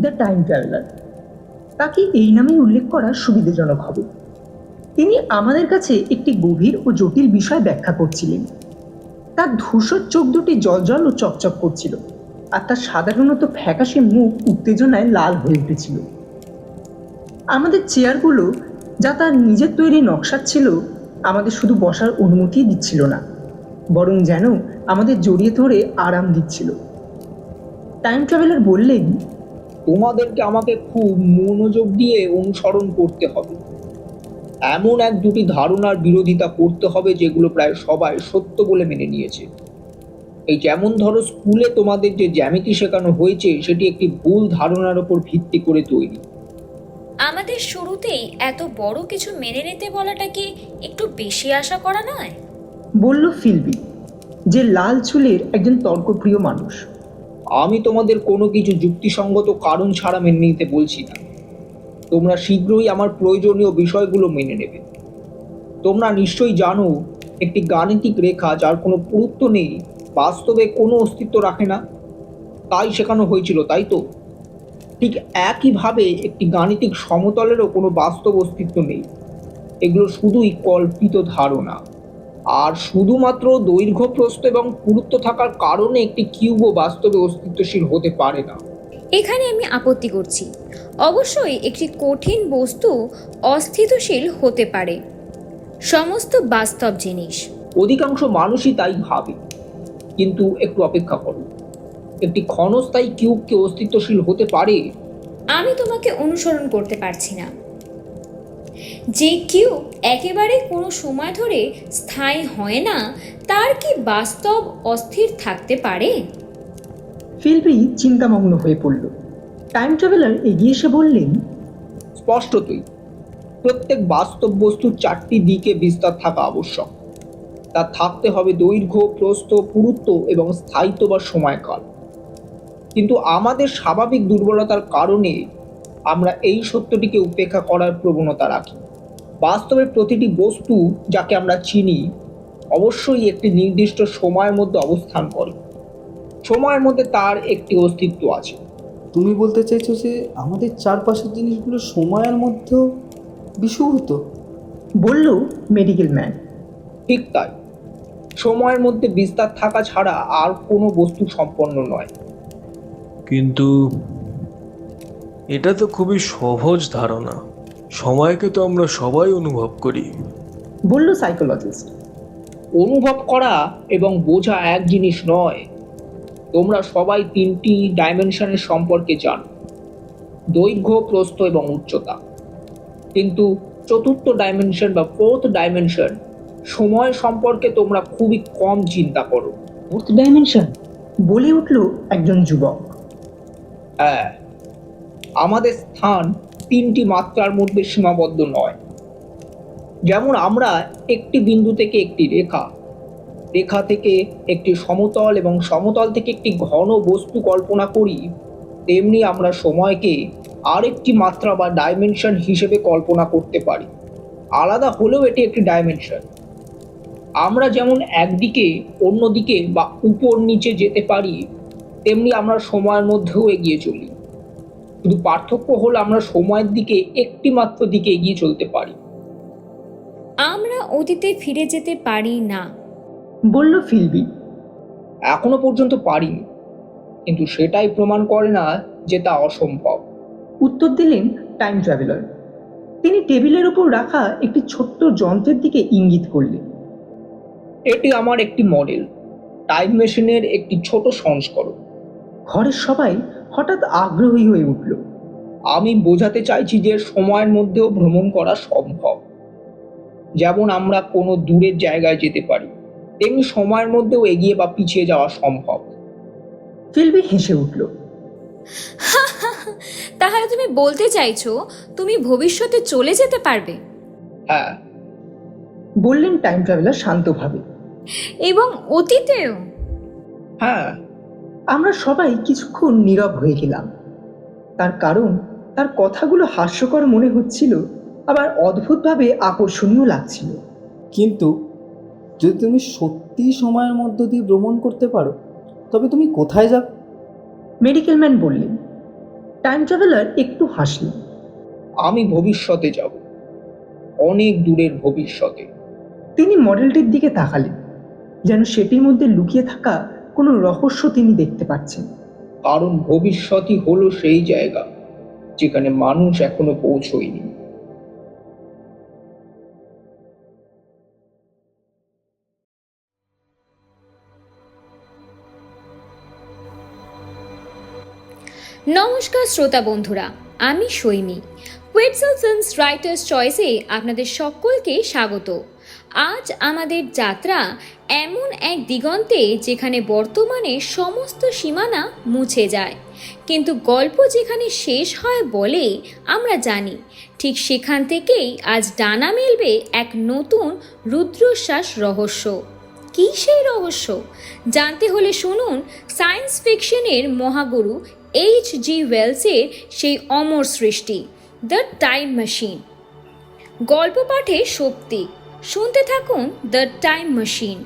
The time traveller. তাকে এই নামেই উল্লেখ করা সুবিধাজনক হবে। তিনি আমাদের কাছে একটি গভীর ও জটিল বিষয় ব্যাখ্যা করছিলেন। তার ধূসর চোখ দুটি জ্বলজ্বল ও চকচক করছিল, আর তার সাধারণত ফ্যাকাশে মুখ উত্তেজনায় লাল হয়ে উঠেছিল। আমাদের চেয়ারগুলো, যা তার নিজের তৈরি নকশা ছিল, আমাদের শুধু বসার অনুমতি দিচ্ছিল না, বরং যেন আমাদের জড়িয়ে ধরে আরাম দিচ্ছিল। টাইম ট্রাভেলার বললেন, তোমাদেরকে আমাকে খুব মনোযোগ দিয়ে অনুসরণ করতে হবে। এমন এক দুটি ধারণার বিরোধিতা করতে হবে যেগুলো প্রায় সবাই সত্য বলে মেনে নিয়েছে। এই যেমন ধরো, স্কুলে তোমাদের যে জ্যামিতি শেখানো হয়েছে সেটি একটি ভুল ধারণার উপর ভিত্তি করে তৈরি। আমাদের শুরুতেই এত বড় কিছু মেনে নিতে বলাটা কি একটু বেশি আশা করা নয়? বলল ফিলবি, যে লাল চুলের একজন তর্কপ্রিয় মানুষ। আমি তোমাদের কোনো কিছু যুক্তিসঙ্গত কারণ ছাড়া মেনে নিতে বলছি না। তোমরা শীঘ্রই আমার প্রয়োজনীয় বিষয়গুলো মেনে নেবে। তোমরা নিশ্চয়ই জানো, একটি গাণিতিক রেখা যার কোনো পুরুত্ব নেই বাস্তবে কোনো অস্তিত্ব রাখে না। তাই শেখানো হয়েছিল, তাই তো? ঠিক একইভাবে একটি গাণিতিক সমতলেরও কোনো বাস্তব অস্তিত্ব নেই। এগুলো শুধুই কল্পিত ধারণা। আর শুধুমাত্র দৈর্ঘ্য, প্রস্থ এবং পুরুত্ব থাকার কারণে একটি কিউবও বাস্তবে অস্তিত্বশীল হতে পারে না। এখানে আমি আপত্তি করছি। অবশ্যই একটি কঠিন বস্তু অস্থিতিশীল হতে পারে, সমস্ত বাস্তব জিনিস। অধিকাংশ মানুষই তাই ভাবে। কিন্তু একটু অপেক্ষা করো, একটি ক্ষণস্থায়ী কিউব কি অস্তিত্বশীল হতে পারে? আমি তোমাকে অনুসরণ করতে পারছি না। যে কিউব একেবারে কোনো সময় ধরে স্থায়ী হয় না, তার কি বাস্তব অস্থির থাকতে পারে? ফিলবি চিন্তামগ্ন হয়ে পড়ল। টাইম ট্রাভেলার এগিয়ে এসে বললেন, স্পষ্টতই প্রত্যেক বাস্তব বস্তুর চারটি দিকে বিস্তার থাকা আবশ্যক। তার থাকতে হবে দৈর্ঘ্য, প্রস্থ, পুরুত্ব এবং স্থায়িত্ব বা সময়কাল। কিন্তু আমাদের স্বাভাবিক দুর্বলতার কারণে আমরা এই সত্যটিকে উপেক্ষা করার প্রবণতা রাখি। বাস্তবে প্রতিটি বস্তু, যাকে আমরা চিনি, অবশ্যই একটি নির্দিষ্ট সময়ের মধ্যে অবস্থান করে। সময়ের মধ্যে তার একটি অস্তিত্ব আছে। তুমি বলতে চাইছো যে আমাদের চারপাশের জিনিসগুলো সময়ের মধ্যেও বিষুবত? বলল মেডিকেল ম্যান। ঠিক তাই। সময়ের মধ্যে বিস্তার থাকা ছাড়া আর কোনো বস্তু সম্পন্ন নয়। কিন্তু এটা তো খুবই সহজ ধারণা। সময়কে তো আমরা সবাই অনুভব করি। বলল সাইকোলজিস্ট। অনুভব করা এবং বোঝা এক জিনিস নয়। তোমরা সবাই তিনটি ডাইমেনশনের সম্পর্কে জানো: দৈর্ঘ্য, প্রস্থ এবং উচ্চতা। কিন্তু চতুর্থ ডাইমেনশন বা ফোর্থ ডাইমেনশন, সময় সম্পর্কে তোমরা খুবই কম চিন্তা করো। ফোর্থ ডাইমেনশন, বলে উঠল একজন যুবক। হ্যাঁ, আমাদের স্থান তিনটি মাত্রার মধ্যে সীমাবদ্ধ নয়। যেমন আমরা একটি বিন্দু থেকে একটি রেখা, রেখা থেকে একটি সমতল এবং সমতল থেকে একটি ঘন বস্তু কল্পনা করি, তেমনি আমরা সময়কে আরেকটি মাত্রা বা ডাইমেনশন হিসেবে কল্পনা করতে পারি। আলাদা হলেও এটি একটি ডাইমেনশন। আমরা যেমন একদিকে, অন্যদিকে বা উপর নিচে যেতে পারি, তেমনি আমরা সময়ের মধ্যেও এগিয়ে চলি। শুধু পার্থক্য হলো আমরা সময়ের দিকে একটি মাত্র দিকে এগিয়ে চলতে পারি। আমরা অতীতে ফিরে যেতে পারি না। বলল ফিলবি। এখনো পর্যন্ত পারিনি, কিন্তু সেটাই প্রমাণ করে না যে তা অসম্ভব। উত্তর দিলেন টাইম ট্রাভেলার। তিনি টেবিলের উপর রাখা একটি ছোট্ট যন্ত্রের দিকে ইঙ্গিত করলেন। এটি আমার একটি মডেল, টাইম মেশিনের একটি ছোট সংস্করণ। ঘরের সবাই হঠাৎ আগ্রহী হয়ে উঠল। আমি বোঝাতে চাইছি যে সময়ের মধ্যেও ভ্রমণ করা সম্ভব। যেমন আমরা কোনো দূরের জায়গায় যেতে পারি, তেমনি সময়ের মধ্যেও এগিয়ে বা পিছিয়ে যাওয়া সম্ভব। ফিলবি হেসে উঠল। তাহলে তুমি বলতে চাইছো তুমি ভবিষ্যতে চলে যেতে পারবে? হ্যাঁ। বললেন টাইম ট্রাভেলার শান্তভাবে। এবং অতীতেও? হ্যাঁ। আমরা সবাই কিছুক্ষণ নীরব হয়ে গেলাম। তার কারণ তার কথাগুলো হাস্যকর মনে হচ্ছিল, আবার অদ্ভুতভাবে আকর্ষণীয় লাগছিল। কিন্তু যদি তুমি সত্যিই সময়ের মধ্য দিয়ে ভ্রমণ করতে পারো, তবে তুমি কোথায় যাবে? মেডিকেল ম্যান বললেন। টাইম ট্রাভেলার একটু হাসলেন। আমি ভবিষ্যতে যাব, অনেক দূরের ভবিষ্যতে। তিনি মডেলটির দিকে তাকালেন, যেন সেটির মধ্যে লুকিয়ে থাকা কোনো রহস্য তিনি দেখতে পাচ্ছেন। কারণ ভবিষ্যতই হলো সেই জায়গা যেখানে মানুষ এখনো পৌঁছয়নি। নমস্কার শ্রোতা বন্ধুরা, আমি সৈমি। কুয়েটসেল ফিল্মস রাইটার্স চয়েসে আপনাদের সকলকে স্বাগত। আজ আমাদের যাত্রা এমন এক দিগন্তে যেখানে বর্তমানে সমস্ত সীমানা মুছে যায়, কিন্তু গল্প যেখানে শেষ হয় বলে আমরা জানি, ঠিক সেখান থেকেই আজ ডানা মেলবে এক নতুন রুদ্রশ্বাস রহস্য। কী সেই রহস্য? জানতে হলে শুনুন সায়েন্স ফিকশনের মহাগুরু H.G. ওয়েলসের সেই অমর সৃষ্টি দ্য টাইম মেশিন। গল্প পাঠে শক্তি, শুনতে থাকুন দ্য টাইম মেশিন।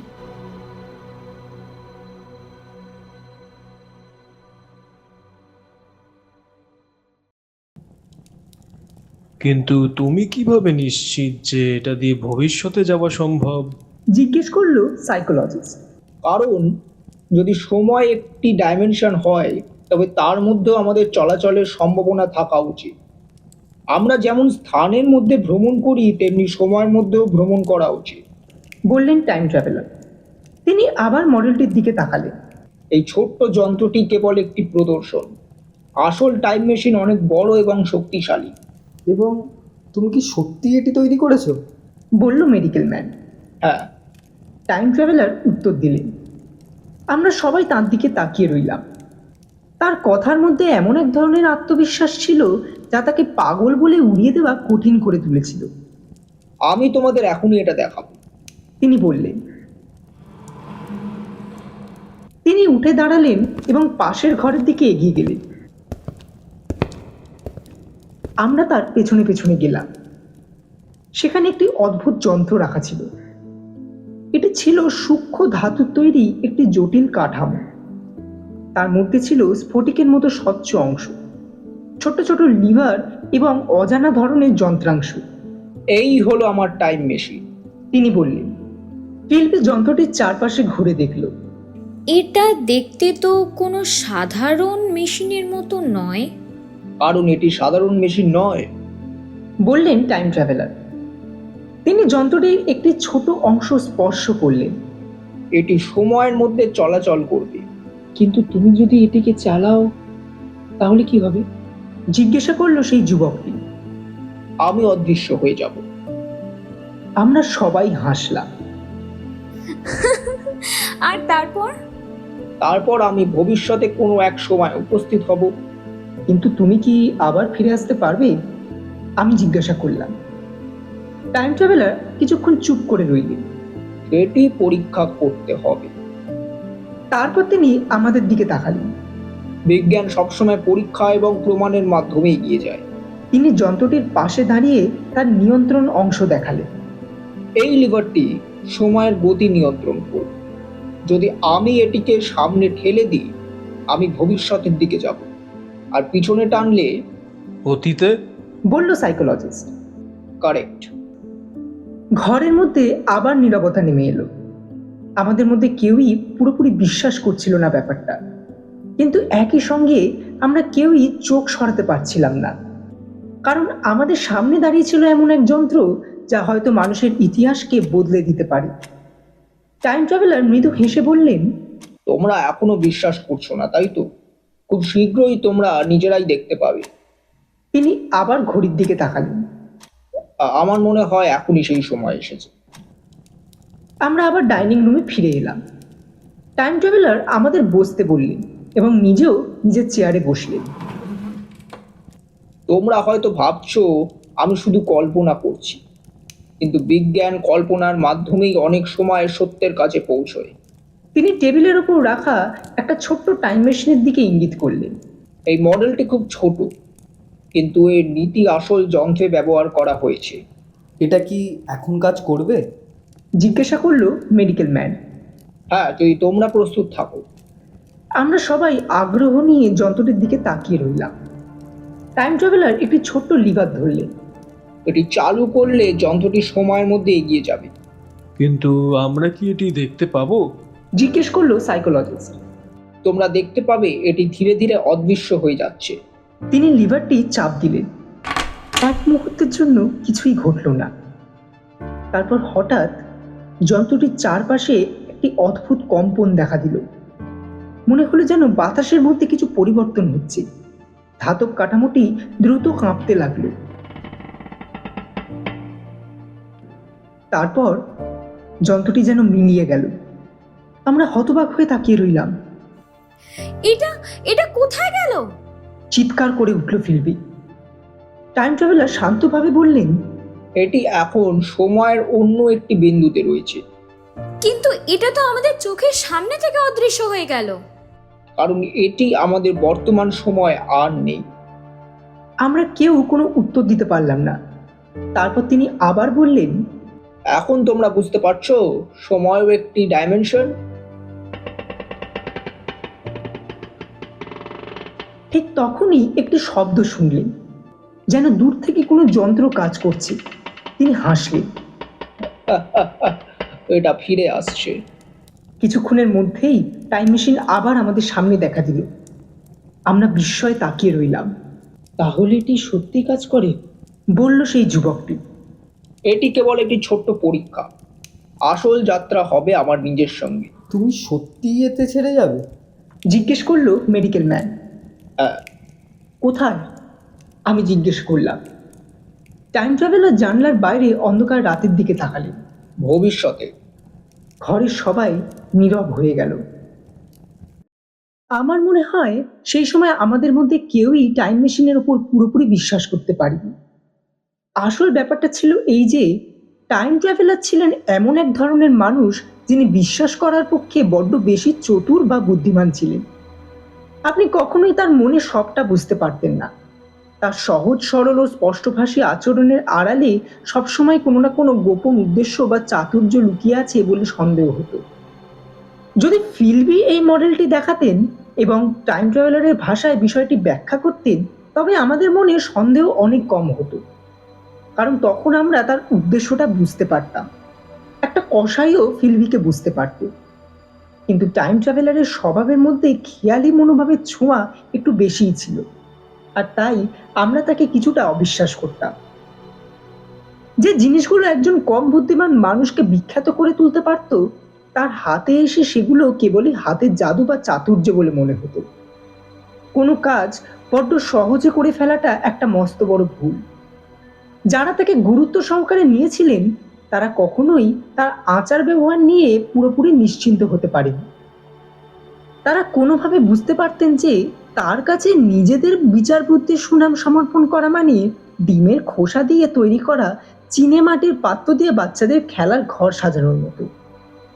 কিন্তু তুমি কিভাবে নিশ্চিত যে এটা দিয়ে ভবিষ্যতে যাওয়া সম্ভব? জিজ্ঞেস করলো সাইকোলজিস্ট। কারণ যদি সময় একটি ডাইমেনশন হয়, তবে তার মধ্যেও আমাদের চলাচলের সম্ভাবনা থাকা উচিত। আমরা যেমন স্থানের মধ্যে ভ্রমণ করি, তেমনি সময়ের মধ্যেও ভ্রমণ করা উচিত, বললেন টাইম ট্রাভেলার। তিনি আবার মডেলটির দিকে তাকালেন। এই ছোট্ট যন্ত্রটি কেবল একটি প্রদর্শন। আসল টাইম মেশিন অনেক বড় এবং শক্তিশালী। এবং তুমি কি সত্যি এটি তৈরি করেছো? বলল মেডিকেল ম্যান। হ্যাঁ, টাইম ট্রাভেলার উত্তর দিলেন। আমরা সবাই তার দিকে তাকিয়ে রইলাম। তার কথার মধ্যে এমন এক ধরনের আত্মবিশ্বাস ছিল যা তাকে পাগল বলে উড়িয়ে দেওয়া কঠিন করে তুলেছিল। আমি তোমাদের এখনই এটা দেখাবো, তিনি বললেন। তিনি উঠে দাঁড়ালেন এবং পাশের ঘরের দিকে এগিয়ে গেলেন। আমরা তার পেছনে পেছনে গেলাম। সেখানে একটি অদ্ভুত যন্ত্র রাখা ছিল। এটি ছিল সূক্ষ্ম ধাতুর তৈরি একটি জটিল কাঠামো। তার মধ্যে ছিল স্ফটিকের মতো স্বচ্ছ অংশ, ছোট ছোট লিভার এবং অজানা ধরনের যন্ত্রাংশ। এই হলো আমার টাইম মেশিন। তিনি বললেন। ফিল্পি যন্ত্রটির চারপাশে ঘুরে দেখল। এটা দেখতে তো কোনো সাধারণ মেশিনের মতো নয়। কারণ এটি সাধারণ মেশিন নয়, বললেন টাইম ট্রাভেলার। তিনি যন্ত্রটির একটি ছোট অংশ স্পর্শ করলেন। এটি সময়ের মধ্যে চলাচল করবে। কিন্তু তুমি যদি এটিকে চালাও, তাহলে কি হবে? জিজ্ঞাসা করলো সেই যুবকটি। আমি অদৃশ্য হয়ে যাব। আমরা সবাই হাসলাম। আর তারপর? তারপর আমি ভবিষ্যতে কোনো এক সময় উপস্থিত হব। কিন্তু তুমি কি আবার ফিরে আসতে পারবে? আমি জিজ্ঞাসা করলাম। টাইম ট্রাভেলার কিছুক্ষণ চুপ করে রইলেন। এটি পরীক্ষা করতে হবে। তারপর তিনি আমাদের দিকে তাকালেন। বিজ্ঞান সবসময় পরীক্ষা এবং প্রমাণের মাধ্যমে এগিয়ে যায়। তিনি যন্ত্রটির পাশে দাঁড়িয়ে তার নিয়ন্ত্রণ অংশ দেখালেন। এই লিভারটি সময়ের গতি নিয়ন্ত্রণ করবে। যদি আমি এটিকে সামনে ঠেলে দিই, আমি ভবিষ্যতের দিকে যাব, আর পিছনে টানলে অতীতে? বলল সাইকোলজিস্ট। কারেক্ট। ঘরের মধ্যে আবার নীরবতা নেমে এলো। আমাদের মধ্যে কেউই পুরোপুরি বিশ্বাস করছিল না ব্যাপারটা, কিন্তু একই সঙ্গে আমরা কেউই চোখ সরাতে পারছিলাম না। কারণ আমাদের সামনে দাঁড়িয়ে ছিল এমন এক যন্ত্র যা হয়তো মানুষের ইতিহাসকে বদলে দিতে পারে। টাইম ট্রাভেলার মৃদু হেসে বললেন, তোমরা এখনো বিশ্বাস করছো না, তাই তো? খুব শীঘ্রই তোমরা নিজেরাই দেখতে পাবে। তিনি আবার ঘড়ির দিকে তাকালেন। আমার মনে হয় এখনই সেই সময় এসেছে। আমরা আবার ডাইনিং রুমে ফিরে এলাম। টাইম ট্রাভেলার আমাদের বসতে বললেন এবং নিজেও নিজের চেয়ারে বসলেন। তোমরা হয়তো ভাবছো আমি শুধু কল্পনা করছি, কিন্তু বিজ্ঞান কল্পনার মাধ্যমেই অনেক সময় সত্যের কাছে পৌঁছয়। তিনি টেবিলের ওপর রাখা একটা ছোট্ট টাইম মেশিনের দিকে ইঙ্গিত করলেন। এই মডেলটি খুব ছোট, কিন্তু এর নীতি আসল যন্ত্রে ব্যবহার করা হয়েছে। এটা কি এখন কাজ করবে? জিজ্ঞাসা করলো মেডিকেল ম্যান। হ্যাঁ, যদি তোমরা প্রস্তুত থাকো। আমরা সবাই আগ্রহ নিয়ে যন্ত্রটির দিকে তাকিয়ে রইলাম। টাইম ট্রাভেলার একটি ছোট্ট লিভার ধরলেন। এটি চালু করলে যন্ত্রটি সময়ের মধ্যে এগিয়ে যাবে। কিন্তু আমরা কি এটি দেখতে পাবো? জিজ্ঞেস করলো সাইকোলজিস্ট। তোমরা দেখতে পাবে এটি ধীরে ধীরে অদৃশ্য হয়ে যাচ্ছে। তিনি লিভারটি চাপ দিলেন। এক মুহূর্তের জন্য কিছুই ঘটল না। তারপর হঠাৎ যন্ত্রটির চারপাশে একটি অদ্ভুত কম্পন দেখা দিল। মনে হলো যেন বাতাসের মধ্যে কিছু পরিবর্তন হচ্ছে। ধাতব কাঠামোটি দ্রুত কাঁপতে লাগলো। তারপর যন্ত্রটি যেন মিলিয়ে গেল। আমরা হতবাক হয়ে তাকিয়ে রইলাম। এটা এটা কোথায় গেল? চিৎকার করে উঠল ফিলবি। টাইম ট্রাভেলার শান্তভাবে বললেন, এটি এখন সময়ের অন্য একটি বিন্দুতে রয়েছে। কিন্তু এটা তো আমাদের চোখের সামনে থেকে অদৃশ্য হয়ে গেল। কারণ এটি আমাদের বর্তমান সময় আর নেই। আমরা কেউ কোনো উত্তর দিতে পারলাম না। তারপর তিনি আবার বললেন, এখন তোমরা বুঝতে পারছো সময়ও একটি ডাইমেনশন। ঠিক তখনই একটি শব্দ শুনলেন, যেন দূর থেকে কোনো যন্ত্র কাজ করছে। তিনি হাসলেন। এটা ফিরে আসছে। কিছুক্ষণের মধ্যেই টাইম মেশিন আবার আমাদের সামনে দেখা দিল। আমরা বিস্ময়ে তাকিয়ে রইলাম। তাহলে এটি সত্যি কাজ করে, বলল সেই যুবকটি। এটি কেবল একটি ছোট্ট পরীক্ষা। আসল যাত্রা হবে আমার নিজের সঙ্গে। তুমি সত্যিই এতে ছেড়ে যাবে? জিজ্ঞেস করলো মেডিকেল ম্যান। হ্যাঁ। কোথায়? আমি জিজ্ঞেস করলাম। টাইম ট্রাভেলার জানলার বাইরে অন্ধকার রাতের দিকে তাকালেন। ভবিষ্যতে। ঘরের সবাই নীরব হয়ে গেল। আমার মনে হয় সেই সময় আমাদের মধ্যে কেউই টাইম মেশিনের উপর পুরোপুরি বিশ্বাস করতে পারিনি। আসল ব্যাপারটা ছিল এই যে টাইম ট্রাভেলার ছিলেন এমন এক ধরনের মানুষ যিনি বিশ্বাস করার পক্ষে বড্ড বেশি চতুর বা বুদ্ধিমান ছিলেন। আপনি কখনোই তার মনে সবটা বুঝতে পারতেন না। তার সহজ সরল ও স্পষ্টভাষী আচরণের আড়ালে সবসময় কোনো না কোনো গোপন উদ্দেশ্য বা চাতুর্য লুকিয়ে আছে বলে সন্দেহ হতো। যদি ফিলবি এই মডেলটি দেখাতেন এবং টাইম ট্রাভেলারের ভাষায় বিষয়টি ব্যাখ্যা করতেন, তবে আমাদের মনে সন্দেহ অনেক কম হতো। কারণ তখন আমরা তার উদ্দেশ্যটা বুঝতে পারতাম। একটা কসাইও ফিলবিকে বুঝতে পারত। কিন্তু টাইম ট্রাভেলারের স্বভাবের মধ্যে খেয়ালি মনোভাবের ছোঁয়া একটু বেশিই ছিল, আর তাই আমরা তাকে কিছুটা অবিশ্বাস করতাম। যে জিনিসগুলো একজন কম বুদ্ধিমান মানুষকে বিখ্যাত করে তুলতে পারত, তার হাতে এসে সেগুলো কেবলই হাতের জাদু বা চাতুর্য বলে মনে হতো। কোনো কাজ বড্ড সহজে করে ফেলাটা একটা মস্ত বড় ভুল। যারা তাকে গুরুত্ব সহকারে নিয়েছিলেন তারা কখনোই তার আচার ব্যবহার নিয়ে পুরোপুরি নিশ্চিন্ত হতে পারেনি। তারা কোনোভাবে বুঝতে পারতেন যে তার কাছে নিজেদের বিচার বুদ্ধির সুনাম সমর্পণ করা মানে ডিমের খোসা দিয়ে তৈরি করা চিনে মাটির পাত্র দিয়ে বাচ্চাদের খেলার ঘর সাজানোর মতো।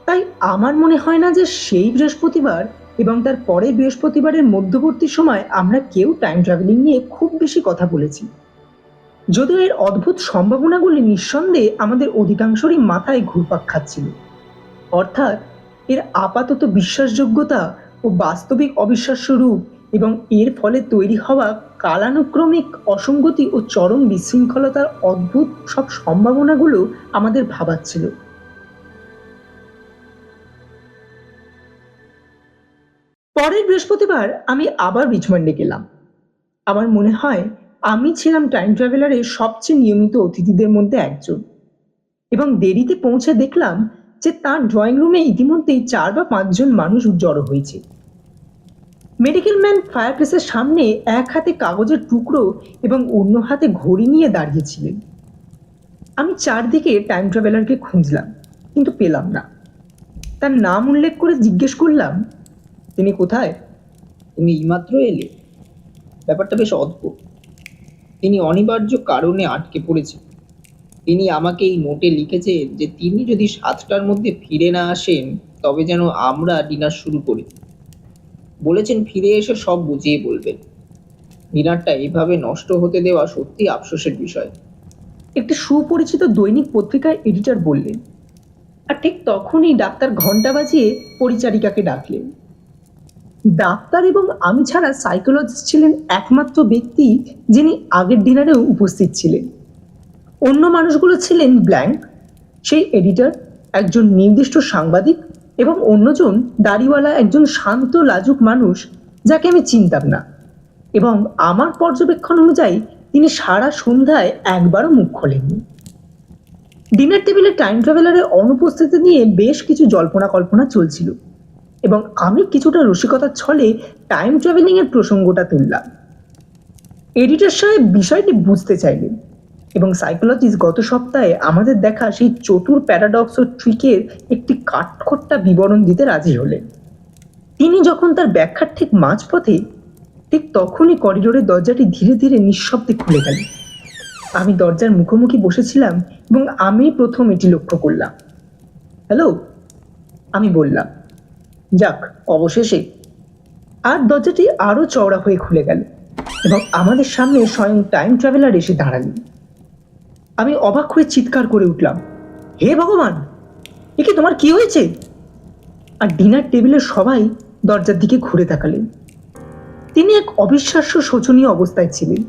তাই আমার মনে হয় না যে সেই বৃহস্পতিবার এবং তার পরের বৃহস্পতিবারের মধ্যবর্তী সময় আমরা কেউ টাইম ট্রাভেলিং নিয়ে খুব বেশি কথা বলেছি। যদিও এর অদ্ভুত সম্ভাবনাগুলি নিঃসন্দেহে আমাদের অধিকাংশরই মাথায় ঘুরপাক খাচ্ছিল। অর্থাৎ এর আপাতত বিশ্বাসযোগ্যতা ও বাস্তবিক অবিশ্বাস্য রূপ এবং এর ফলে তৈরি হওয়া কালানুক্রমিক অসঙ্গতি ও চরম বিশৃঙ্খলতার অদ্ভুত সব সম্ভাবনাগুলো আমাদের ভাবাচ্ছিল। পরের বৃহস্পতিবার আমি আবার রিচমন্ডে গেলাম। আমার মনে হয় আমি ছিলাম টাইম ট্রাভেলারের সবচেয়ে নিয়মিত অতিথিদের মধ্যে একজন, এবং দেরিতে পৌঁছে দেখলাম যে তার ড্রয়িং রুমে ইতিমধ্যেই 4 বা 5 জন মানুষ জড়ো হয়েছে। মেডিকেল ম্যান ফায়ারপ্লেসের সামনে এক হাতে কাগজের টুকরো এবং অন্য হাতে ঘড়ি নিয়ে দাঁড়িয়েছিলেন। আমি চারদিকে টাইম ট্রাভেলারকে খুঁজলাম, কিন্তু পেলাম না। তার নাম উল্লেখ করে জিজ্ঞেস করলাম, তিনি কোথায়? তুমি এইমাত্র এলে? ব্যাপারটা বেশ অদ্ভুত। তিনি অনিবার্য কারণে আটকে পড়েছেন। তিনি আমাকে এই নোটে লিখেছেন যে তিনি যদি 7টার মধ্যে ফিরে না আসেন তবে যেন আমরা ডিনার শুরু করি। বলেছেন ফিরে এসে সব বুঝিয়ে বলবেন। ডিনারটা এইভাবে নষ্ট হতে দেওয়া সত্যি আফসোসের বিষয়। একটি সুপরিচিত দৈনিক পত্রিকার এডিটর বললেন। আর ঠিক তখনই ডাক্তার ঘন্টা বাজিয়ে পরিচারিকাকে ডাকলেন। ডাক্তার এবং আমি ছাড়া সাইকোলজিস্ট ছিলেন একমাত্র ব্যক্তি যিনি আগের ডিনারেও উপস্থিত ছিলেন। অন্য মানুষগুলো ছিলেন ব্ল্যাঙ্ক, সেই এডিটর, একজন নির্দিষ্ট সাংবাদিক এবং অন্যজন দাড়িওয়ালা একজন শান্ত লাজুক মানুষ যাকে আমি চিনতাম না, এবং আমার পর্যবেক্ষণ অনুযায়ী তিনি সারা সন্ধ্যায় একবারও মুখ খোলেননি। ডিনার টেবিলে টাইম ট্রাভেলারের অনুপস্থিতি নিয়ে বেশ কিছু জল্পনা কল্পনা চলছিল, এবং আমি কিছুটা রসিকতার ছলে টাইম ট্রাভেলিং এর প্রসঙ্গটা তুললাম। এডিটর সাহেব বিষয়টি বুঝতে চাইলেন, এবং সাইকোলজিস্ট গত সপ্তাহে আমাদের দেখা সেই চতুর প্যারাডক্স ও ট্রিকের একটি কাঠখোট্টা বিবরণ দিতে রাজি হলেন। তিনি যখন তার ব্যাখ্যার ঠিক মাঝপথে, ঠিক তখনই করিডোরের দরজাটি ধীরে ধীরে নিঃশব্দে খুলে গেল। আমি দরজার মুখোমুখি বসেছিলাম এবং আমি প্রথম এটি লক্ষ্য করলাম। হ্যালো, আমি বললাম। যাক, অবশেষে। আর দরজাটি আরো চওড়া হয়ে খুলে গেল এবং আমাদের সামনে স্বয়ং টাইম ট্রাভেলার এসে দাঁড়ালেন। আমি অবাক হয়ে চিৎকার করে উঠলাম, হে ভগবান, একে তোমার কি হয়েছে? আর ডিনার টেবিলের সবাই দরজার দিকে ঘুরে তাকালেন। তিনি এক অবিশ্বাস্য শোচনীয় অবস্থায় ছিলেন।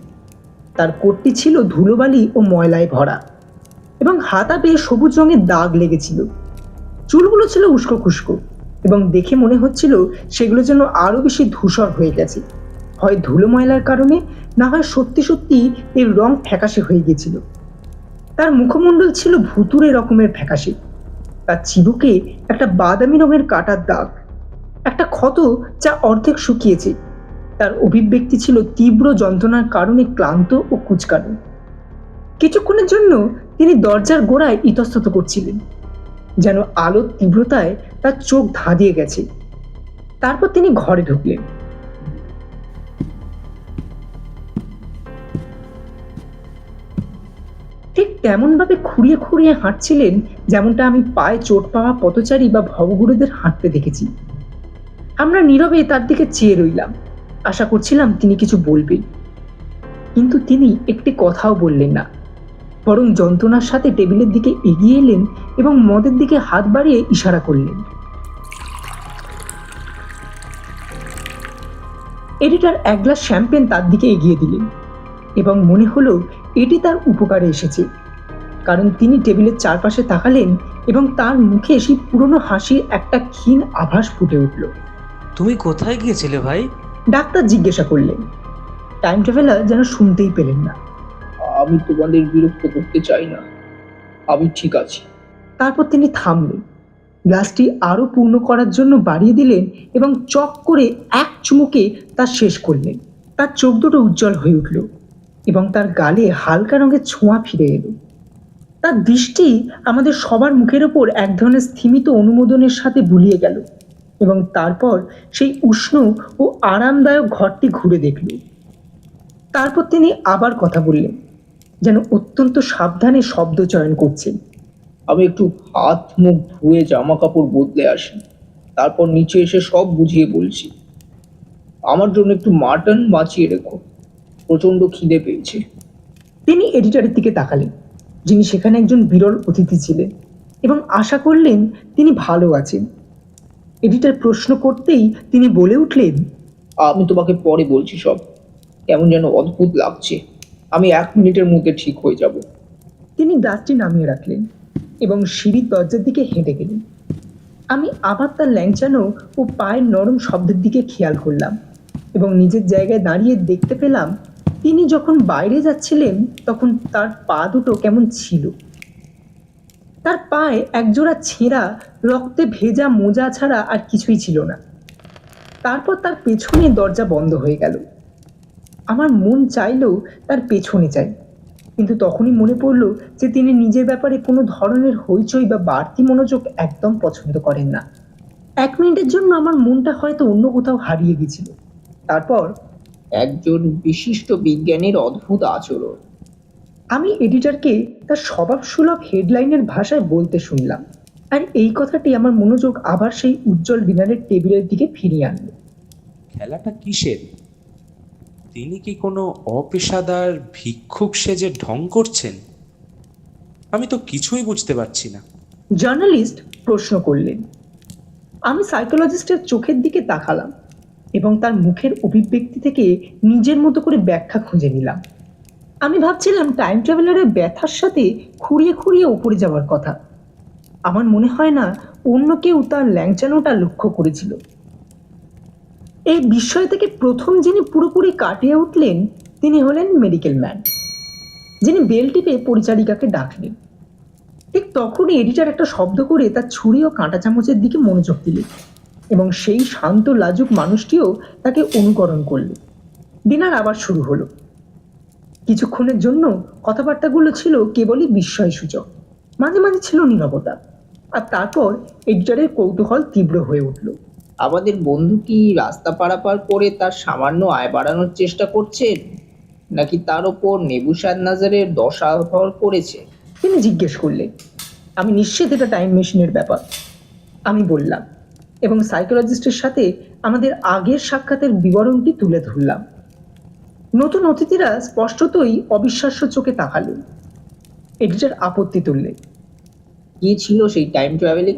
তার কোটটি ছিল ধুলোবালি ও ময়লায় ভরা এবং হাতা পেয়ে সবুজ রঙের দাগ লেগেছিল। চুলগুলো ছিল উস্কো খুস্কো এবং দেখে মনে হচ্ছিল সেগুলো যেন আরো বেশি ধূসর হয়ে গেছে, হয় ধুলো ময়লার কারণে, না হয় সত্যি সত্যি এর রং ফ্যাকাশে হয়ে গেছিল। তার মুখমণ্ডল ছিল ভুতুড়ে রকমের ফ্যাকাশে। তার চিবুকে একটা বাদামি রঙের কাটার দাগ, একটা ক্ষত যা অর্ধেক শুকিয়েছে। তার অভিব্যক্তি ছিল তীব্র যন্ত্রণার কারণে ক্লান্ত ও কুঁচকানো। কিছুক্ষণের জন্য তিনি দরজার গোড়ায় ইতস্তত করছিলেন, যেন আলোর তীব্রতায় তার চোখ ধাঁধিয়ে গেছে। তারপর তিনি ঘরে ঢুকলেন। ঠিক তেমন ভাবে খুঁড়িয়ে খুঁড়িয়ে হাঁটছিলেন যেমনটা আমি পায়ে চোট পাওয়া পথচারী বা ভবগুরুদের হাঁটতে দেখেছি। আমরা নীরবে তার দিকে চেয়ে রইলাম, আশা করছিলাম তিনি কিছু বলবেন, কিন্তু তিনি একটি কথাও বললেন না, বরং যন্ত্রণার সাথে টেবিলের দিকে এগিয়ে এলেন এবং মদের দিকে হাত বাড়িয়ে ইশারা করলেন। এডিটর এক গ্লাস শ্যাম্পেন তার দিকে এগিয়ে দিলেন এবং মনে হলো এটি তার উপকারে এসেছে, কারণ তিনি টেবিলের চারপাশে তাকালেন এবং তার মুখে সেই পুরনো হাসির একটা ক্ষীণ আভাস ফুটে উঠল। তুমি কোথায় গিয়েছিলে ভাই? ডাক্তার জিজ্ঞাসা করলেন। টাইম ট্রাভেলার যেন শুনতেই পেলেন না। আমি তোমাদের বিরক্ত করতে চাই না, আমি ঠিক আছি। তারপর তিনি থামলেন, গ্লাসটি আরো পূর্ণ করার জন্য বাড়িয়ে দিলেন এবং চক করে এক চুমুকে তা শেষ করলেন। তার চোখ দুটো উজ্জ্বল হয়ে উঠল এবং তার গালে হালকা রঙের ছোঁয়া ফিরে এলো। তার দৃষ্টি আমাদের সবার মুখের ওপর এক ধরনের স্থিমিত অনুমোদনের সাথে বুলিয়ে গেল এবং তারপর সেই উষ্ণ ও আরামদায়ক ঘরটি ঘুরে দেখল। তারপর তিনি আবার কথা বললেন, যেন অত্যন্ত সাবধানে শব্দ চয়ন করছেন। আমি একটু হাত মুখ ধুয়ে জামা কাপড় বদলে আসি, তারপর নিচে এসে সব বুঝিয়ে বলছি। আমার জন্য একটু মাটন বাঁচিয়ে রেখো, প্রচন্ড খিদে পেয়েছে। তিনি এডিটরের দিকে তাকালেন, যিনি সেখানে একজন বিরল অতিথি ছিলেন, এবং আশা করলেন তিনি ভালো আছেন। এডিটর প্রশ্ন করতেই তিনি বলে উঠলেন, আমি তোমাকে পরে বলছি সব। কেমন যেন অদ্ভুত লাগছে, আমি 1 মিনিটের মধ্যে ঠিক হয়ে যাব। তিনি গ্লাসটি নামিয়ে রাখলেন এবং সিঁড়ির দরজার দিকে হেঁটে গেলেন। আমি আবার তার ল্যাংচানো ও পায়ের নরম শব্দের দিকে খেয়াল করলাম এবং নিজের জায়গায় দাঁড়িয়ে দেখতে পেলাম তিনি যখন বাইরে যাচ্ছিলেন তখন তার পা দুটো কেমন ছিল। তার পায়ে একজোড়া ছেঁড়া রক্তে ভেজা মোজা ছাড়া আর কিছুই ছিল না। তারপর তার পেছনে দরজা বন্ধ হয়ে গেল। আমার মন চাইলেও তার পেছনে যাই, কিন্তু তখনই মনে পড়লো যে তিনি নিজের ব্যাপারে কোনো ধরনের হইচই বা বাড়তি মনোযোগ একদম পছন্দ করেন না। 1 মিনিটের জন্য আমার মনটা হয়তো অন্য কোথাও হারিয়ে গেছিল। তারপর একজন বিশিষ্ট বিজ্ঞানীর অদ্ভুত আচরণ। আমি এডিটরকে তার স্বভাবসুলভ হেডলাইনের ভাষায় বলতে শুনলাম, আর এই কথাটি আমার মনোযোগ আবার সেই উজ্জ্বল ডিনারের টেবিলের দিকে ফিরিয়ে আনলো। খেলাটা কিসের? তিনি কি কোনো অপেশাদার ভিক্ষুক সেজে ঢং করছেন? আমি তো কিছুই বুঝতে পারছি না। জার্নালিস্ট প্রশ্ন করলেন। আমি সাইকোলজিস্টের চোখের দিকে তাকালাম এবং তার মুখের অভিব্যক্তি থেকে নিজের মতো করে ব্যাখ্যা খুঁজে নিলাম। আমি ভাবছিলাম টাইম ট্রাভেলারের ব্যথার সাথে খুঁড়িয়ে খুঁড়িয়ে উপরে যাওয়ার কথা। আমার মনে হয় না অন্য কেউ তার ল্যাংচানোটা লক্ষ্য করেছিল। এই বিষয় থেকে প্রথম যিনি পুরোপুরি কাটিয়ে উঠলেন তিনি হলেন মেডিকেল ম্যান, যিনি বেল টিপে পরিচারিকাকে ডাকলেন। ঠিক তখনই এডিটর একটা শব্দ করে তার ছুরি ও কাঁটা চামচের দিকে মনোযোগ দিলেন এবং সেই শান্ত লাজুক মানুষটিও তাকে অনুকরণ করলেন। ডিনার আবার শুরু হলো। কিছুক্ষণের জন্য কথাবার্তাগুলো ছিল কেবলই বিস্ময়সূচক, মাঝে মাঝে ছিল নীরবতা, আর তারপর এডিটরের কৌতূহল তীব্র হয়ে উঠল। আমাদের বন্ধু কি রাস্তা পারাপার করে তার সামান্য আয় বাড়ানোর চেষ্টা করছেন, নাকি তার ওপর নেবুসাদ নাজারের দশা ভর করেছে? তিনি জিজ্ঞেস করলেন। আমি নিশ্চিত এটা টাইম মেশিনের ব্যাপার, আমি বললাম, এবং সাইকোলজিস্টের সাথে আমাদের আগের সাক্ষাতের বিবরণটি তুলে ধরলাম। নতুন অতিথিরা স্পষ্টতই অবিশ্বাস্য চোখে তাকালেন। এডিটর আপত্তি তুললেন। কি ছিল সেই টাইম ট্রাভেলিং?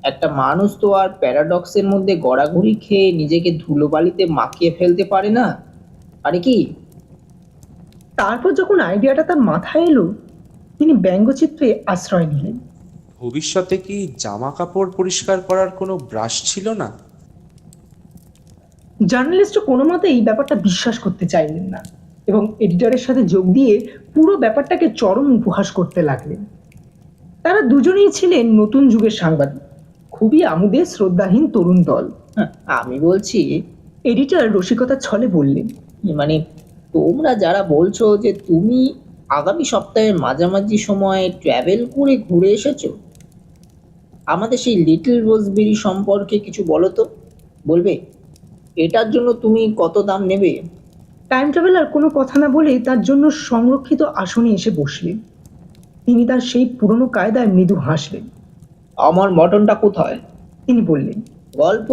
একটা মানুষ তো আর প্যারাডক্সের মধ্যে গড়াগড়ি খেয়ে নিজেকে ধুলোবালিতে মাখিয়ে ফেলতে পারে না, আরে কি? তারপর যখন আইডিয়াটা তার মাথায় এলো, তিনি ব্যঙ্গচিত্রে আশ্রয় নিলেন। ভবিষ্যতে কি জামা কাপড় পরিষ্কার করার কোনো ব্রাশ ছিল না? জার্নালিস্ট কোনো মতে এই ব্যাপারটা বিশ্বাস করতে চাইলেন না এবং এডিটরের সাথে যোগ দিয়ে পুরো ব্যাপারটাকে চরম উপহাস করতে লাগলেন। তারা দুজনেই ছিলেন নতুন যুগের সাংবাদিক, খুবই আমোদের শ্রদ্ধাহীন তরুণ দল। আমি বলছি, এডিটর রসিকতার ছলে বললেন, মানে তোমরা যারা বলছো যে তুমি আগামী সপ্তাহের মাঝামাঝি সময়ে ট্রাভেল করে ঘুরে এসেছো, আমাদের সেই লিটল রোজবেরি সম্পর্কে কিছু বলো তো। বলবে এটার জন্য তুমি কত দাম নেবে? টাইম ট্রাভেলার কোনো কথা না বলে তার জন্য সংরক্ষিত আসনে এসে বসলেন। তিনি তার সেই পুরনো কায়দায় মৃদু হাসলেন। আমার মটনটা কোথায়? তিনি বললেন। গল্প?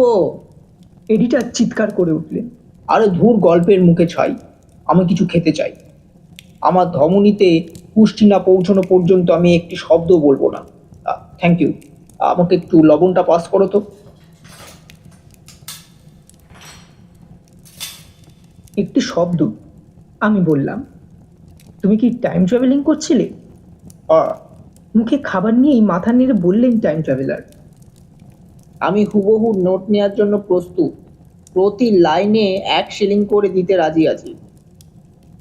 এডিটর চিৎকার করে উঠলেন। আরে ধুর, গল্পের মুখে ছাই, আমি কিছু খেতে চাই। আমার ধমনীতে পুষ্টি না পৌঁছানো পর্যন্ত আমি একটি শব্দ বলবো না। থ্যাংক ইউ, আমাকে একটু লবণটা পাস করো তো। একটি শব্দ? আমি বললাম, তুমি কি টাইম ট্রাভেলিং করছিলে? মুখে খাবার নিয়েই মাথা নেড়ে বললেন টাইম ট্রাভেলার। আমি হুবহু নোট নেওয়ার জন্য প্রস্তুত, প্রতি লাইনে 1 শিলিং করে দিতে রাজি আছি।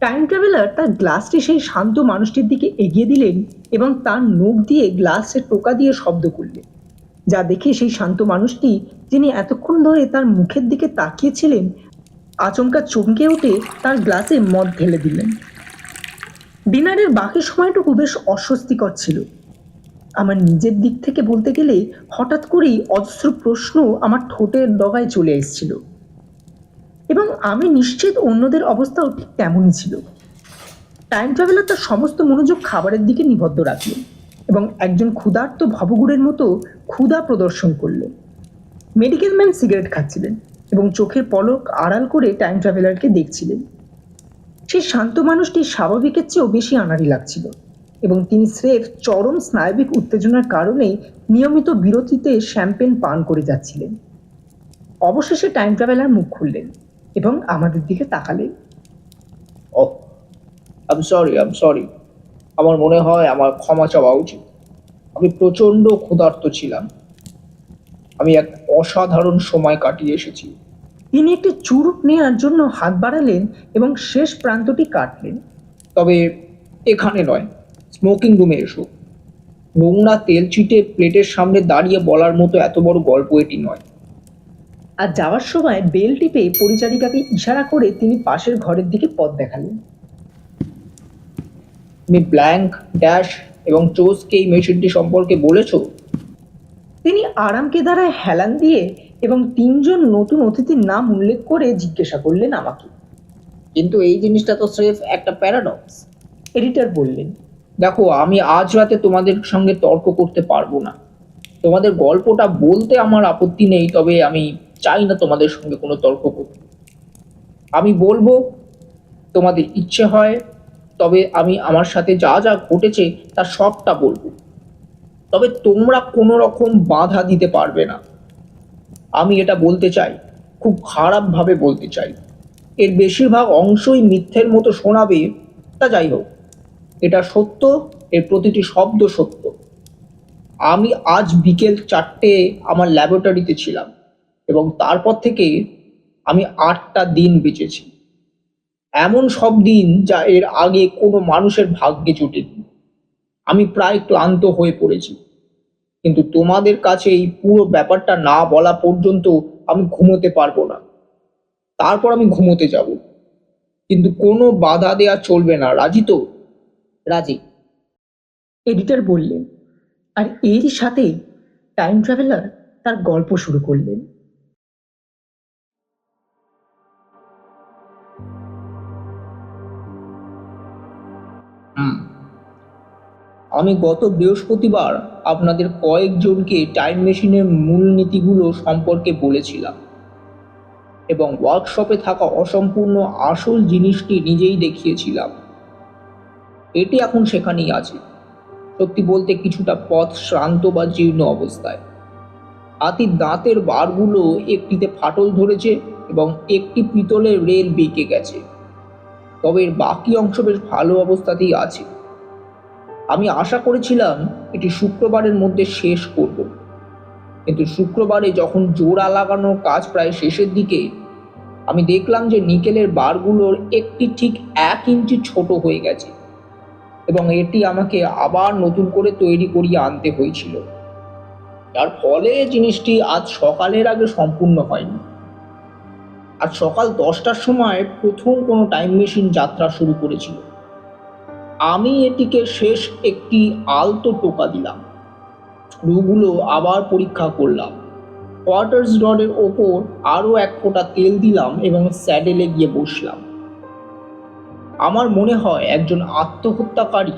টাইম ট্রাভেলার তার গ্লাসটি সেই শান্ত মানুষটির দিকে এগিয়ে দিলেন এবং তার নখ দিয়ে গ্লাসে টোকা দিয়ে শব্দ করলেন, যা দেখে সেই শান্ত মানুষটি, যিনি এতক্ষণ ধরে তার মুখের দিকে তাকিয়েছিলেন, আচমকা চমকে উঠে তার গ্লাসে মদ ঢেলে দিলেন। ডিনারের বাকি সময়টুকু বেশ অস্বস্তিকর ছিল। আমার নিজের দিক থেকে বলতে গেলে হঠাৎ করেই অজস্র প্রশ্ন আমার ঠোঁটের ডগায় চলে এসেছিল এবং আমি নিশ্চিত অন্যদের অবস্থাও ঠিক তেমনই ছিল। টাইম ট্রাভেলার তার সমস্ত মনোযোগ খাবারের দিকে নিবদ্ধ রাখলেন এবং একজন ক্ষুধার্ত ভবঘুরের মতো ক্ষুধা প্রদর্শন করলেন। মেডিকেল ম্যান সিগারেট খাচ্ছিলেন এবং চোখের পলক আড়াল করে টাইম ট্রাভেলারকে দেখছিলেন। সেই শান্ত মানুষটি স্বাভাবিকের চেয়েও বেশি আনাড়ি লাগছিল এবং তিনি স্রেফ চরম স্নায়বিক উত্তেজনার কারণে নিয়মিত বিরতিতে শ্যাম্পেন পান করে যাচ্ছিলেন। অবশেষে টাইম ট্রাভেলার মুখ খুললেন এবং আমাদের দিকে তাকালেন। ওহ, আই এম সরি। আমার মনে হয় আমার ক্ষমা চাওয়া উচিত। আমি প্রচণ্ড ক্ষুধার্ত ছিলাম। আমি এক অসাধারণ সময় কাটিয়ে এসেছি। তিনি একটি চুরুট নেওয়ার জন্য হাত বাড়ালেন এবং শেষ প্রান্তটি কাটলেন। তবে এখানে নয়, স্মোকিং রুমে এসো। নোংরা তেল ছিটে প্লেটের সামনে দাঁড়িয়ে বলার মতো এত বড় গল্প এটি নয়। আর যাওয়ার সময় বেল টিপে পরিচারিকাকে ইশারা করে তিনি পাশের ঘরের দিকে পথ দেখালেন। তুমি ব্ল্যাঙ্ক, ড্যাশ এবং চোজকে এই মেশিনটি সম্পর্কে বলেছো? তিনি আরামকে দ্বারায় হেলান দিয়ে এবং 3 জন নতুন অতিথির নাম উল্লেখ করে জিজ্ঞাসা করলেন আমাকে। কিন্তু এই জিনিসটা তো স্রেফ একটা প্যারাডক্স। এডিটর বললেন, দেখো, আমি আজ রাতে তোমাদের সঙ্গে তর্ক করতে পারবো না। তোমাদের গল্পটা বলতে আমার আপত্তি নেই, তবে আমি চাই না তোমাদের সঙ্গে কোনো তর্ক করতে। আমি বলবো, তোমাদের ইচ্ছে হয় তবে আমি আমার সাথে যা যা ঘটেছে তার সবটা বলবো, তবে তোমরা কোনো রকম বাধা দিতে পারবে না। আমি এটা বলতে চাই, খুব খারাপভাবে বলতে চাই, এর বেশিরভাগ অংশই মিথ্যের মতো শোনাবে। তা যাই হোক, এটা সত্য, এর প্রতিটি শব্দ সত্য। আমি আজ বিকেল 4টে আমার ল্যাবরেটরিতে ছিলাম এবং তারপর থেকে আমি 8টা দিন বেঁচেছি। এমন সব দিন যা এর আগে কোনো মানুষের ভাগ্যে জুটেনি। আমি প্রায় ক্লান্ত হয়ে পড়েছি, কিন্তু তোমাদের কাছে এই পুরো ব্যাপারটা না বলা পর্যন্ত আমি ঘুমোতে পারবো না। তারপর আমি ঘুমোতে যাব, কিন্তু কোনো বাধা দেয়া চলবে না। রাজি তো? রাজি, এডিটর বললেন, আর এরই সাথে টাইম ট্রাভেলার তার গল্প শুরু করলেন। হুম, আমি গত বৃহস্পতিবার আপনাদের কয়েকজনকে টাইম মেশিনের মূলনীতিগুলো সম্পর্কে বলেছিলাম এবং ওয়ার্কশপে থাকা অসম্পূর্ণ আসল জিনিসটি নিজেই দেখিয়েছিলাম। এটি এখন সেখানেই আছে, সত্যি বলতে কিছুটা পথ শ্রান্ত বা জীর্ণ অবস্থায়। হাতির দাঁতের বারগুলো একটিতে ফাটল ধরেছে এবং একটি পিতলের রেল বেঁকে গেছে, তবে এর বাকি অংশ বেশ ভালো অবস্থাতেই আছে। আমি আশা করেছিলাম এটি শুক্রবারের মধ্যে শেষ করব, কিন্তু শুক্রবারে যখন জোড়া লাগানোর কাজ প্রায় শেষের দিকে, আমি দেখলাম যে নিকেলের বারগুলোর একটি ঠিক 1 ইঞ্চি ছোট হয়ে গেছে এবং এটি আমাকে আবার নতুন করে তৈরি করিয়ে আনতে হয়েছিল। যার ফলে জিনিসটি আজ সকালের আগে সম্পূর্ণ হয়নি। আজ সকাল 10টার সময় প্রথম কোনো টাইম মেশিন যাত্রা শুরু করেছিল। আমি এটিকে শেষ একটি আলতো টোকা দিলাম, স্ক্রুগুলো আবার পরীক্ষা করলাম, কোয়ার্টার্স রডের ওপর আরও 1 ফোঁটা তেল দিলাম এবং স্যাডেলে গিয়ে বসলাম। আমার মনে হয় একজন আত্মহত্যাকারী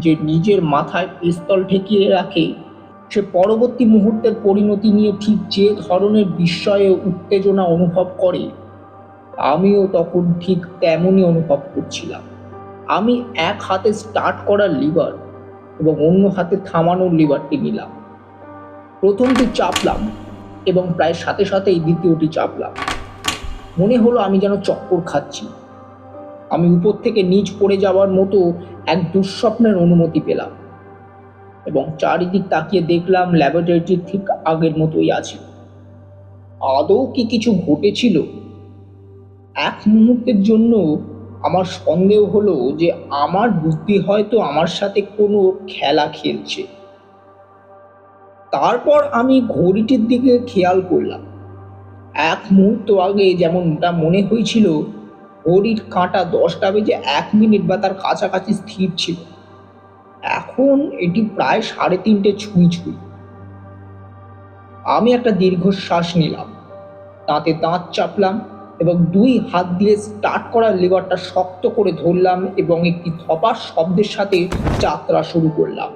যে নিজের মাথায় পিস্তল ঠেকিয়ে রাখে, সে পরবর্তী মুহূর্তের পরিণতি নিয়ে ঠিক যে ধরনের বিস্ময়ে উত্তেজনা অনুভব করে, আমিও তখন ঠিক তেমনই অনুভব করছিলাম। আমি এক হাতে স্টার্ট করার লিভার এবং অন্য হাতে থামানোর লিভারটি নিলাম। প্রথমটি চাপলাম এবং প্রায় সাথে সাথেই দ্বিতীয়টি চাপলাম। মনে হলো আমি যেন চক্কর খাচ্ছি। আমি উপর থেকে নিচ পড়ে যাওয়ার মতো এক দুঃস্বপ্নের অনুমতি পেলাম এবং চারিদিক তাকিয়ে দেখলাম ল্যাবরেটরিটি ঠিক আগের মতোই আছে। আদৌ কি কিছু ঘটেছিল? এক মুহূর্তের জন্য আমার সন্দেহ হলো যে আমার বুদ্ধি হয়তো আমার সাথে কোনো খেলা খেলছে। তারপর আমি ঘড়িটির দিকে খেয়াল করলাম। এক মুহূর্ত আগে যেমনটা মনে হয়েছিল ঘড়ির কাঁটা 10টা বেজে 1 মিনিট বা তার কাছাকাছি স্থির ছিল, এখন এটি প্রায় 3:30 ছুঁই ছুঁই। আমি একটা দীর্ঘশ্বাস নিলাম, দাঁতে দাঁত চাপলাম এবং 2 হাত দিয়ে স্টার্ট করার লিভারটা শক্ত করে ধরলাম এবং একটি ধপাস শব্দের সাথে যাত্রা শুরু করলাম।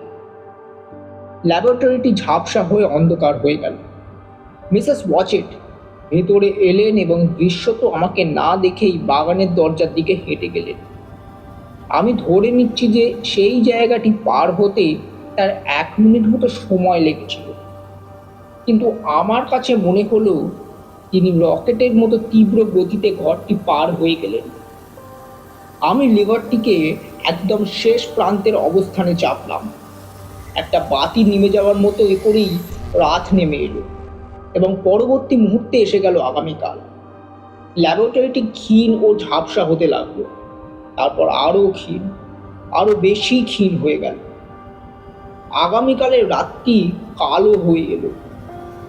ল্যাবরেটরিটি ঝাপসা হয়ে অন্ধকার হয়ে গেল। মিসেস ওয়াচেট ভেতরে এলেন এবং দৃশ্যত আমাকে না দেখেই বাগানের দরজার দিকে হেঁটে গেলেন। আমি ধরে নিচ্ছি যে সেই জায়গাটি পার হতে তার 1 মিনিট মতো সময় লেগেছিল, কিন্তু আমার কাছে মনে হলো তিনি রকেটের মতো তীব্র গতিতে ঘরটি পার হয়ে গেলেন। আমি লিভারটিকে একদম শেষ প্রান্তের অবস্থানে চাপলাম। একটা বাতি নিভে যাওয়ার মতো করেই রাত নেমে এলো এবং পরবর্তী মুহূর্তে এসে গেল আগামীকাল। ল্যাবরেটরিটি ক্ষীণ ও ঝাপসা হতে লাগলো, তারপর আরও ক্ষীণ, আরও বেশি ক্ষীণ হয়ে গেল। আগামীকালের রাতটি কালো হয়ে এলো,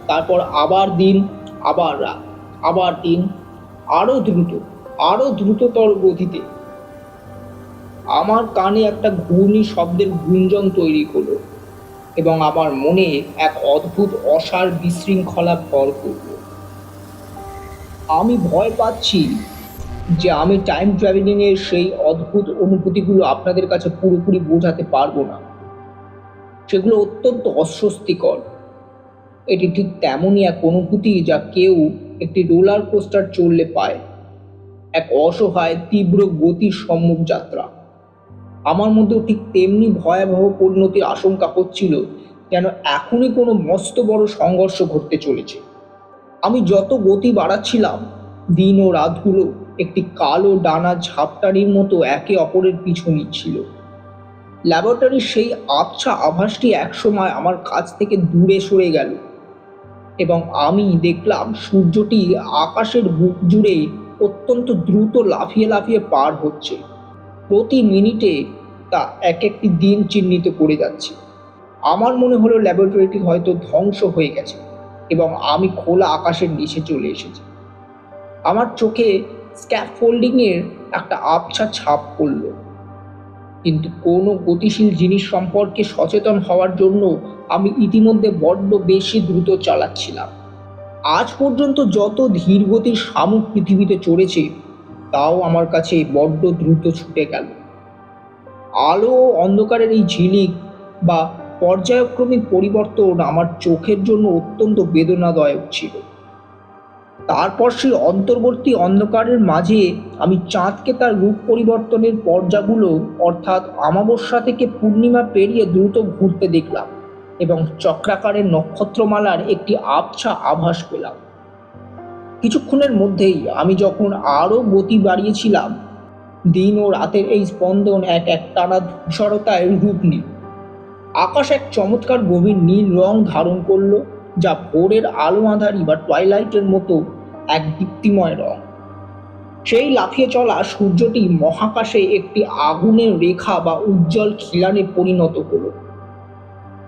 তারপর আবার দিন, আবার রাত, আবার দিন, আরও দ্রুত, আরও দ্রুততর গতিতে। আমার কানে একটা ঘূর্ণি শব্দের গুঞ্জন তৈরি হলো এবং আমার মনে এক অদ্ভুত অসার বিশৃঙ্খলা ভর করল। আমি ভয় পাচ্ছি যে আমি টাইম ট্রাভেলিংয়ের সেই অদ্ভুত অনুভূতিগুলো আপনাদের কাছে পুরোপুরি বোঝাতে পারবো না। সেগুলো অত্যন্ত অস্বস্তিকর। এটি ঠিক তেমনই এক অনুভূতি যা কেউ একটি রোলার কোস্টার চললে পায়, এক অসহায় তীব্র গতির সম্মুখ যাত্রা। আমার মধ্যেও ঠিক তেমনি ভয়াবহ পরিণতির আশঙ্কা হচ্ছিল, যেন এখনই কোনো মস্ত বড় সংঘর্ষ ঘটতে চলেছে। আমি যত গতি বাড়াচ্ছিলাম, দিন ও রাতগুলো একটি কালো ডানা ঝাপটারির মতো একে অপরের পিছু নিচ্ছিল। ল্যাবরেটরির সেই আবছা আভাসটি একসময় আমার কাছ থেকে দূরে সরে গেল এবং আমি দেখলাম সূর্যটি আকাশের বুক জুড়ে অত্যন্ত দ্রুত লাফিয়ে লাফিয়ে পার হচ্ছে। প্রতি মিনিটে তা এক একটি দিন চিহ্নিত করে যাচ্ছে। আমার মনে হলো ল্যাবরেটরিটি হয়তো ধ্বংস হয়ে গেছে এবং আমি খোলা আকাশের নিচে চলে এসেছি। আমার চোখে স্ক্যাফোল্ডিংয়ের একটা আবছা ছাপ পড়ল, কিন্তু কোনো গতিশীল জিনিস সম্পর্কে সচেতন হওয়ার জন্য আমি ইতিমধ্যে বড্ড বেশি দ্রুত চালাচ্ছিলাম। আজ পর্যন্ত যত ধীর গতির শামুক পৃথিবীতে চড়েছে তাও আমার কাছে বড্ড দ্রুত ছুটে গেল। আলো ও অন্ধকারের এই ঝিলিক বা পর্যায়ক্রমিক পরিবর্তন আমার চোখের জন্য অত্যন্ত বেদনাদায়ক ছিল। তারপর সেই অন্তর্বর্তী অন্ধকারের মাঝে আমি চাঁদকে তার রূপ পরিবর্তনের পর্যায়গুলো অর্থাৎ অমাবস্যা থেকে পূর্ণিমা পেরিয়ে দ্রুত ঘুরতে দেখলাম এবং চক্রাকারের নক্ষত্রমালার একটি আবছা আভাস পেলাম। কিছুক্ষণের মধ্যেই আমি যখন আরও গতি বাড়িয়েছিলাম, দিন ও রাতের এই স্পন্দন এক একটানা ধূসরতায় রূপ নিল। আকাশ এক চমৎকার গভীর নীল রং ধারণ করল, যা ভোরের আলো আঁধারি বা টয়লাইটের মতো এক দীপ্তিময় রং। সেই লাফিয়ে চলা সূর্যটি মহাকাশে একটি আগুনের রেখা বা উজ্জ্বল খিলানে পরিণত হলো।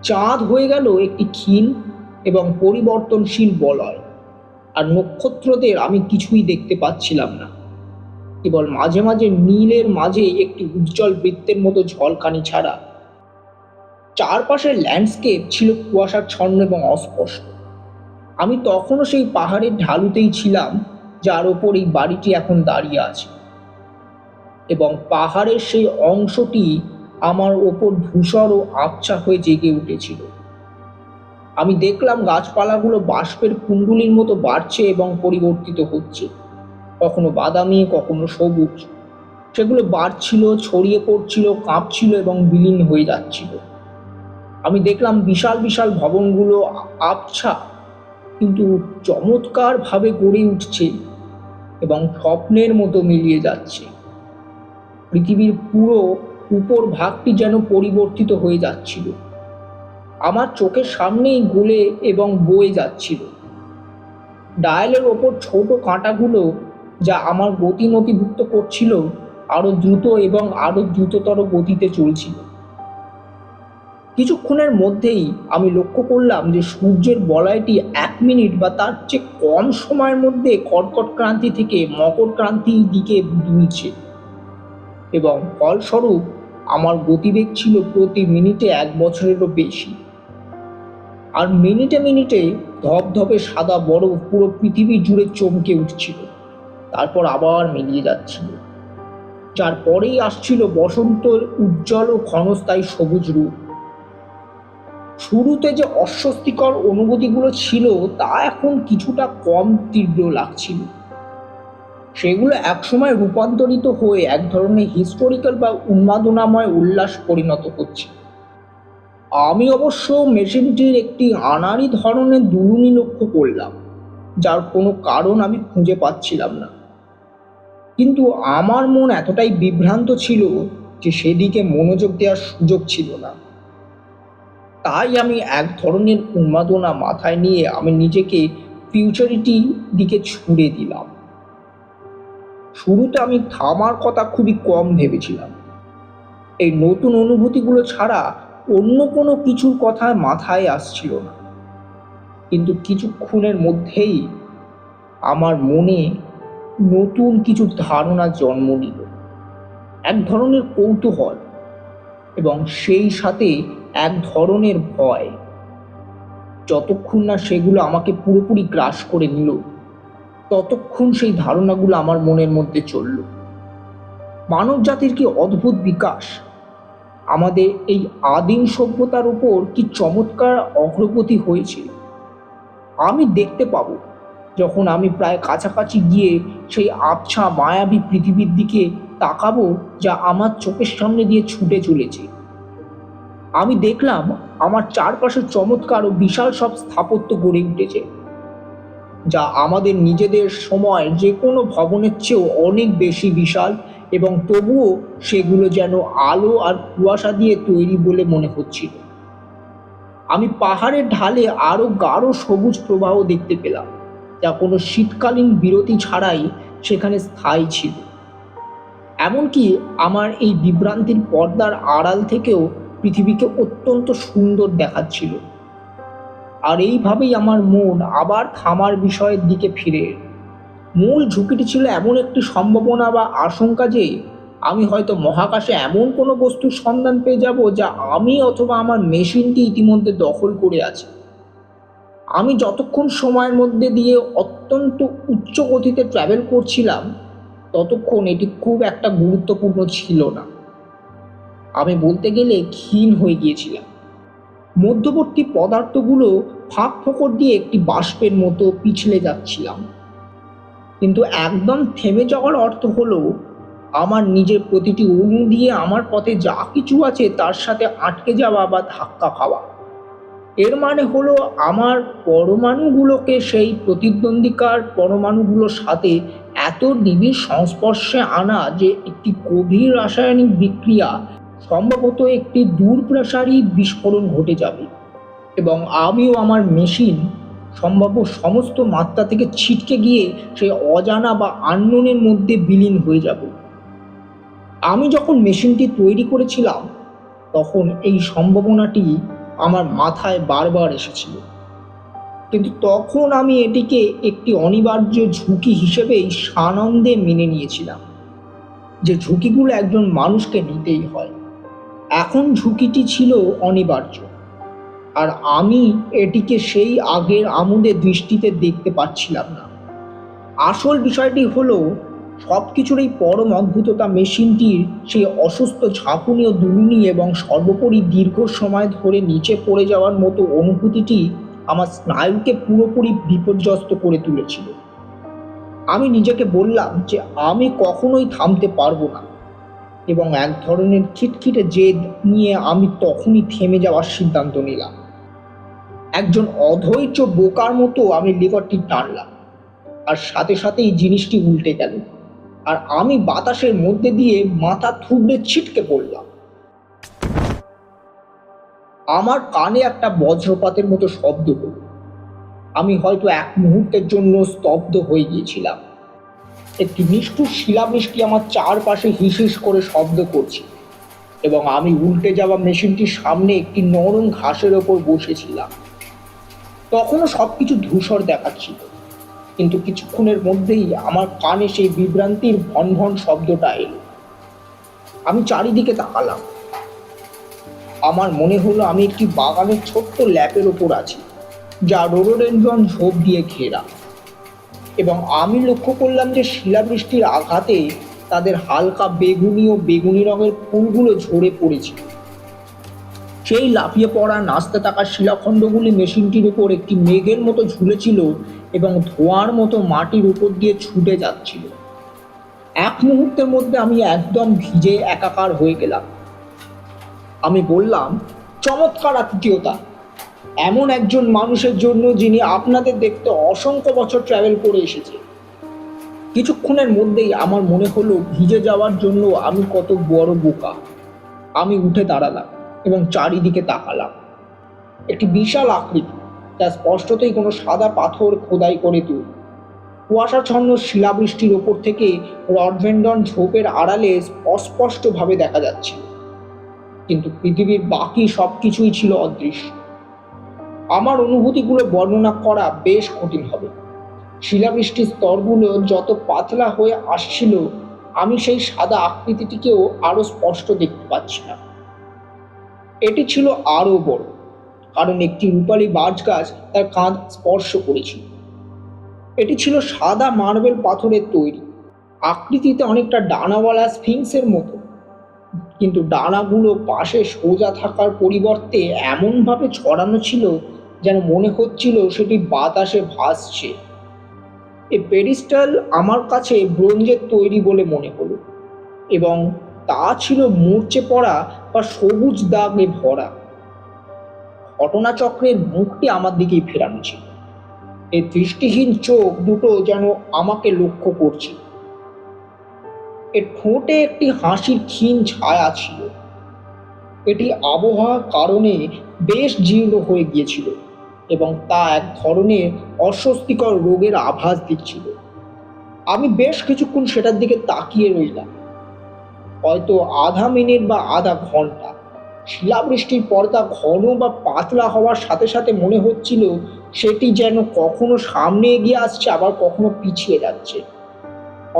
চাঁদ হয়ে গেল একটি ক্ষীণ এবং পরিবর্তনশীল বলয়, আর নক্ষত্রদের আমি কিছুই দেখতে পাচ্ছিলাম না, কেবল মাঝে মাঝে নীলের মাঝে একটি উজ্জ্বল বৃত্তের মতো ঝলকানি ছাড়া। চারপাশের ল্যান্ডস্কেপ ছিল কুয়াশাচ্ছন্ন এবং অস্পষ্ট। আমি তখনও সেই পাহাড়ের ঢালুতেই ছিলাম যার ওপর এই বাড়িটি এখন দাঁড়িয়ে আছে, এবং পাহাড়ের সেই অংশটি আমার ওপর ধূসর ও আবছা হয়ে জেগে উঠেছিল। আমি দেখলাম গাছপালাগুলো বাষ্পের কুণ্ডুলির মতো বাড়ছে এবং পরিবর্তিত হচ্ছে, কখনো বাদামি, কখনো সবুজ। সেগুলো বাড়ছিল, ছড়িয়ে পড়ছিল, কাঁপছিল এবং বিলীন হয়ে যাচ্ছিল। আমি দেখলাম বিশাল বিশাল ভবনগুলো আবছা কিন্তু চমৎকারভাবে গড়ে উঠছে এবং স্বপ্নের মতো মিলিয়ে যাচ্ছে। পৃথিবীর পুরো উপর ভাগটি যেন পরিবর্তিত হয়ে যাচ্ছিল, আমার চোখের সামনেই গলে এবং বয়ে যাচ্ছিল। ডায়ালের ওপর ছোট কাঁটাগুলো যা আমার গতি নথিভুক্ত করছিল আরো দ্রুত এবং আরো দ্রুততর গতিতে চলছিল। কিছুক্ষণের মধ্যেই আমি লক্ষ্য করলাম যে সূর্যের বলয়টি 1 মিনিট বা তার চেয়ে কম সময়ের মধ্যে কর্কট ক্রান্তি থেকে মকর ক্রান্তির দিকে দুলছে, এবং ফলস্বরূপ আমার গতিবেগ ছিল প্রতি মিনিটে 1 বছরেরও বেশি। আর মিনিটে মিনিটে ধপধপে সাদা বরফ পুরো পৃথিবী জুড়ে চমকে উঠছিল, তারপর আবার মিলিয়ে যাচ্ছিল, যার পরেই আসছিল বসন্তের উজ্জ্বল ও ক্ষণস্থায়ী সবুজ রূপ। শুরুতে যে অস্বস্তিকর অনুভূতিগুলো ছিল তা এখন কিছুটা কম তীব্র লাগছিল। সেগুলো একসময় রূপান্তরিত হয়ে এক ধরনের হিস্টোরিক্যাল বা উন্মাদনাময় উল্লাস পরিণত হচ্ছে। আমি অবশ্য মেশিনটির একটি আনাড়ি ধরনের দুলুনি লক্ষ্য করলাম, যার কোনো কারণ আমি খুঁজে পাচ্ছিলাম না, কিন্তু আমার মন এতটাই বিভ্রান্ত ছিল যে সেদিকে মনোযোগ দেওয়ার সুযোগ ছিল না। তাই আমি এক ধরনের উন্মাদনা মাথায় নিয়ে আমি নিজেকে ফিউচারিটির দিকে ছুড়ে দিলাম। শুরুতে আমি থামার কথা খুবই কম ভেবেছিলাম। এই নতুন অনুভূতিগুলো ছাড়া অন্য কোনো কিছুর কথা মাথায় আসছিল না, কিন্তু কিছুক্ষণের মধ্যেই আমার মনে নতুন কিছু ধারণা জন্ম নিল, এক ধরনের কৌতূহল এবং সেই সাথে এক ধরনের ভয়। যতক্ষণ না সেগুলো আমাকে পুরোপুরি গ্রাস করে নিল, ততক্ষণ সেই ধারণাগুলো আমার মনের মধ্যে চলল। মানব জাতির কি অদ্ভুত বিকাশ! আমাদের এই আদিম সভ্যতার উপর কি চমৎকার অগ্রগতি হয়েছে! আমি দেখতে পাবো যখন আমি প্রায় কাছাকাছি গিয়ে সেই আবছা মায়াবী পৃথিবীর দিকে তাকাবো যা আমার চোখের সামনে দিয়ে ছুটে চলেছে। আমি দেখলাম আমার চারপাশে চমৎকার ও বিশাল সব স্থাপত্য গড়ে উঠেছে, যা আমাদের নিজেদের সময় যে কোনো ভবনের চেয়েও অনেক বেশি বিশাল, এবং তবুও সেগুলো যেন আলো আর কুয়াশা দিয়ে তৈরি বলে মনে হচ্ছিল। আমি পাহাড়ের ঢালে আরো গাঢ় সবুজ প্রবাহ দেখতে পেলাম, যা কোনো শীতকালীন বিরতি ছাড়াই সেখানে স্থায়ী ছিল। এমনকি আমার এই বিভ্রান্তির পর্দার আড়াল থেকেও পৃথিবীকে অত্যন্ত সুন্দর দেখাচ্ছিল। আর এইভাবেই আমার মন আবার থামার বিষয়ের দিকে ফিরে এলো। মূল ঝুঁকিটি ছিল এমন একটি সম্ভাবনা বা আশঙ্কা যে আমি হয়তো মহাকাশে এমন কোনো বস্তুর সন্ধান পেয়ে যাব যা আমি অথবা আমার মেশিনটি ইতিমধ্যে দখল করে আছে। আমি যতক্ষণ সময়ের মধ্যে দিয়ে অত্যন্ত উচ্চ গতিতে ট্রাভেল করছিলাম, ততক্ষণ এটি খুব একটা গুরুত্বপূর্ণ ছিল না। আমি বলতে গেলে ক্ষীণ হয়ে গিয়েছিলাম। মধ্যবর্তী পদার্থগুলো ফাঁক ফোকর দিয়ে একটি বাষ্পের মতো পিছলে যাচ্ছিলাম। কিন্তু একদম থেমে যাওয়ার অর্থ হলো আমার নিজের প্রতিটি অণু দিয়ে আমার পথে যা কিছু আছে তার সাথে আটকে যাওয়া বা ধাক্কা খাওয়া। এর মানে হলো আমার পরমাণুগুলোকে সেই প্রতিদ্বন্দ্বিকার পরমাণুগুলোর সাথে এত নিবিড় সংস্পর্শে আনা যে একটি গভীর রাসায়নিক বিক্রিয়া, সম্ভবত একটি দূরপ্রসারী বিস্ফোরণ ঘটে যাবে, এবং আমিও আমার মেশিন সম্ভাব্য সমস্ত মাত্রা থেকে ছিটকে গিয়ে সেই অজানা বা আননোনের মধ্যে বিলীন হয়ে যাব। আমি যখন মেশিনটি তৈরি করেছিলাম, তখন এই সম্ভাবনাটি আমার মাথায় বারবার এসেছিল, কিন্তু তখন আমি এটিকে একটি অনিবার্য ঝুঁকি হিসেবেই সানন্দে মেনে নিয়েছিলাম, যে ঝুঁকিগুলো একজন মানুষকে নিতেই হয়। এখন ঝুঁকিটি ছিল অনিবার্য, আর আমি এটিকে সেই আগের আমোদের দৃষ্টিতে দেখতে পাচ্ছিলাম না। আসল বিষয়টি হলো সব কিছুর এই পরম অদ্ভুততা মেশিনটির সেই অসুস্থ ঝাঁকুনি ও দুলুনি এবং সর্বোপরি দীর্ঘ সময় ধরে নিচে পড়ে যাওয়ার মতো অনুভূতিটি আমার স্নায়ুকে পুরোপুরি বিপর্যস্ত করে তুলেছিল। আমি নিজেকে বললাম যে আমি কখনোই থামতে পারবো না, এবং এক ধরনের খিটখিটে জেদ নিয়ে আমি তখনই থেমে যাওয়ার সিদ্ধান্ত নিলাম। একজন অধৈর্য বোকার মতো আমি লিভারটি টানলাম, আর সাথে সাথেই জিনিসটি উল্টে গেল, আর আমি বাতাসের মধ্যে দিয়ে মাথা থুবড়ে ছিটকে পড়লাম। আমার কানে একটা বজ্রপাতের মতো শব্দ হলো। আমি হয়তো এক মুহূর্তের জন্য স্তব্ধ হয়ে গিয়েছিলাম। একটি নিষ্ঠুর শিলাবৃষ্টি আমার চারপাশে হিসহিস করে শব্দ করছে, এবং আমি উল্টে যাওয়া মেশিনটির সামনে একটি নরম ঘাসের ওপর বসেছিলাম। তখনও সবকিছু ধূসর দেখাচ্ছিল, কিন্তু কিছুক্ষণের মধ্যেই আমার কানে সেই বিভ্রান্তির ভন ভন শব্দটা এলো। আমি চারিদিকে তাকালাম। আমার মনে হলো আমি একটি বাগানের ছোট্ট ল্যাপের ওপর আছি, যা রোডোডেনড্রন ঝোপ দিয়ে ঘেরা, এবং আমি লক্ষ্য করলাম যে শিলাবৃষ্টির আঘাতে তাদের হালকা বেগুনি ও বেগুনি রঙের ফুলগুলো ঝরে পড়েছে। সেই লাফিয়ে পড়া নাচতে থাকা শিলাখণ্ডগুলি মেশিনটির উপর একটি মেঘের মতো ঝুলেছিল এবং ধোঁয়ার মতো মাটির উপর দিয়ে ছুটে যাচ্ছিল। এক মুহূর্তের মধ্যে আমি একদম ভিজে একাকার হয়ে গেলাম। আমি বললাম, চমৎকার আতিথেয়তা এমন একজন মানুষের জন্য যিনি আপনাদের দেখতে অসংখ্য বছর ট্রাভেল করে এসেছে। কিছুক্ষণের মধ্যেই আমার মনে হলো ভিজে যাওয়ার জন্য আমি কত বড় বোকা। আমি উঠে দাঁড়ালাম এবং চারিদিকে তাকালাম। একটি বিশাল আকৃতি, যা স্পষ্টতই কোনো সাদা পাথর খোদাই করে তৈরি। কুয়াশাচ্ছন্ন শিলাবৃষ্টির ওপর থেকে রডভেন্ডন ঝোপের আড়ালে অস্পষ্টভাবে দেখা যাচ্ছে, কিন্তু পৃথিবীর বাকি সবকিছুই ছিল অদৃশ্য। আমার অনুভূতিগুলো বর্ণনা করা বেশ কঠিন হবে। শিলাবৃষ্টির স্তরগুলো যত পাতলা হয়ে আসছিল, আমি সেই সাদা আকৃতিটিকেও আরো স্পষ্ট দেখতে পাচ্ছিলাম। এটি ছিল আরো বড়, কারণ একটি রূপালী বাজ গাছ তার কাঁধ স্পর্শ করেছিল। এটি ছিল সাদা মার্বেল পাথরের তৈরি, আকৃতিতে অনেকটা ডানাওয়ালা স্ফিংসের মতো, কিন্তু ডানাগুলো পাশে সোজা থাকার পরিবর্তে এমনভাবে ছড়ানো ছিল যেন মনে হচ্ছিল সেটি বাতাসে ভাসছে। এই পেডিস্টাল আমার কাছে ব্রোঞ্জের তৈরি বলে মনে হলো, এবং তা ছিল মূর্ছে পড়া বা সবুজ দাগে ভরা। ঘটনাচক্রের মুখটি আমার দিকেই ফেরানো ছিল। এই দৃষ্টিহীন চোখ দুটো যেন আমাকে লক্ষ্য করছে। এর ঠোঁটে একটি হাসির ক্ষীণ ছায়া ছিল। এটি আবহাওয়ার কারণে বেশ জীর্ণ হয়ে গিয়েছিল এবং তা এক ধরনের অস্বস্তিকর রোগের আভাস দিচ্ছিল। আমি বেশ কিছুক্ষণ সেটার দিকে তাকিয়ে রইলাম, হয়তো আধা মিনিট বা আধা ঘন্টা। শিলাবৃষ্টির পর্দা ঘন বা পাতলা হওয়ার সাথে সাথে মনে হচ্ছিল সেটি যেন কখনো সামনে এগিয়ে আসছে, আবার কখনো পিছিয়ে যাচ্ছে।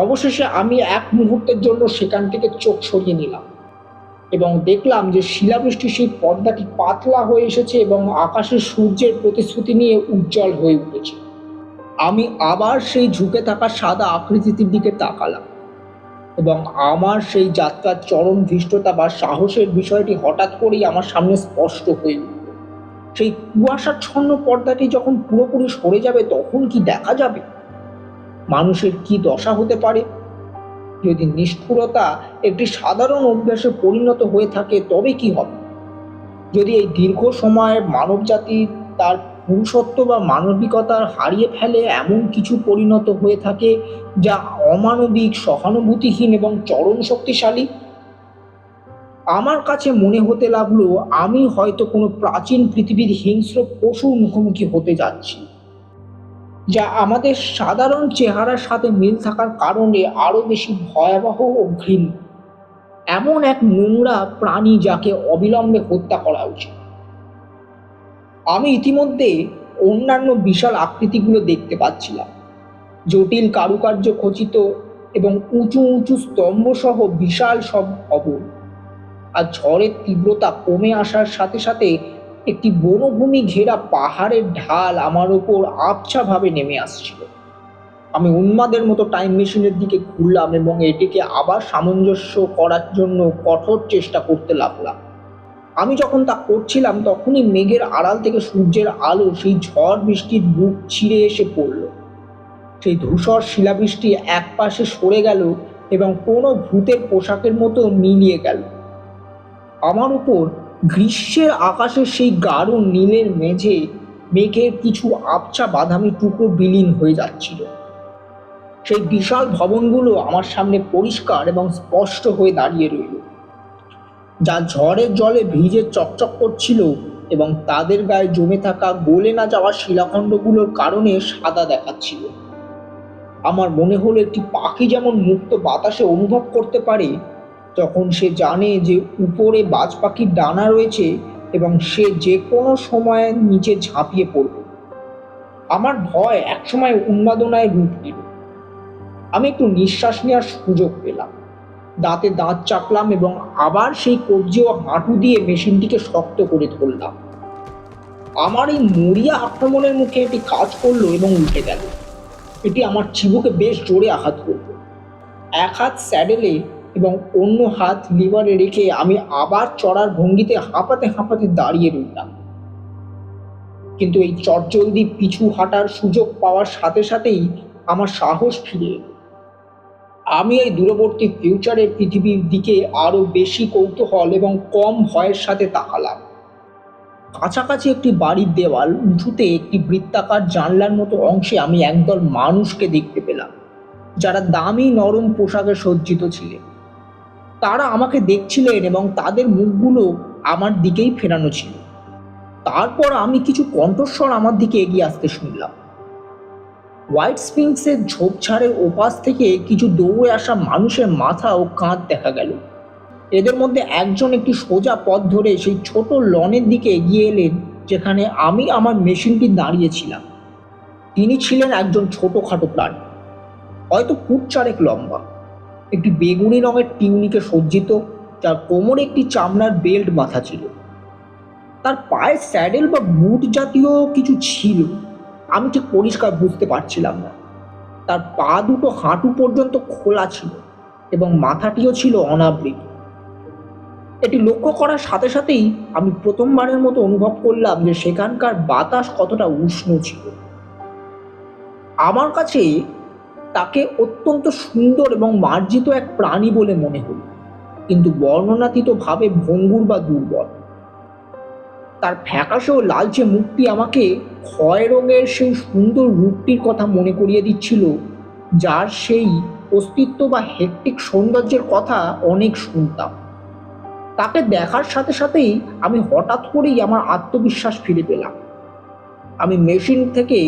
অবশেষে আমি এক মুহূর্তের জন্য সেখান থেকে চোখ সরিয়ে নিলাম এবং দেখলাম যে শিলাবৃষ্টির সেই পর্দাটি পাতলা হয়ে এসেছে এবং আকাশে সূর্যের প্রতিশ্রুতি নিয়ে উজ্জ্বল হয়ে উঠেছে। আমি আবার সেই ঝুঁকে থাকা সাদা আকৃতিটির দিকে তাকালাম এবং আমার সেই যাত্রার চরম ধৃষ্টতা বা সাহসের বিষয়টি হঠাৎ করেই আমার সামনে স্পষ্ট হয়ে উঠল। সেই কুয়াশাচ্ছন্ন পর্দাটি যখন পুরোপুরি সরে যাবে তখন কি দেখা যাবে? মানুষের কি দশা হতে পারে? যদি নিষ্ঠুরতা একটি সাধারণ অভ্যাসে পরিণত হয়ে থাকে তবে কি হবে? যদি এই দীর্ঘ সময়ে মানবজাতি তার পুরুষত্ব বা মানবিকতার হারিয়ে ফেলে এমন কিছু পরিণত হয়ে থাকে যা অমানবিক, সহানুভূতিহীন এবং চরম শক্তিশালী, আমার কাছে মনে হতে লাগলো আমি হয়তো কোনো প্রাচীন পৃথিবীর হিংস্র পশুর মুখোমুখি হতে যাচ্ছি, যা আমাদের সাধারণ চেহারার সাথে মিল থাকার কারণে আরো বেশি ভয়াবহ ও ঘৃণ্য। এমন এক নোংরা প্রাণী যাকে অবিলম্বে হত্যা করা উচিত। আমি ইতিমধ্যে অন্যান্য বিশাল আকৃতিগুলো দেখতে পাচ্ছিলাম, জটিল কারুকার্য খচিত এবং উঁচু উঁচু স্তম্ভ সহ বিশাল সব ভবন। আর ঝড়ের তীব্রতা কমে আসার সাথে সাথে একটি বনভূমি ঘেরা পাহাড়ের ঢাল আমার ওপর আবছাভাবে নেমে আসছিল। আমি উন্মাদের মতো টাইম মেশিনের দিকে ঘুরলাম এবং এটিকে আবার সামঞ্জস্য করার জন্য কঠোর চেষ্টা করতে লাগলাম। আমি যখন তা করছিলাম তখনই মেঘের আড়াল থেকে সূর্যের আলো সেই ঝড় বৃষ্টির বুক ছিঁড়ে এসে পড়ল। সেই ধূসর শিলাবৃষ্টি এক পাশে সরে গেল এবং কোনো ভূতের পোশাকের মতো মিলিয়ে গেল। আমার উপর গ্রীষ্মের আকাশের সেই গাঢ় নীলের মেঝে মেঘের কিছু আবছা বাদামি টুকরো বিলীন হয়ে যাচ্ছিল। সেই বিশাল ভবনগুলো আমার সামনে পরিষ্কার এবং স্পষ্ট হয়ে দাঁড়িয়ে রইল, যা ঝড়ের জলে ভিজে চকচক করছিল এবং তাদের গায়ে জমে থাকা গলে না যাওয়া শিলাখণ্ডগুলোর কারণে সাদা দেখাচ্ছিল। আমার মনে হলো একটি পাখি যেমন মুক্ত বাতাসে অনুভব করতে পারে যখন সে জানে যে উপরে বাজ পাখির ডানা রয়েছে এবং সে যে কোনো সময় নিচে ঝাঁপিয়ে পড়বে। আমার ভয় একসময় উন্মাদনায় রূপ নিল। আমি একটু নিঃশ্বাস নেওয়ার সুযোগ পেলাম, দাঁতে দাঁত চাপলাম এবং আবার সেই কবজি ও হাঁটু দিয়ে মেশিনটিকে শক্ত করে ধরলাম। আমার এই মরিয়া আক্রমণের মুখে এটি কাজ করলো এবং উঠে গেল। এটি আমার চিবুকে বেশ জোরে আঘাত করল। এক হাত স্যাডেলে এবং অন্য হাত লিভারে রেখে আমি আবার চড়ার ভঙ্গিতে হাঁপাতে হাঁপাতে দাঁড়িয়ে রইলাম। কিন্তু এই চটজলদি পিছু হাঁটার সুযোগ পাওয়ার সাথে সাথেই আমার সাহস ফিরে এলো। আমি এই দূরবর্তী ফিউচারের পৃথিবীর দিকে আরো বেশি কৌতূহল এবং কম ভয়ের সাথে তাকালাম। কাছাকাছি একটি বাড়ির দেওয়াল উঁচুতে একটি বৃত্তাকার জানলার মতো অংশে আমি একদল মানুষকে দেখতে পেলাম, যারা দামি নরম পোশাকে সজ্জিত ছিলেন। তারা আমাকে দেখছিলেন এবং তাদের মুখগুলো আমার দিকেই ফেরানো ছিল। তারপর আমি কিছু কণ্ঠস্বর আমার দিকে এগিয়ে আসতে শুনলাম। হোয়াইট স্পিংসের ঝোপঝাড়ের ওপাশ থেকে কিছু দৌড়ে আসা মানুষের মাথা ও কাঁধ দেখা গেল। এদের মধ্যে একজন একটি সোজা পথ ধরে সেই ছোট লনের দিকে এগিয়ে এলেন যেখানে আমি আমার মেশিনটি দাঁড়িয়েছিলাম। তিনি ছিলেন একজন ছোটখাটো প্রাণী, হয়তো ফুট চারেক লম্বা, একটি বেগুনি রঙের টিউনিকে সজ্জিত, যার কোমরে একটি চামড়ার বেল্ট বাঁধা ছিল। তার পায়ে স্যাডেল বা বুট জাতীয় কিছু ছিল, আমি ঠিক পরিষ্কার বুঝতে পারছিলাম না। তার পা দুটো হাঁটু পর্যন্ত খোলা ছিল এবং মাথাটিও ছিল অনাবৃত। এটি লক্ষ্য করার সাথে সাথেই আমি প্রথমবারের মতো অনুভব করলাম যে সেখানকার বাতাস কতটা উষ্ণ ছিল। আমার কাছে তাকে অত্যন্ত সুন্দর এবং মার্জিত এক প্রাণী বলে মনে হলো, কিন্তু বর্ণনাতীতভাবে ভঙ্গুর বা দুর্বল। তার ফ্যাকাশে ও লালচে মুখটি আমাকে ক্ষয় রঙের সেই সুন্দর রূপটির কথা মনে করিয়ে দিচ্ছিল, যার সেই অস্তিত্ব বা হেক্টিক সৌন্দর্যের কথা অনেক শুনতাম। তাকে দেখার সাথে সাথেই আমি হঠাৎ করেই আমার আত্মবিশ্বাস ফিরে পেলাম। আমি মেশিন থেকে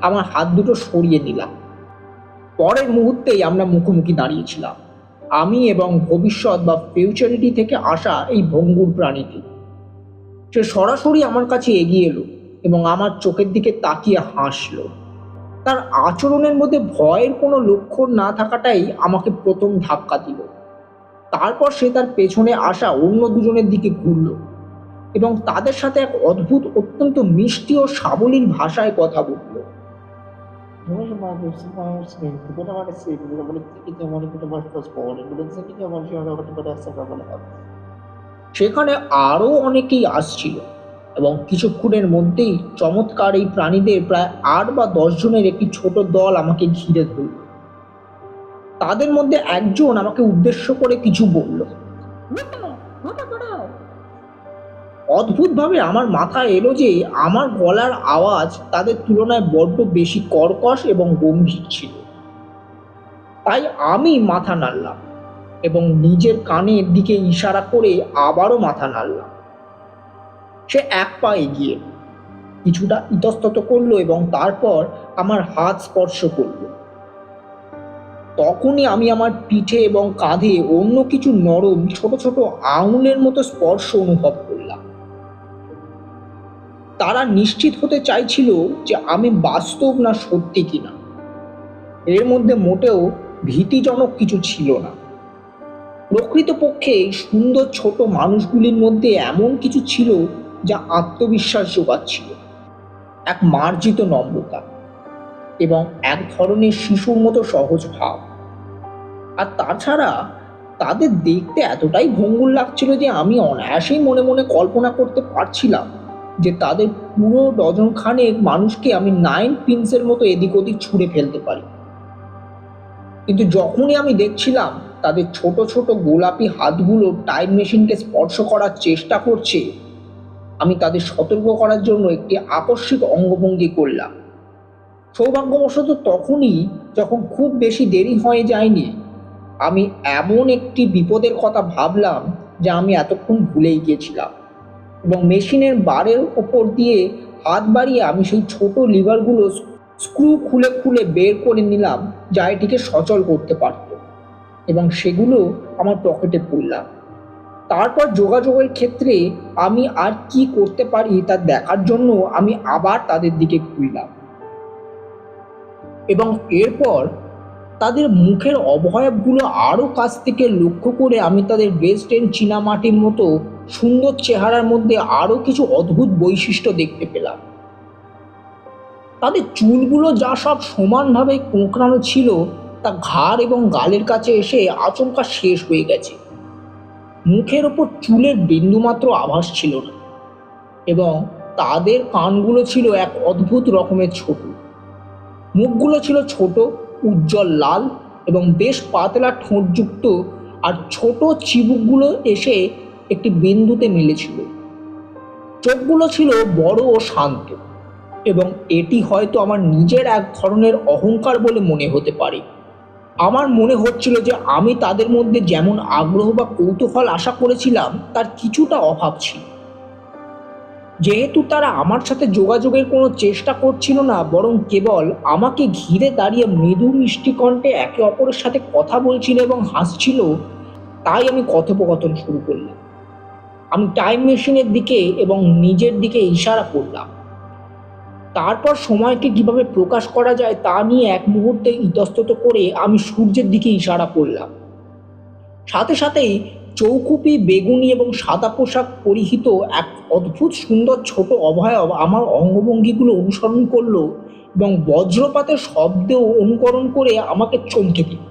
আমার হাত দুটো সরিয়ে নিলাম। পরের মুহূর্তেই আমরা মুখোমুখি দাঁড়িয়েছিলাম, আমি এবং ভবিষ্যৎ বা ফিউচারিটি থেকে আসা এই ভঙ্গুর প্রাণীটি। সে সরাসরি আমার কাছে এগিয়ে এলো এবং আমার চোখের দিকে তাকিয়ে হাসলো। তার আচরণের মধ্যে ভয়ের কোনো লক্ষণ না থাকাটাই আমাকে প্রথম ধাক্কা দিল। তারপর সে তার পেছনে আসা অন্য দুজনের দিকে ঘুরল এবং তাদের সাথে এক অদ্ভুত, অত্যন্ত মিষ্টি ও সাবলীল ভাষায় কথা বলল। সেখানে আরো অনেকেই আসছিল এবং কিছুক্ষণের মধ্যেই চমৎকার এই প্রাণীদের প্রায় ৮ বা ১০ জনের একটি ছোট দল আমাকে ঘিরে ধরল। তাদের মধ্যে একজন আমাকে উদ্দেশ্য করে কিছু বলল। অদ্ভুতভাবে আমার মাথায় এলো যে আমার গলার আওয়াজ তাদের তুলনায় বড্ড বেশি কর্কশ এবং গম্ভীর ছিল। তাই আমি মাথা নাড়লাম এবং নিজের কানের দিকে ইশারা করে আবারও মাথা নাড়লাম। সে এক পা এগিয়ে কিছুটা ইতস্তত করলো এবং তারপর আমার হাত স্পর্শ করলো। তখনই আমি আমার পিঠে এবং কাঁধে অন্য কিছু নরম ছোট ছোট আঙুলের মতো স্পর্শ অনুভব করলাম। তারা নিশ্চিত হতে চাইছিল যে আমি বাস্তব না সত্যি কিনা। এর মধ্যে মোটেও ভীতিজনক কিছু ছিল না। প্রকৃতপক্ষে সুন্দর ছোট মানুষগুলির মধ্যে এমন কিছু ছিল যা আত্মবিশ্বাস যোগাচ্ছিল, এক মার্জিত নম্রতা এবং এক ধরনের শিশুর মতো সহজ ভাব। আর তাছাড়া তাদের দেখতে এতটাই ভঙ্গুর লাগছিল যে আমি অনায়াসেই মনে মনে কল্পনা করতে পারছিলাম যে তাদের পুরো ডজন খানেক মানুষকে আমি 9 পিনসের মতো এদিক ওদিক ছুঁড়ে ফেলতে পারি। কিন্তু যখনই আমি দেখছিলাম তাদের ছোট ছোট গোলাপি হাতগুলো টাইম মেশিনকে স্পর্শ করার চেষ্টা করছে, আমি তাদের সতর্ক করার জন্য একটি আকস্মিক অঙ্গভঙ্গি করলাম। সৌভাগ্যবশত তখনই, যখন খুব বেশি দেরি হয়ে যায়নি, আমি এমন একটি বিপদের কথা ভাবলাম যা আমি এতক্ষণ ভুলেই গিয়েছিলাম এবং মেশিনের বারের ওপর দিয়ে হাত বাড়িয়ে আমি সেই ছোট লিভারগুলো স্ক্রু খুলে খুলে বের করে নিলাম যা এটিকে সচল করতে পারত, এবং সেগুলো আমার পকেটে পুরলাম। তারপর যোগাযোগের ক্ষেত্রে আমি আর কি করতে পারি তা দেখার জন্য আমি আবার তাদের দিকে ঘুরলাম এবং এরপর তাদের মুখের অবয়বগুলো আরও কাছ থেকে লক্ষ্য করে আমি তাদের ওয়েস্টার্ন চীনামাটির মতো সুন্দর চেহারার মধ্যে আরও কিছু অদ্ভুত বৈশিষ্ট্য দেখতে পেলাম। তাদের চুলগুলো যা সব সমানভাবে কোঁকড়ানো ছিল তা ঘাড় এবং গালের কাছে এসে আচমকা শেষ হয়ে গেছে। মুখের ওপর চুলের বিন্দুমাত্র আভাস ছিল না এবং তাদের কানগুলো ছিল এক অদ্ভুত রকমের ছোট। মুখগুলো ছিল ছোট, উজ্জ্বল লাল এবং বেশ পাতলা ঠোঁটযুক্ত, আর ছোট চিবুকগুলো এসে একটি বিন্দুতে মিলেছিল। চোখগুলো ছিল বড় ও শান্ত, এবং এটি হয়তো আমার নিজের এক ধরনের অহংকার বলে মনে হতে পারে। আমার মনে হচ্ছিল যে আমি তাদের মধ্যে যেমন আগ্রহ বা কৌতূহল আশা করেছিলাম তার কিছুটা অভাব ছিল। যেহেতু তারা আমার সাথে যোগাযোগের কোনো চেষ্টা করছিল না, বরং কেবল আমাকে ঘিরে দাঁড়িয়ে মৃদু মিষ্টি কণ্ঠে একে অপরের সাথে কথা বলছিল এবং হাসছিল, তাই আমি কথোপকথন শুরু করলাম। আমি টাইম মেশিনের দিকে এবং নিজের দিকে ইশারা করলাম। তারপর সময়কে কিভাবে প্রকাশ করা যায় তা নিয়ে এক মুহূর্তে ইতস্তত করে আমি সূর্যের দিকে ইশারা করলাম। সাথে সাথেই চৌকুপি, বেগুনি এবং সাদা পোশাক পরিহিত এক অদ্ভুত সুন্দর ছোট অবয়ব আমার অঙ্গভঙ্গিগুলো অনুসরণ করলো এবং বজ্রপাতের শব্দ অনুকরণ করে আমাকে চমকে দিল।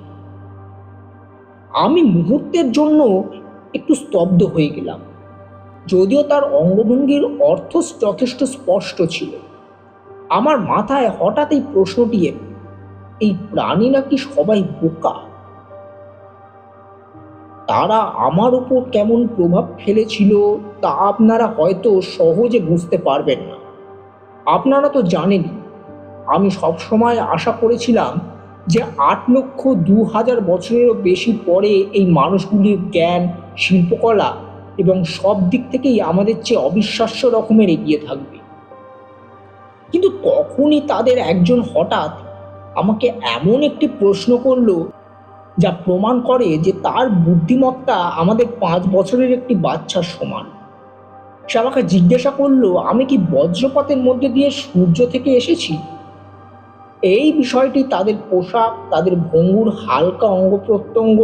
আমি মুহূর্তের জন্য একটু স্তব্ধ হয়ে গেলাম, যদিও তার অঙ্গভঙ্গির অর্থ যথেষ্ট স্পষ্ট ছিল। আমার মাথায় হঠাৎ এই প্রশ্নটি এলো, এই প্রাণীরা কি সবাই বোকা? তারা আমার উপর কেমন প্রভাব ফেলেছিল তা আপনারা হয়তো সহজে বুঝতে পারবেন না। আপনারা তো জানেনই, আমি সবসময় আশা করেছিলাম যে 8,02,000 বছরেরও বেশি পরে এই মানুষগুলির জ্ঞান, শিল্পকলা এবং সব দিক থেকেই আমাদের চেয়ে অবিশ্বাস্য রকমের এগিয়ে থাকবে। কিন্তু তখনই তাদের একজন হঠাৎ আমাকে এমন একটি প্রশ্ন করলো যা প্রমাণ করে যে তার বুদ্ধিমত্তা আমাদের 5 বছরের একটি বাচ্চার সমান। সে আমাকে জিজ্ঞাসা করলো, আমি কি বজ্রপাতের মধ্যে দিয়ে সূর্য থেকে এসেছি? এই বিষয়টি তাদের পোশাক, তাদের ভঙ্গুর হালকা অঙ্গ প্রত্যঙ্গ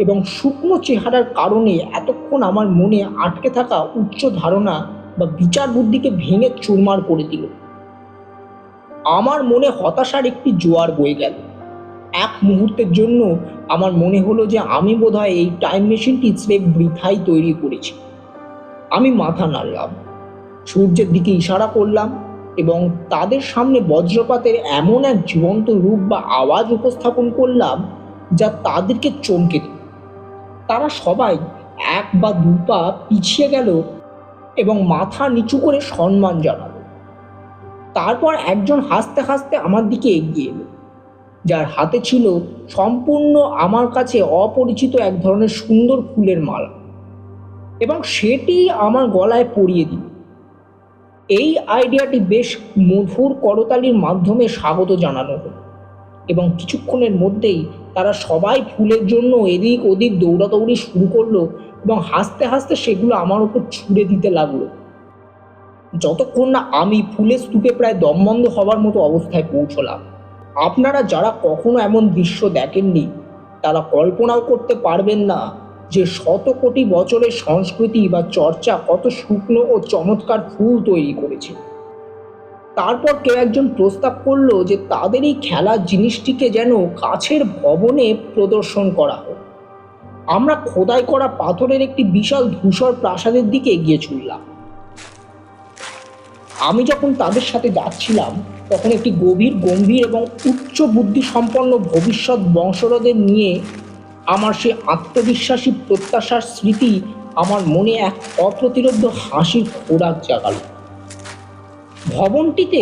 এবং শুকনো চেহারার কারণে এতক্ষণ আমার মনে আটকে থাকা উচ্চ ধারণা বা বিচার বুদ্ধিকে ভেঙে চুরমার করে দিল। আমার মনে হতাশার একটি জোয়ার বয়ে গেল। এক মুহূর্তের জন্য আমার মনে হলো যে আমি বোধহয় এই টাইম মেশিনটি স্রেফ বৃথাই তৈরি করেছি। আমি মাথা নাড়লাম, সূর্যের দিকে ইশারা করলাম এবং তাদের সামনে বজ্রপাতের এমন এক জীবন্ত রূপ বা আওয়াজ উপস্থাপন করলাম যা তাদেরকে চমকে দিল। তারা সবাই 1 বা 2 পা পিছিয়ে গেল এবং মাথা নিচু করে সম্মান জানালো। তারপর একজন হাসতে হাসতে আমার দিকে এগিয়ে এলো, যার হাতে ছিল সম্পূর্ণ আমার কাছে অপরিচিত এক ধরনের সুন্দর ফুলের মালা, এবং সেটি আমার গলায় পরিয়ে দিল। এই আইডিয়াটি বেশ মধুর করতালির মাধ্যমে স্বাগত জানানো হলো এবং কিছুক্ষণের মধ্যেই তারা সবাই ফুলের জন্য এদিক ওদিক দৌড়াদৌড়ি শুরু করলো এবং হাসতে হাসতে সেগুলো আমার উপর ছুঁড়ে দিতে লাগলো, যতক্ষণ না আমি ফুলের স্তূপে প্রায় দমবন্ধ হবার মতো অবস্থায় পৌঁছলাম। আপনারা যারা কখনো এমন দৃশ্য দেখেননি তারা কল্পনাও করতে পারবেন না যে শত কোটি বছরের সংস্কৃতি বা চর্চা কত শুকনো ও চমৎকার ফুল তৈরি করেছে। তারপর কেউ একজন প্রস্তাব করলো যে তাদের এই খেলার জিনিসটিকে যেন কাছের ভবনে প্রদর্শন করা হোক। আমরা খোদাই করা পাথরের একটি বিশাল ধূসর প্রাসাদের দিকে এগিয়ে চললাম। আমি যখন তাদের সাথে যাচ্ছিলাম তখন একটি গম্ভীর এবং উচ্চ বুদ্ধি সম্পন্ন ভবিষ্যৎ বংশধরদের নিয়ে আমার সে আত্মবিশ্বাসী প্রত্যাশার স্মৃতি আমার মনে এক অপ্রতিরোধ্য হাসির খোরাক জাগাল। ভবনটিতে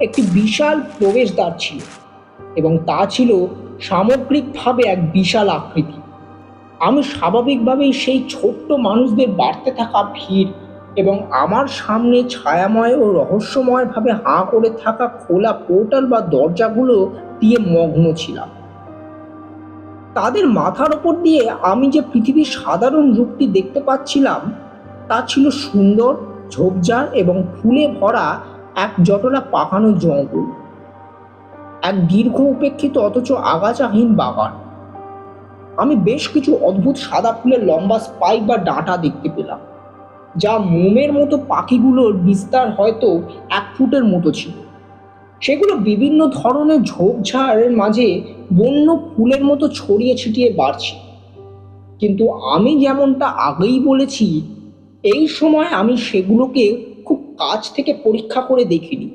একটি বিশাল প্রবেশদ্বার ছিল এবং তা ছিল সামগ্রিকভাবে এক বিশাল আকৃতি। আমি স্বাভাবিকভাবেই সেই ছোট্ট মানুষদের বাড়তে থাকা ভিড় এবং আমার সামনে ছায়াময় ও রহস্যময়ভাবে হাঁ করে থাকা খোলা পোর্টাল বা দরজাগুলো দিয়ে মগ্ন ছিলাম। তাদের মাথার ওপর দিয়ে আমি যে পৃথিবীর সাধারণ রূপটি দেখতে পাচ্ছিলাম তা ছিল সুন্দর, ঝোপঝাড় এবং ফুলে ভরা এক জটলা পাকানো জঙ্গল, এক দীর্ঘ উপেক্ষিত অথচ আগাছাহীন বাগান। আমি বেশ কিছু অদ্ভুত সাদা ফুলের লম্বা স্পাইক বা ডাঁটা দেখতে পেলাম, যা মোমের মতো পাখিগুলোর বিস্তার হয়তো 1 ফুটের মতো ছিল। সেগুলো বিভিন্ন ধরনের ঝোপঝাড়ের মাঝে বন্য ফুলের মতো ছড়িয়ে ছিটিয়ে বাড়ছে। কিন্তু আমি যেমনটা আগেই বলেছি, এই সময় আমি সেগুলোকে খুব কাছ থেকে পরীক্ষা করে দেখিনি।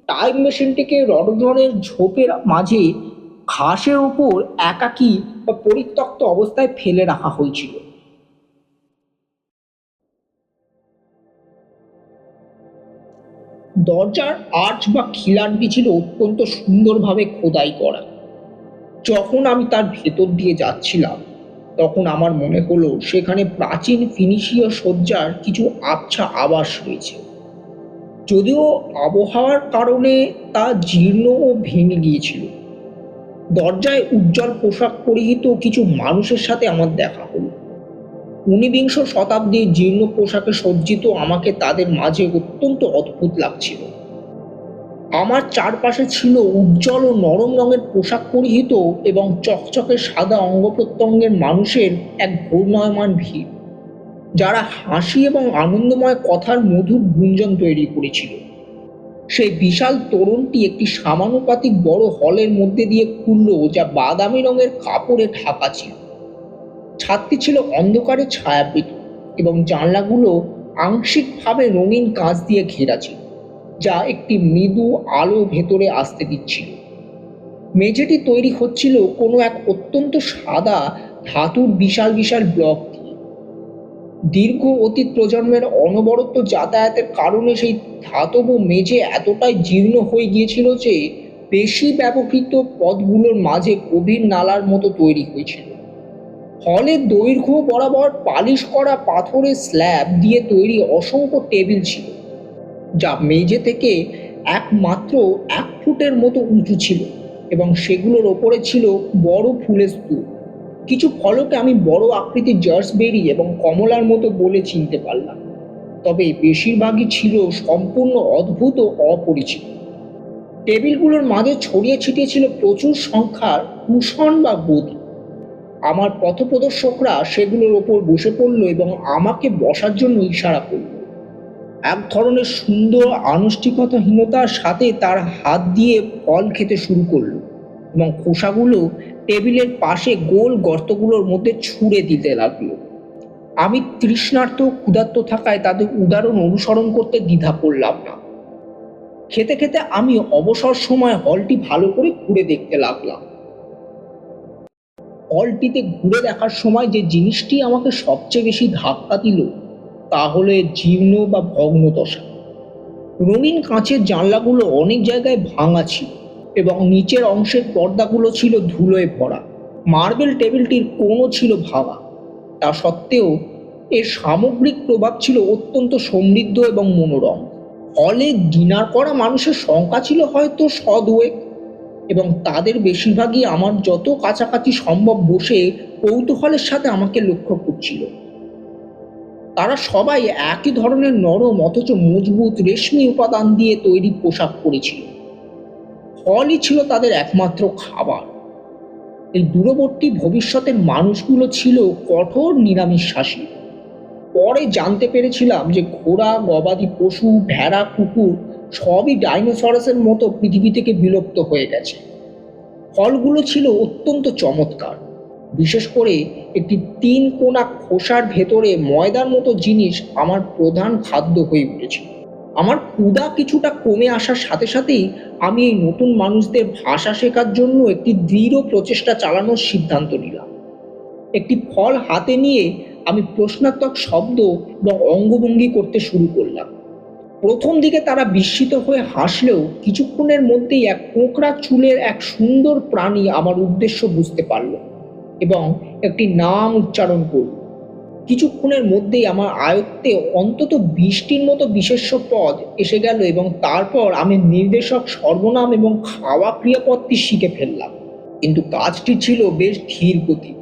টাইম মেশিনটিকে রডোড্রনের ঝোপের মাঝে ঘাসের ওপর একাকী বা পরিত্যক্ত অবস্থায় ফেলে রাখা হয়েছিল। দরজার আর্চ বা খিলানটি ছিল অত্যন্ত সুন্দরভাবে খোদাই করা। যখন আমি তার ভেতর দিয়ে যাচ্ছিলাম তখন আমার মনে হলো সেখানে প্রাচীন ফিনিশীয় সজ্জার কিছু আবছা আভাস রয়েছে, যদিও আবহাওয়ার কারণে তা জীর্ণ ও ভেঙে গিয়েছিল। দরজায় উজ্জ্বল পোশাক পরিহিত কিছু মানুষের সাথে আমার দেখা হলো। 19বিংশ শতাব্দীর জীর্ণ পোশাকে সজ্জিত আমাকে তাদের মাঝে অত্যন্ত অদ্ভুত লাগছিল। আমার চারপাশে ছিল উজ্জ্বল ও নরম রঙের পোশাক পরিহিত এবং চকচকে সাদা অঙ্গ প্রত্যঙ্গের মানুষের এক ঘূর্ণায়মান ভিড়, যারা হাসি এবং আনন্দময় কথার মধুর গুঞ্জন তৈরি করেছিল। সেই বিশাল তোরণটি একটি সমানুপাতিক বড় হলের মধ্যে দিয়ে খুলল, যা বাদামি রঙের কাপড়ে ঢাকা ছিল। ছাদটি ছিল অন্ধকারে ছায়াবৃত এবং জানলাগুলো আংশিকভাবে রঙিন কাঁচ দিয়ে ঘেরা ছিল, যা একটি মৃদু আলো ভেতরে আসতে দিচ্ছিল। মেঝেটি তৈরি হচ্ছিল কোনো এক অত্যন্ত সাদা ধাতুর বিশাল বিশাল ব্লক দিয়ে। দীর্ঘ অতীত প্রজন্মের অনবরত যাতায়াতের কারণে সেই ধাতব মেঝে এতটাই জীর্ণ হয়ে গিয়েছিল যে বেশি ব্যবহৃত পথগুলোর মাঝে গভীর নালার মতো তৈরি হয়েছিল। হলের দৈর্ঘ্য বরাবর পালিশ করা পাথরের স্ল্যাব দিয়ে তৈরি অসংখ্য টেবিল ছিল, যা মেঝে থেকে একমাত্র 1 ফুটের মতো উঁচু ছিল এবং সেগুলোর ওপরে ছিল বড় ফুলের স্তূপ। কিছু ফলকে আমি বড় আকৃতির জর্জবেরি এবং কমলার মতো বলে চিনতে পারলাম, তবে বেশিরভাগই ছিল সম্পূর্ণ অদ্ভুত ও অপরিচিত। টেবিলগুলোর মাঝে ছড়িয়ে ছিটিয়ে ছিল প্রচুর সংখ্যার কুশন বা গদি। আমার পথপ্রদর্শকরা সেগুলোর ওপর বসে পড়ল এবং আমাকে বসার জন্য ইশারা করল। এক ধরনের সুন্দর আনুষ্ঠানিকতাহীনতার সাথে তার হাত দিয়ে ফল খেতে শুরু করলো এবং খোসাগুলো টেবিলের পাশে গোল গর্তগুলোর মধ্যে ছুঁড়ে দিতে লাগলো। আমি তৃষ্ণার্ত ক্ষুধার্ত থাকায় তাদের উদাহরণ অনুসরণ করতে দ্বিধা করলাম না। খেতে খেতে আমি অবসর সময় হলটি ভালো করে ঘুরে দেখতে লাগলাম। হলটিতে ঘুরে দেখার সময় যে জিনিসটি আমাকে সবচেয়ে বেশি ধাক্কা দিল তা হলো এর জীর্ণ বা ভগ্ন দশা। রঙিন কাঁচের জানলাগুলো অনেক জায়গায় ভাঙা ছিল এবং নিচের অংশের পর্দাগুলো ছিল ধুলোয় ভরা। মার্বেল টেবিলটির কোণও ছিল ভাঙা। তা সত্ত্বেও এর সামগ্রিক প্রভাব ছিল অত্যন্ত সমৃদ্ধ এবং মনোরম। হলে ডিনার করা মানুষের সংখ্যা ছিল হয়তো 100-2 এবং তাদের বেশিরভাগই আমার যত কাছাকাছি সম্ভব বসে কৌতূহলের সাথে আমাকে লক্ষ্য করছিল। তারা সবাই একই ধরনের নরম অথচ মজবুত রেশমি উপাদান দিয়ে তৈরি পোশাক পরেছিল। ফলই ছিল তাদের একমাত্র খাবার। এই দূরবর্তী ভবিষ্যতের মানুষগুলো ছিল কঠোর নিরামিষাশী। পরে জানতে পেরেছিলাম যে ঘোড়া, গবাদি পশু, ভেড়া, কুকুর সবই ডাইনোসরাসের মতো পৃথিবী থেকে বিলুপ্ত হয়ে গেছে। ফলগুলো ছিল অত্যন্ত চমৎকার, বিশেষ করে একটি 3 কোণা খোসার ভেতরে ময়দার মতো জিনিস আমার প্রধান খাদ্য হয়ে উঠেছিল। আমার ক্ষুধা কিছুটা কমে আসার সাথে সাথেই আমি এই নতুন মানুষদের ভাষা শেখার জন্য একটি দৃঢ় প্রচেষ্টা চালানোর সিদ্ধান্ত নিলাম। একটি ফল হাতে নিয়ে আমি প্রশ্নাত্মক শব্দ এবং অঙ্গভঙ্গি করতে শুরু করলাম। প্রথম দিকে তারা বিস্মিত হয়ে হাসলেও কিছুক্ষণের মধ্যেই এক কোঁকড়া চুলের এক সুন্দর প্রাণী আমার উদ্দেশ্য বুঝতে পারল এবং একটি নাম উচ্চারণ করল। কিছুক্ষণের মধ্যেই আমার আয়ত্তে অন্তত 20টির মতো বিশেষ্য পদ এসে গেল এবং তারপর আমি নির্দেশক, সর্বনাম এবং খাওয়া ক্রিয়াপদটি শিখে ফেললাম। কিন্তু কাজটি ছিল বেশ ধীর গতি,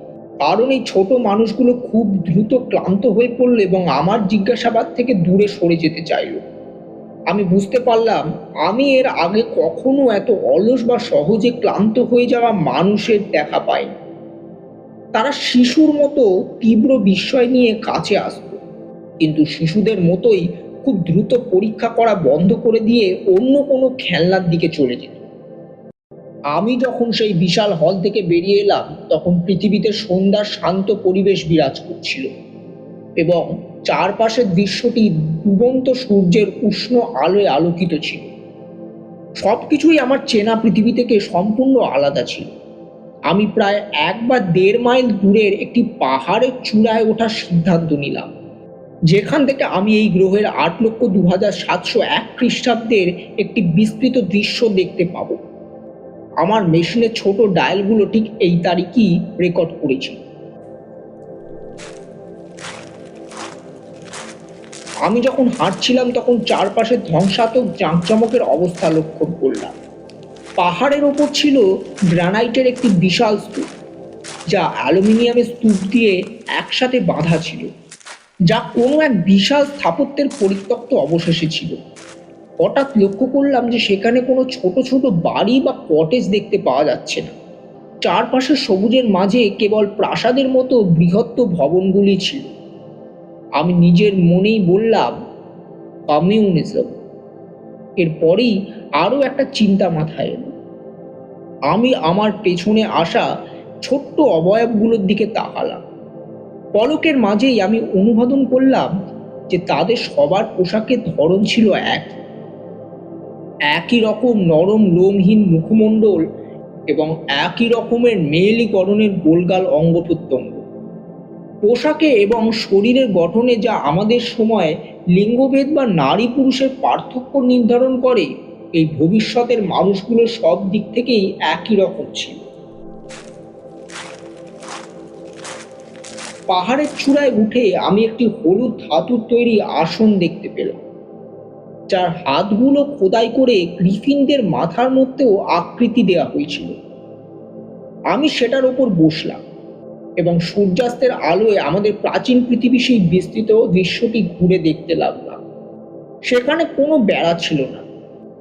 কারণ এই ছোট মানুষগুলো খুব দ্রুত ক্লান্ত হয়ে পড়ল এবং আমার জিজ্ঞাসাবাদ থেকে দূরে সরে যেতে চাইল। আমি বুঝতে পারলাম আমি এর আগে কখনো এত অলস বা সহজে ক্লান্ত হয়ে যাওয়া মানুষের দেখা পাইনি। তারা শিশুর মতো তীব্র বিস্ময় নিয়ে কাছে আসতো, কিন্তু শিশুদের মতোই খুব দ্রুত পরীক্ষা করা বন্ধ করে দিয়ে অন্য কোনো খেলনার দিকে চলে যেত। আমি যখন সেই বিশাল হল থেকে বেরিয়ে এলাম তখন পৃথিবীতে সন্ধ্যার শান্ত পরিবেশ বিরাজ করছিল এবং চারপাশের দৃশ্যটি ডুবন্ত সূর্যের উষ্ণ আলোয় আলোকিত ছিল। সবকিছুই আমার চেনা পৃথিবী থেকে সম্পূর্ণ আলাদা ছিল। আমি প্রায় 1 বা 1.5 মাইল দূরের একটি পাহাড়ের চূড়ায় ওঠার সিদ্ধান্ত নিলাম, যেখান থেকে আমি এই গ্রহের 8,02,701 খ্রিস্টাব্দের একটি বিস্তৃত দৃশ্য দেখতে পাব। আমার মেশিনের ছোট ডায়ালগুলো ঠিক এই তারিখই রেকর্ড করেছি। আমি যখন হাঁটছিলাম তখন চারপাশে ধ্বংসাত্মক জাঁকজমকের অবস্থা লক্ষ্য করলাম। পাহাড়ের ওপর ছিল গ্রানাইটের একটি বিশাল স্তূপ, যা অ্যালুমিনিয়ামের স্তূপ দিয়ে একসাথে বাঁধা ছিল, যা কোনো এক বিশাল স্থাপত্যের পরিত্যক্ত অবশেষে ছিল। হঠাৎ লক্ষ্য করলাম যে সেখানে কোনো ছোট ছোট বাড়ি বা কটেজ দেখতে পাওয়া যাচ্ছে না। চারপাশে সবুজের মাঝে কেবল প্রাসাদের মতো বৃহত্তর ভবনগুলি ছিল। আমি নিজের মনেই বললাম, কমিউনিজম। এরপরেই আরও একটা চিন্তা মাথায় এলো। আমি আমার পেছনে আসা ছোট্ট অবয়বগুলোর দিকে তাকালাম। পলকের মাঝেই আমি অনুধাবন করলাম যে তাদের সবার পোশাকের ধরন ছিল একই রকম নরম লোমহীন মুখমণ্ডল এবং একই রকমের মেয়েলি গঠনের গোলগাল অঙ্গ প্রত্যঙ্গ। পোশাকে এবং শরীরের গঠনে যা আমাদের সময় লিঙ্গভেদ বা নারী পুরুষের পার্থক্য নির্ধারণ করে, এই ভবিষ্যতের মানুষগুলো সব দিক থেকেই একই রকম ছিল। পাহাড়ের চূড়ায় উঠে আমি একটি হলুদ ধাতুর তৈরি আসন দেখতে পেলাম, যার হাতগুলো খোদাই করে গ্রিফিনদের মাথার মধ্যেও আকৃতি দেওয়া হয়েছিল। আমি সেটার ওপর বসলাম এবং সূর্যাস্তের আলোয় আমাদের প্রাচীন পৃথিবী সেই বিস্তৃত দৃশ্যটি ঘুরে দেখতে লাগলাম। সেখানে কোনো বেড়া ছিল না,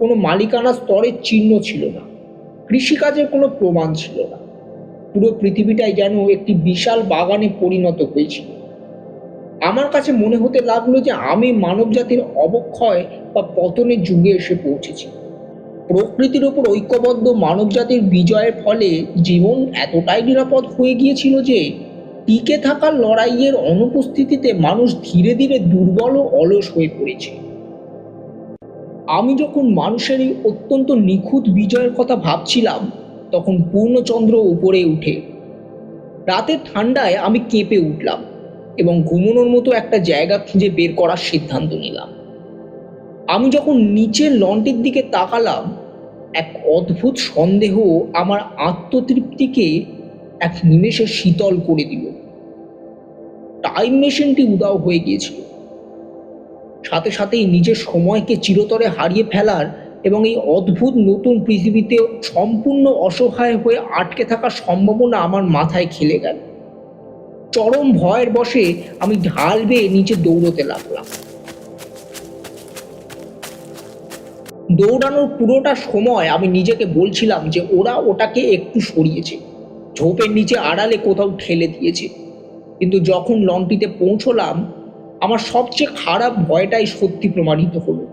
কোনো মালিকানা স্তরের চিহ্ন ছিল না, কৃষিকাজের কোনো প্রমাণ ছিল না। পুরো পৃথিবীটাই যেন একটি বিশাল বাগানে পরিণত হয়েছিল। আমার কাছে মনে হতে লাগলো যে আমি মানবজাতির অবক্ষয় বা পতনের যুগে এসে পৌঁছেছি। প্রকৃতির ওপর ঐক্যবদ্ধ মানবজাতির বিজয়ের ফলে জীবন এতটাই নিরাপদ হয়ে গিয়েছিল যে টিকে থাকার লড়াইয়ের অনুপস্থিতিতে মানুষ ধীরে ধীরে দুর্বল ও অলস হয়ে পড়েছে। আমি যখন মানুষের এই অত্যন্ত নিখুঁত বিজয়ের কথা ভাবছিলাম, তখন পূর্ণচন্দ্র উপরে উঠে। রাতের ঠান্ডায় আমি কেঁপে উঠলাম এবং ঘুমানোর মতো একটা জায়গা খুঁজে বের করার সিদ্ধান্ত নিলাম। আমি যখন নিচের লনটির দিকে তাকালাম, এক অদ্ভুত সন্দেহ আমার আত্মতৃপ্তিকে এক নিমেষে শীতল করে দিল। টাইম মেশিনটি উধাও হয়ে গিয়েছিল। সাথে সাথেই নিজের সময়কে চিরতরে হারিয়ে ফেলার এবং এই অদ্ভুত নতুন পৃথিবীতে সম্পূর্ণ অসহায় হয়ে আটকে থাকার সম্ভাবনা আমার মাথায় খেলে গেল। চরম ভয়ের বশে আমি ঢাল বেয়ে নিচে দৌড়তে লাগলাম। দৌড়ানোর পুরোটা সময় আমি নিজেকে বলছিলাম যে ওরা ওটাকে একটু সরিয়েছে, ঝোপের নিচে আড়ালে কোথাও ঠেলে দিয়েছে। কিন্তু যখন লনটিতে পৌঁছলাম, আমার সবচেয়ে খারাপ ভয়টাই সত্যি প্রমাণিত হলো।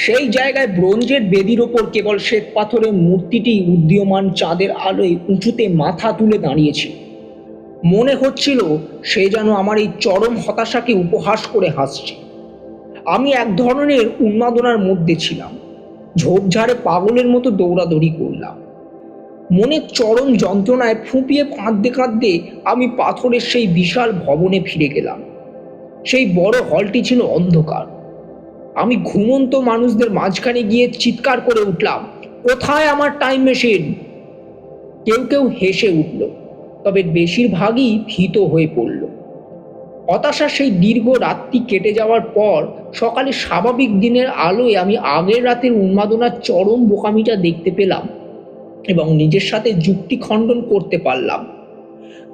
সেই জায়গায় ব্রোঞ্জের বেদির ওপর কেবল শ্বেত পাথরের মূর্তিটি উদীয়মান চাঁদের আলোয় উঁচুতে মাথা তুলে দাঁড়িয়েছে। মনে হচ্ছিল সে যেন আমার এই চরম হতাশাকে উপহাস করে হাসছে। আমি এক ধরনের উন্মাদনার মধ্যে ছিলাম, ঝোপঝাড়ে পাগলের মতো দৌড়াদৌড়ি করলাম। মনের চরম যন্ত্রণায় ফুঁপিয়ে কাঁদতে কাঁদতে আমি পাথরের সেই বিশাল ভবনে ফিরে গেলাম। সেই বড় হলটি ছিল অন্ধকার। আমি ঘুমন্ত মানুষদের মাঝখানে গিয়ে চিৎকার করে উঠলাম, কোথায় আমার টাইম মেশিন? কেউ কেউ হেসে উঠল, তবে বেশিরভাগই ভীত হয়ে পড়ল। হতাশার সেই দীর্ঘ রাতটি কেটে যাওয়ার পর সকালে স্বাভাবিক দিনের আলোয় আমি আগের রাতের উন্মাদনার চরম বোকামিটা দেখতে পেলাম এবং নিজের সাথে যুক্তি খণ্ডন করতে পারলাম।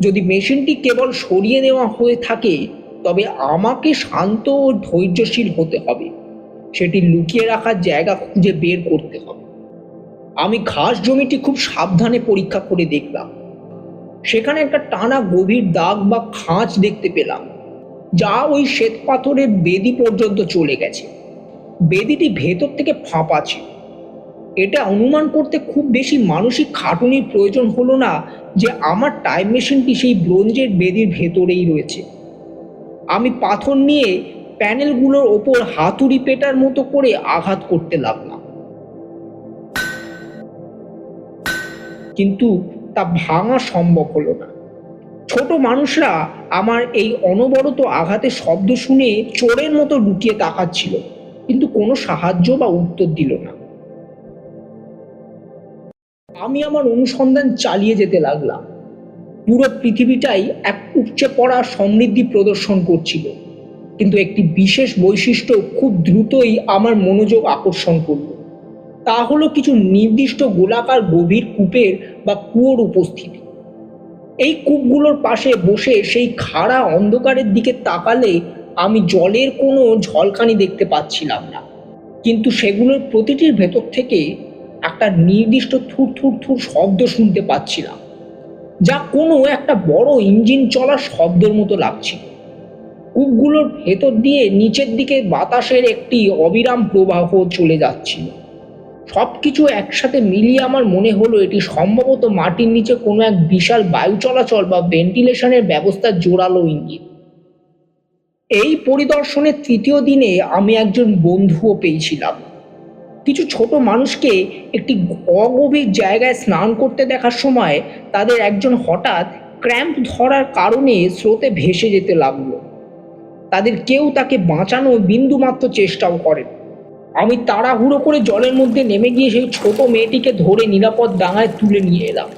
যদি মেশিনটি কেবল সরিয়ে নেওয়া হয়ে থাকে, তবে আমাকে শান্ত ও ধৈর্যশীল হতে হবে। সেটি লুকিয়ে রাখার জায়গা খুঁজে বের করতে হবে। আমি ঘাস জমিটি খুব সাবধানে পরীক্ষা করে দেখলাম। সেখানে একটা টানা গভীর দাগ বা খাঁজ দেখতে পেলাম, যা ওই শ্বেত পাথরের বেদি পর্যন্ত চলে গেছে। বেদিটি ভেতর থেকে ফাঁপা ছিল। এটা অনুমান করতে খুব বেশি মানসিক খাটুনির প্রয়োজন হলো না যে আমার টাইম মেশিনটি সেই ব্রোঞ্জের বেদির ভেতরেই রয়েছে। আমি পাথর নিয়ে প্যানেলগুলোর ওপর হাতুড়ি পেটার মতো করে আঘাত করতে লাগলাম, কিন্তু তা ভাঙা সম্ভব হলো না। ছোট মানুষরা আমার এই অনবরত আঘাতের শব্দ শুনে চোরের মতো লুকিয়ে তাকাচ্ছিল, কিন্তু কোনো সাহায্য বা উত্তর দিল না। আমি আমার অনুসন্ধান চালিয়ে যেতে লাগলাম। পুরো পৃথিবীটাই এক উপচে পড়া সমৃদ্ধি প্রদর্শন করছিল, কিন্তু একটি বিশেষ বৈশিষ্ট্য খুব দ্রুতই আমার মনোযোগ আকর্ষণ করল। তা হলো কিছু নির্দিষ্ট গোলাকার গভীর কূপের বা কুয়োর উপস্থিতি। এই কূপগুলোর পাশে বসে সেই খাড়া অন্ধকারের দিকে তাকালে আমি জলের কোনো ঝলকানি দেখতে পাচ্ছিলাম না, কিন্তু সেগুলোর প্রতিটির ভেতর থেকে একটা নির্দিষ্ট থুর থুর থুর শব্দ শুনতে পাচ্ছিলাম, যা কোনো একটা বড় ইঞ্জিন চলার শব্দের মতো লাগছিল। কূপগুলোর ভেতর দিয়ে নিচের দিকে বাতাসের একটি অবিরাম প্রবাহ চলে যাচ্ছিল। সবকিছু একসাথে মিলিয়ে আমার মনে হলো এটি সম্ভবত মাটির নিচে কোনো এক বিশাল বায়ু চলাচল বা ভেন্টিলেশনের ব্যবস্থার জোরালো ইঙ্গিত। এই পরিদর্শনের তৃতীয় দিনে আমি একজন বন্ধুও পেয়েছিলাম। কিছু ছোট মানুষকে একটি অগভীর জায়গায় স্নান করতে দেখার সময় তাদের একজন হঠাৎ ক্র্যাম্প ধরার কারণে স্রোতে ভেসে যেতে লাগলো। তাদের কেউ তাকে বাঁচানোর বিন্দুমাত্র চেষ্টাও করে। আমি তাড়াহুড়ো করে জলের মধ্যে নেমে গিয়ে সেই ছোট মেয়েটিকে ধরে নিরাপদ ডাঙায় তুলে নিয়ে এলাম।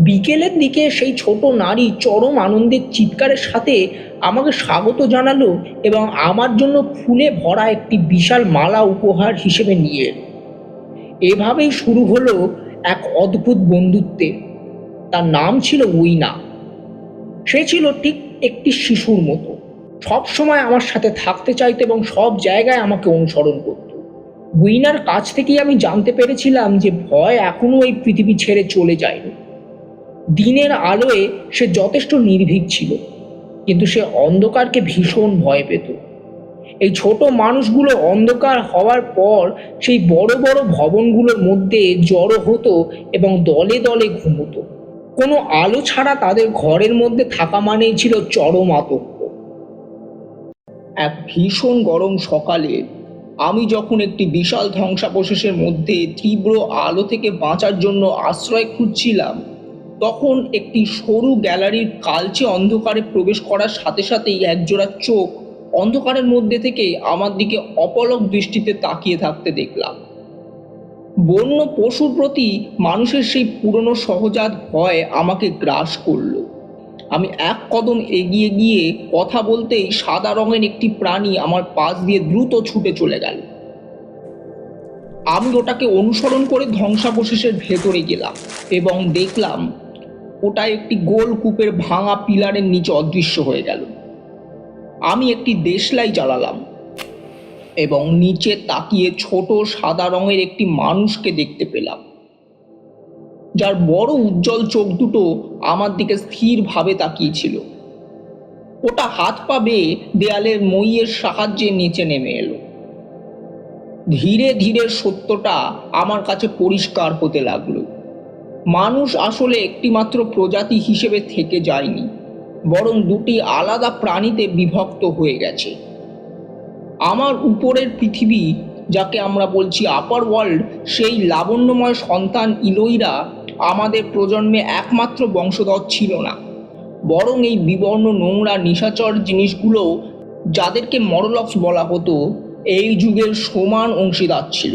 বিকেলের দিকে সেই ছোট নারী চরম আনন্দের চিৎকারের সাথে আমাকে স্বাগত জানালো এবং আমার জন্য ফুলে ভরা একটি বিশাল মালা উপহার হিসেবে নিয়ে এলো। এভাবেই শুরু হলো এক অদ্ভুত বন্ধুত্বের। তার নাম ছিল উইনা। সে ছিল ঠিক একটি শিশুর মতো, সব সময় আমার সাথে থাকতে চাইতো এবং সব জায়গায় আমাকে অনুসরণ করত। উইনার কাছ থেকেই আমি জানতে পেরেছিলাম যে ভয় এখনো এই পৃথিবী ছেড়ে চলে যায়নি। দিনের আলোয় সে যথেষ্ট নির্ভীক ছিল, কিন্তু সে অন্ধকারকে ভীষণ ভয় পেত। এই ছোট মানুষগুলো অন্ধকার হওয়ার পর সেই বড় বড় ভবনগুলোর মধ্যে জড়ো হতো এবং দলে দলে ঘুমোতো। কোনো আলো ছাড়া তাদের ঘরের মধ্যে থাকা মানেই ছিল চরম আতঙ্ক। এক ভীষণ গরম সকালে আমি যখন একটি বিশাল ধ্বংসাবশেষের মধ্যে তীব্র আলো থেকে বাঁচার জন্য আশ্রয় খুঁজছিলাম, তখন একটি সরু গ্যালারির কালচে অন্ধকারে প্রবেশ করার সাথে সাথেই একজোড়া চোখ অন্ধকারের মধ্যে থেকে আমার দিকে অপলক দৃষ্টিতে তাকিয়ে থাকতে দেখলাম। বন্য পশুর প্রতি মানুষের সেই পুরনো সহজাত ভয় আমাকে গ্রাস করল। আমি এক কদম এগিয়ে গিয়ে কথা বলতেই সাদা রঙের একটি প্রাণী আমার পাশ দিয়ে দ্রুত ছুটে চলে গেল। আমি ওটাকে অনুসরণ করে ধ্বংসাবশেষের ভেতরে গেলাম এবং দেখলাম ওটা একটি গোল কূপের ভাঙা পিলারের নিচে অদৃশ্য হয়ে গেল। আমি একটি দেশলাই জ্বালালাম এবং নিচে তাকিয়ে ছোট সাদা রঙের একটি মানুষকে দেখতে পেলাম, যার বড় উজ্জ্বল চোখ দুটো আমার দিকে স্থিরভাবে তাকিয়েছিল। ওটা হাত পা বেয়ে দেয়ালের মইয়ের সাহায্যে নিচে নেমে এলো। ধীরে ধীরে সত্যটা আমার কাছে পরিষ্কার হতে লাগলো। মানুষ আসলে একটিমাত্র প্রজাতি হিসেবে থেকে যায়নি, বরং দুটি আলাদা প্রাণীতে বিভক্ত হয়ে গেছে। আমার উপরের পৃথিবী, যাকে আমরা বলছি আপার ওয়ার্ল্ড, সেই লাবণ্যময় সন্তান ইলোইরা আমাদের প্রজন্মে একমাত্র বংশধর ছিল না, বরং এই বিবর্ণ নোংরা নিশাচর জিনিসগুলো, যাদেরকে মরলক্স বলা হতো, এই যুগের সমান অংশীদার ছিল।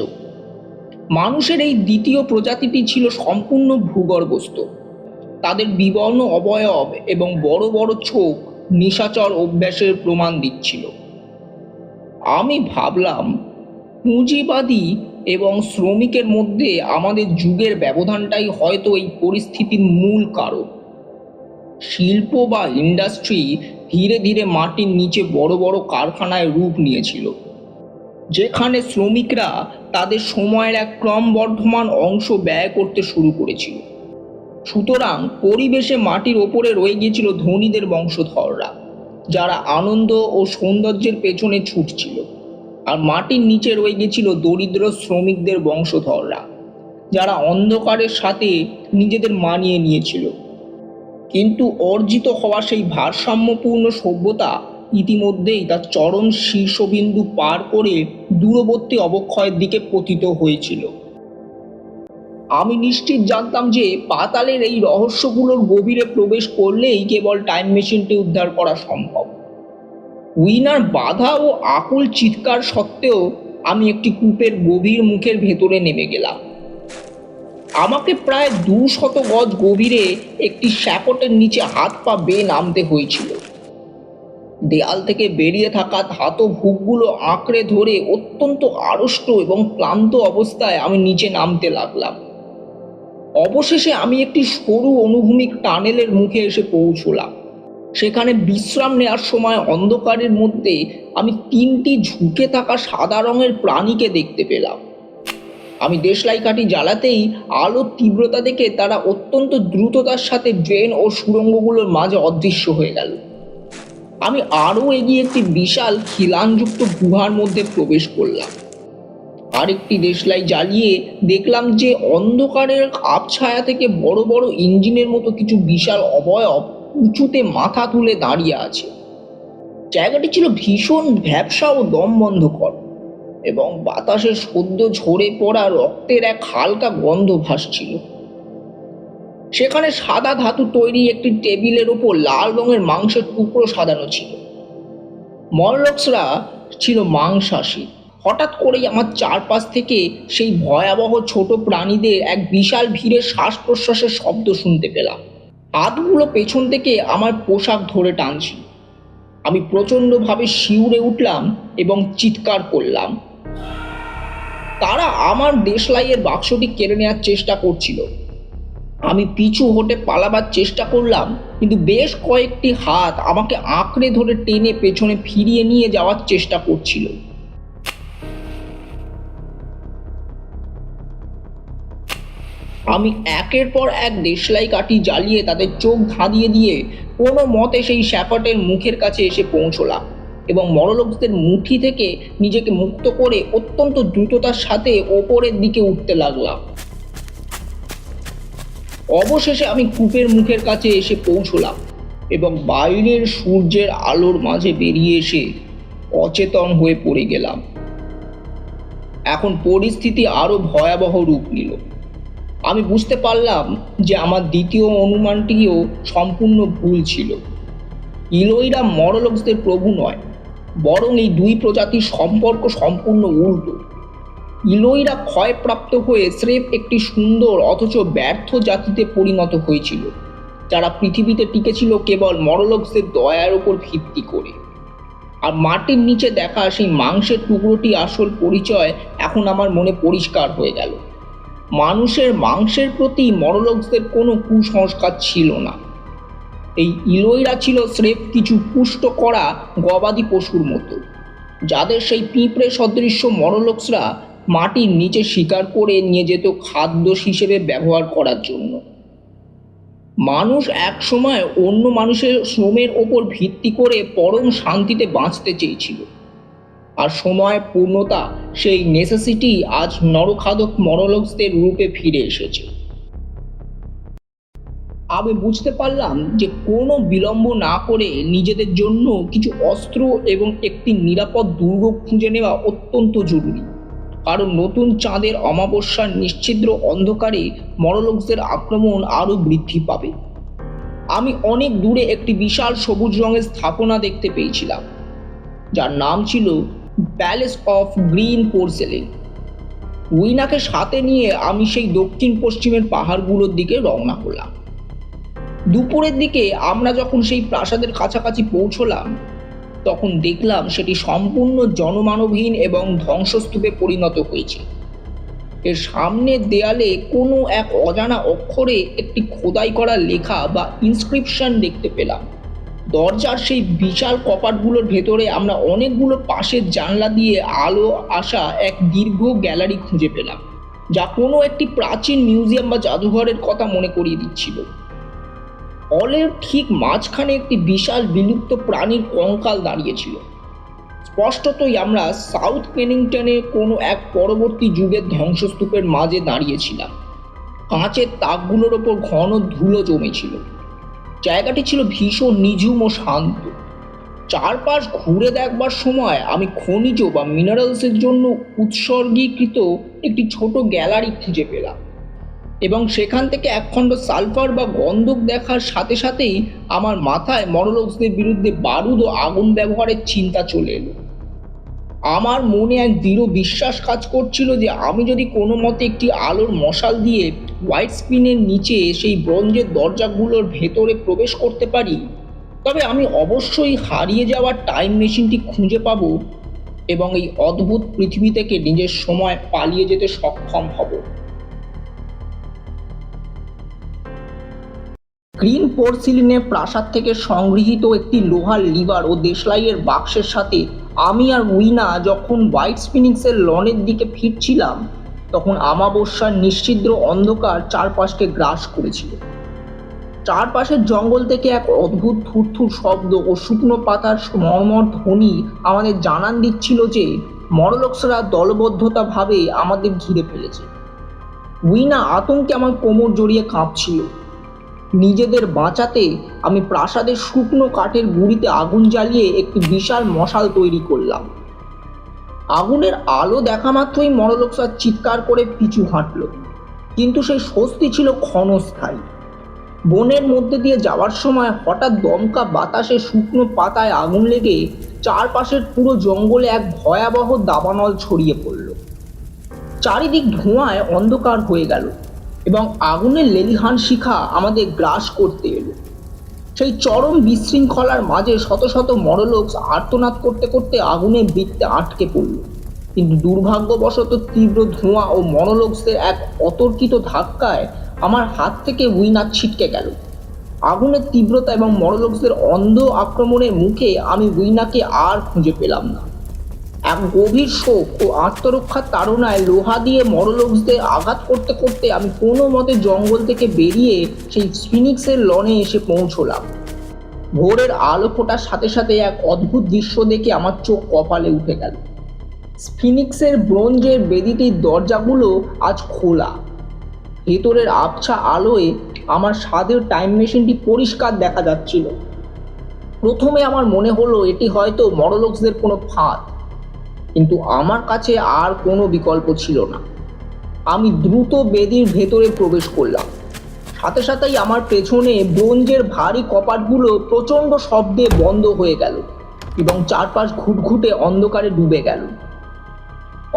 মানুষের এই দ্বিতীয় প্রজাতিটি ছিল সম্পূর্ণ ভূগর্ভস্থ। তাদের বিবর্ণ অবয়ব এবং বড় বড় চোখ নিশাচর অভ্যাসের প্রমাণ দিচ্ছিল। আমি ভাবলাম, পুঁজিবাদী এবং শ্রমিকের মধ্যে আমাদের যুগের ব্যবধানটাই হয়তো এই পরিস্থিতির মূল কারণ। শিল্প বা ইন্ডাস্ট্রি ধীরে ধীরে মাটির নিচে বড় বড় কারখানায় রূপ নিয়েছিল, যেখানে শ্রমিকরা তাদের সময়ের এক ক্রমবর্ধমান অংশ ব্যয় করতে শুরু করেছিল। সুতরাং পরিবেশে মাটির ওপরে রয়ে গিয়েছিল ধনীদের বংশধররা, যারা আনন্দ ও সৌন্দর্যের পেছনে ছুটছিল, আর মাটির নিচে রয়ে গিয়েছিল দরিদ্র শ্রমিকদের বংশধররা, যারা অন্ধকারের সাথে নিজেদের মানিয়ে নিয়েছিল। কিন্তু অর্জিত হওয়া সেই ভারসাম্যপূর্ণ সভ্যতা ইতিমধ্যেই তার চরম শীর্ষবিন্দু পার করে দূরবর্তী অবক্ষয়ের দিকে পতিত হয়েছিল। আমি নিশ্চিত জানতাম যে পাতালের এই রহস্যগুলোর গভীরে প্রবেশ করলেই কেবল টাইম মেশিনটি উদ্ধার করা সম্ভব। উইনার বাধা ও আকুল চিৎকার সত্ত্বেও আমি একটি কূপের গভীর মুখের ভেতরে নেমে গেলাম। আমাকে প্রায় 200 গজ গভীরে একটি শ্যাকটের নিচে হাত পা বেয়ে নামতে হয়েছিল। দেয়াল থেকে বেরিয়ে থাকা ধাতব হুকগুলো আঁকড়ে ধরে অত্যন্ত আড়ষ্ট এবং ক্লান্ত অবস্থায় আমি নিচে নামতে লাগলাম। অবশেষে আমি একটি সরু অনুভূমিক টানেলের মুখে এসে পৌঁছলাম। সেখানে বিশ্রাম নেওয়ার সময় অন্ধকারের মধ্যে আমি 3টি ঝুঁকে থাকা সাদা রঙের প্রাণীকে দেখতে পেলাম। আমি দেশলাই কাঠি জ্বালাতেই আলোর তীব্রতা দেখে তারা অত্যন্ত দ্রুততার সাথে ড্রেন ও সুড়ঙ্গগুলোর মাঝে অদৃশ্য হয়ে গেল। আমি আরও এগিয়ে একটি বিশাল খিলানযুক্ত গুহার মধ্যে প্রবেশ করলাম। আরেকটি দেশলাই জ্বালিয়ে দেখলাম যে অন্ধকারের আবছায়া থেকে বড় বড় ইঞ্জিনের মতো কিছু বিশাল অবয়ব উঁচুতে মাথা তুলে দাঁড়িয়ে আছে। জায়গাটি ছিল ভীষণ ভ্যাপসা ও দমবন্ধকর। এবং বাতাসে সদ্য ঝরে পড়া রক্তের এক হালকা গন্ধ ভাসছিল। সেখানে সাদা ধাতু তৈরি একটি টেবিলের উপর লাল রঙের মাংসের টুকরো সাজানো ছিল। মরলক্সরা ছিল মাংসাশী। হঠাৎ করেই আমার চারপাশ থেকে সেই ভয়াবহ ছোট প্রাণীদের এক বিশাল ভিড়ের শ্বাস প্রশ্বাসের শব্দ শুনতে পেলাম। হাতগুলো পেছন থেকে আমার পোশাক ধরে টানছি। আমি প্রচণ্ডভাবে শিউরে উঠলাম এবং চিৎকার করলাম। তারা আমার দেশলাইয়ের বাক্সটি কেড়ে নেওয়ার চেষ্টা করছিল। আমি পিছু হটে পালাবার চেষ্টা করলাম, কিন্তু বেশ কয়েকটি হাত আমাকে আঁকড়ে ধরে টেনে পেছনে ফিরিয়ে নিয়ে যাওয়ার চেষ্টা করছিল। আমি একের পর এক দেশলাই কাঠি জ্বালিয়ে তাদের চোখ ধাঁধিয়ে দিয়ে কোনো মতে সেই শ্যাপাটের মুখের কাছে এসে পৌঁছলাম এবং মরলোকদের মুঠি থেকে নিজেকে মুক্ত করে অত্যন্ত দ্রুততার সাথে ওপরের দিকে উঠতে লাগলাম। অবশেষে আমি কূপের মুখের কাছে এসে পৌঁছলাম এবং বাইরের সূর্যের আলোর মাঝে বেরিয়ে এসে অচেতন হয়ে পড়ে গেলাম। এখন পরিস্থিতি আরো ভয়াবহ রূপ নিল। আমি বুঝতে পারলাম যে আমার দ্বিতীয় অনুমানটিও সম্পূর্ণ ভুল ছিল। ইলোইরা মরলোকদের প্রভু নয়, বরং এই দুই প্রজাতির সম্পর্ক সম্পূর্ণ উল্টো। ইলোইরা ক্ষয়প্রাপ্ত হয়ে স্রেফ একটি সুন্দর অথচ ব্যর্থ জাতিতে পরিণত হয়েছিল, যারা পৃথিবীতে টিকেছিল কেবল মরলোকদের দয়ার উপর ভিত্তি করে। আর মাটির নিচে দেখা সেই মাংসের টুকরোটি আসল পরিচয় এখন আমার মনে পরিষ্কার হয়ে গেল। মানুষের মাংসের প্রতি মরলোকদের কোনো কুসংস্কার ছিল না। এই ইলোইরা ছিল স্রেফ কিছু পুষ্ট করা গবাদি পশুর মতো, যাদের সেই পিঁপড়ে সদৃশ্য মরলোকসরা মাটির নিচে শিকার করে নিয়ে যেত খাদ্য হিসেবে ব্যবহার করার জন্য। মানুষ একসময় অন্য মানুষের শ্রমের ওপর ভিত্তি করে পরম শান্তিতে বাঁচতে চেয়েছিল, আর সময় পূর্ণতা সেই নেসেসিটি আজ নরখাদক মরলোকদের রূপে ফিরে এসেছে। আমি বুঝতে পারলাম যে কোনো বিলম্ব না করে নিজেদের জন্য কিছু অস্ত্র এবং একটি নিরাপদ দুর্গ খুঁজে নেওয়া অত্যন্ত জরুরি, কারণ নতুন চাঁদের অমাবস্যার নিশ্ছিদ্র অন্ধকারে মরলোকদের আক্রমণ আরও বৃদ্ধি পাবে। আমি অনেক দূরে একটি বিশাল সবুজ রঙের স্থাপনা দেখতে পেয়েছিলাম, যার নাম ছিল প্যালেস অফ গ্রিন পোর্সেলেন। উইনাকে সাথে নিয়ে আমি সেই দক্ষিণ পশ্চিমের পাহাড়গুলোর দিকে রওনা হলাম। দুপুরের দিকে আমরা যখন সেই প্রাসাদের কাছাকাছি পৌঁছলাম, তখন দেখলাম সেটি সম্পূর্ণ জনমানবহীন এবং ধ্বংসস্তূপে পরিণত হয়েছে। এর সামনের দেয়ালে কোনো এক অজানা অক্ষরে একটি খোদাই করা লেখা বা ইনস্ক্রিপশন দেখতে পেলাম। দরজার সেই বিশাল কপাটগুলোর ভেতরে আমরা অনেকগুলো পাশের জানলা দিয়ে আলো আসা এক দীর্ঘ গ্যালারি খুঁজে পেলাম, যা কোনো একটি প্রাচীন মিউজিয়াম বা জাদুঘরের কথা মনে করিয়ে দিচ্ছিল। হলের ঠিক মাঝখানে একটি বিশাল বিলুপ্ত প্রাণীর কঙ্কাল দাঁড়িয়েছিল। স্পষ্টতই আমরা সাউথ কেনিংটনের কোনো এক পরবর্তী যুগের ধ্বংসস্তূপের মাঝে দাঁড়িয়েছিলাম। কাঁচের তাকগুলোর ওপর ঘন ধুলো জমেছিল। জায়গাটি ছিল ভীষণ নিঝুম ও শান্ত। চারপাশ ঘুরে দেখবার সময় আমি খনিজ বা মিনারেলসের জন্য উৎসর্গীকৃত একটি ছোট গ্যালারি খুঁজে পেলাম, এবং সেখান থেকে একখণ্ড সালফার বা গন্ধক দেখার সাথে সাথেই আমার মাথায় মরলোকদের বিরুদ্ধে বারুদ ও আগুন ব্যবহারের চিন্তা চলে এলো। আমার মনে এক দৃঢ় বিশ্বাস কাজ করছিল যে আমি যদি কোনো মতে একটি আলোর মশাল দিয়ে হোয়াইট স্পিনের নিচে সেই ব্রোঞ্জের দরজাগুলোর ভেতরে প্রবেশ করতে পারি, তবে আমি অবশ্যই হারিয়ে যাওয়া টাইম মেশিনটি খুঁজে পাব এবং এই অদ্ভুত পৃথিবী থেকে নিজের সময় পালিয়ে যেতে সক্ষম হব। গ্রিন পোর্সিলিনের প্রাসাদ থেকে সংগৃহীত একটি লোহার লিভার ও দেশলাইয়ের বাক্সের সাথে আমি আর উইনা যখন হোয়াইট স্পিনিংসের লনের দিকে ফিরছিলাম, তখন আমাবস্যার নিশ্ছিদ্র অন্ধকার চারপাশকে গ্রাস করেছিল। চারপাশের জঙ্গল থেকে এক অদ্ভুত থুরথুর শব্দ ও শুকনো পাতার মর্মর ধ্বনি আমাদের জানান দিচ্ছিল যে মরলোকসরা দলবদ্ধতাভাবে আমাদের ঘিরে ফেলেছে। উইনা আতঙ্কে আমার কোমর জড়িয়ে কাঁপছিল। নিজেদের বাঁচাতে আমি প্রাসাদের শুকনো কাঠের গুঁড়িতে আগুন জ্বালিয়ে একটি বিশাল মশাল তৈরি করলাম। আগুনের আলো দেখা মাত্রই মরলোকসা চিৎকার করে পিছু হাঁটল, কিন্তু সেই স্বস্তি ছিল ক্ষণস্থায়ী। বনের মধ্যে দিয়ে যাওয়ার সময় হঠাৎ দমকা বাতাসে শুকনো পাতায় আগুন লেগে চারপাশের পুরো জঙ্গলে এক ভয়াবহ দাবানল ছড়িয়ে পড়ল। চারিদিক ধোঁয়ায় অন্ধকার হয়ে গেল এবং আগুনের লেলিহান শিখা আমাদের গ্রাস করতে এলো। সেই চরম বিশৃঙ্খলার মাঝে শত শত মরলোক আর্তনাদ করতে করতে আগুনের বৃত্তে আটকে পড়ল, কিন্তু দুর্ভাগ্যবশত তীব্র ধোঁয়া ও মরলোকদের এক অতর্কিত ধাক্কায় আমার হাত থেকে উইনার ছিটকে গেল। আগুনের তীব্রতা এবং মরলোকদের অন্ধ আক্রমণের মুখে আমি উইনাকে আর খুঁজে পেলাম না। এক গভীর শোক ও আত্মরক্ষার তাড়নায় লোহা দিয়ে মরলোকদের আঘাত করতে করতে আমি কোনো মতে জঙ্গল থেকে বেরিয়ে সেই ফিনিক্সের লনে এসে পৌঁছলাম। ভোরের আলো ফোটার সাথে সাথে এক অদ্ভুত দৃশ্য দেখে আমার চোখ কপালে উঠে গেল। ফিনিক্সের ব্রোঞ্জের বেদিটির দরজাগুলো আজ খোলা। ভেতরের আবছা আলোয় আমার স্বাদের টাইম মেশিনটি পরিষ্কার দেখা যাচ্ছিল। প্রথমে আমার মনে হলো এটি হয়তো মরলোকদের কোনো ফাঁদ, কিন্তু আমার কাছে আর কোনো বিকল্প ছিল না। আমি দ্রুত বেদির ভেতরে প্রবেশ করলাম। সাথে সাথেই আমার পেছনে ব্রোঞ্জের ভারী কপাটগুলো প্রচণ্ড শব্দে বন্ধ হয়ে গেল এবং চারপাশ ঘুটঘুটে অন্ধকারে ডুবে গেল।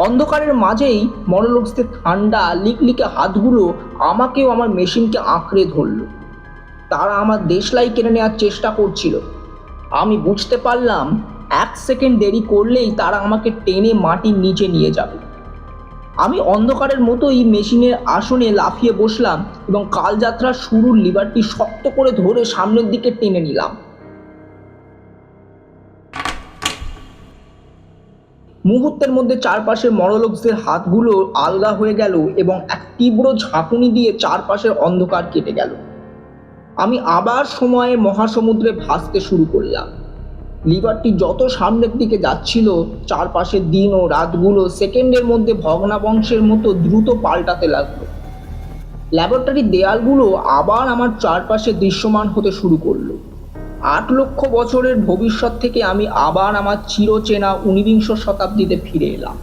অন্ধকারের মাঝেই মরলোকদের ঠান্ডা লিকলিকে হাতগুলো আমাকেও আমার মেশিনকে আঁকড়ে ধরল। তারা আমার দেশলাই কেড়ে নেওয়ার চেষ্টা করছিল। আমি বুঝতে পারলাম 1 সেকেন্ড দেরি করলেই তারা আমাকে টেনে মাটির নিচে নিয়ে যাবে। আমি অন্ধকারের মতোই মেশিনের আসনে লাফিয়ে বসলাম এবং কালযাত্রার শুরুর লিভারটি শক্ত করে ধরে সামনের দিকে টেনে নিলাম। মুহূর্তের মধ্যে চারপাশের মরলোকদের হাতগুলো আলগা হয়ে গেল এবং এক তীব্র ঝাঁকুনি দিয়ে চারপাশের অন্ধকার কেটে গেল। আমি আবার সময়ে মহাসমুদ্রে ভাসতে শুরু করলাম। লিভারটি যত সামনের দিকে যাচ্ছিল, চারপাশের দিন ও রাতগুলো সেকেন্ডের মধ্যে ভগ্নাবংশের মতো দ্রুত পাল্টাতে লাগলো। ল্যাবরেটরির দেয়ালগুলো আবার আমার চারপাশে দৃশ্যমান হতে শুরু করলো। 8 লক্ষ বছরের ভবিষ্যৎ থেকে আমি আবার আমার চিরচেনা 19 শতাব্দীতে ফিরে এলাম।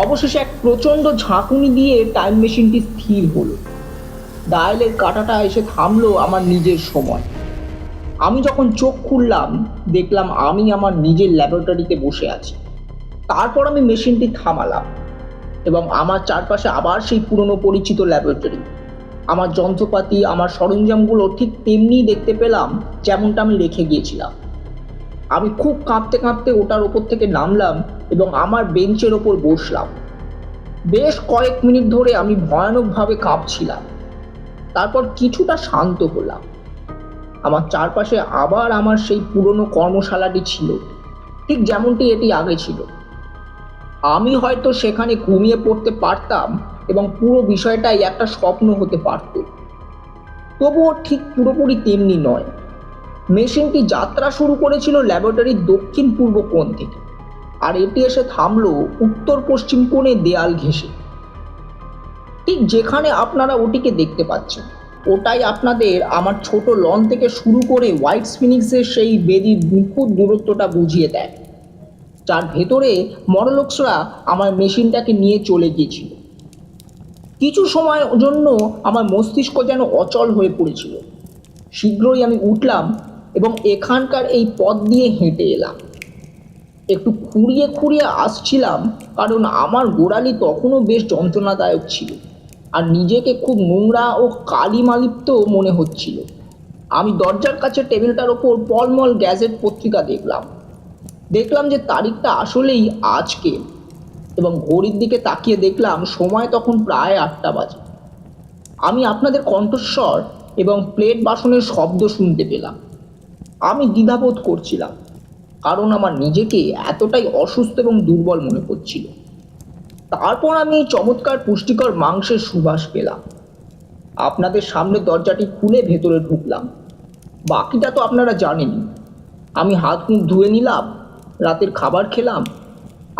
অবশেষে এক প্রচণ্ড ঝাঁকুনি দিয়ে টাইম মেশিনটি স্থির হলো। ডায়ালের কাঁটাটা এসে থামলো আমার নিজের সময়। আমি যখন চোখ খুললাম, দেখলাম আমি আমার নিজের ল্যাবরেটরিতে বসে আছি। তারপর আমি মেশিনটি থামালাম এবং আমার চারপাশে আবার সেই পুরনো পরিচিত ল্যাবরেটরি। আমার যন্ত্রপাতি, আমার সরঞ্জামগুলো ঠিক তেমনিই দেখতে পেলাম যেমনটা আমি রেখে গিয়েছিলাম। আমি খুব কাঁপতে কাঁপতে ওটার ওপর থেকে নামলাম এবং আমার বেঞ্চের ওপর বসলাম। বেশ কয়েক মিনিট ধরে আমি ভয়ানকভাবে কাঁপছিলাম। তারপর কিছুটা শান্ত হলাম। আমার চারপাশে আবার আমার সেই পুরনো কর্মশালাটি ছিল, ঠিক যেমনটি এটি আগে ছিল। আমি হয়তো সেখানে ঘুমিয়ে পড়তে পারতাম এবং পুরো বিষয়টাই একটা স্বপ্ন হতে পারত। তবুও ঠিক পুরোপুরি তেমনি নয়। মেশিনটি যাত্রা শুরু করেছিল ল্যাবরেটরির দক্ষিণ পূর্ব কোণ থেকে, আর এটি এসে থামলো উত্তর পশ্চিম কোণে দেয়াল ঘেঁষে। ঠিক যেখানে আপনারা ওটিকে দেখতে পাচ্ছেন, ওটাই আপনাদের আমার ছোট লন থেকে শুরু করে হোয়াইট ফিনিক্সের সেই বেদির নিখুঁত দূরত্বটা বুঝিয়ে দেয়, যার ভেতরে মরলোকসরা আমার মেশিনটাকে নিয়ে চলে গিয়েছিল। কিছু সময়ের জন্য আমার মস্তিষ্ক যেন অচল হয়ে পড়েছিল। শীঘ্রই আমি উঠলাম এবং এখানকার এই পথ দিয়ে হেঁটে এলাম। একটু খুঁড়িয়ে খুঁড়িয়ে আসছিলাম, কারণ আমার গোড়ালি তখনও বেশ যন্ত্রণাদায়ক ছিল আর নিজেকে খুব নোংরা ও কালিমালিপ্ত মনে হচ্ছিল। আমি দরজার কাছে টেবিলটার ওপর পলমল গ্যাজেট পত্রিকা দেখলাম যে তারিখটা আসলেই আজকে, এবং ঘড়ির দিকে তাকিয়ে দেখলাম সময় তখন প্রায় 8টা বাজে। আমি আপনাদের কণ্ঠস্বর এবং প্লেট বাসনের শব্দ শুনতে পেলাম। আমি দ্বিধাবোধ করছিলাম, কারণ আমার নিজেকে এতটাই অসুস্থ এবং দুর্বল মনে করছিল। তারপর আমি চমৎকার পুষ্টিকর মাংসের সুবাস পেলাম। আপনাদের সামনে দরজাটি খুলে ভেতরে ঢুকলাম। বাকিটা তো আপনারা জানেনই। আমি হাত মুখ ধুয়ে নিলাম, রাতের খাবার খেলাম,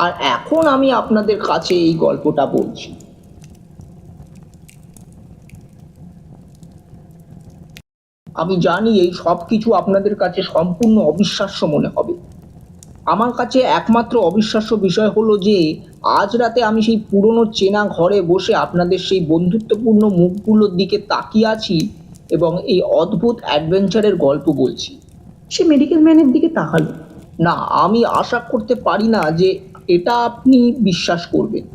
আর এখন আমি আপনাদের কাছে এই গল্পটা বলছি। আমি জানি এই সব কিছু আপনাদের কাছে সম্পূর্ণ অবিশ্বাস্য মনে হবে। আমার কাছে একমাত্র অবিশ্বাস্য বিষয় হলো যে আজ রাতে আমি সেই পুরনো চেনা ঘরে বসে আপনাদের সেই বন্ধুত্বপূর্ণ মুখগুলোর দিকে তাকিয়ে আছি এবং এই অদ্ভুত অ্যাডভেঞ্চারের গল্প বলছি। সে মেডিকেল ম্যানের দিকে তাকালো। না, আমি আশা করতে পারি না যে এটা আপনি বিশ্বাস করবেন।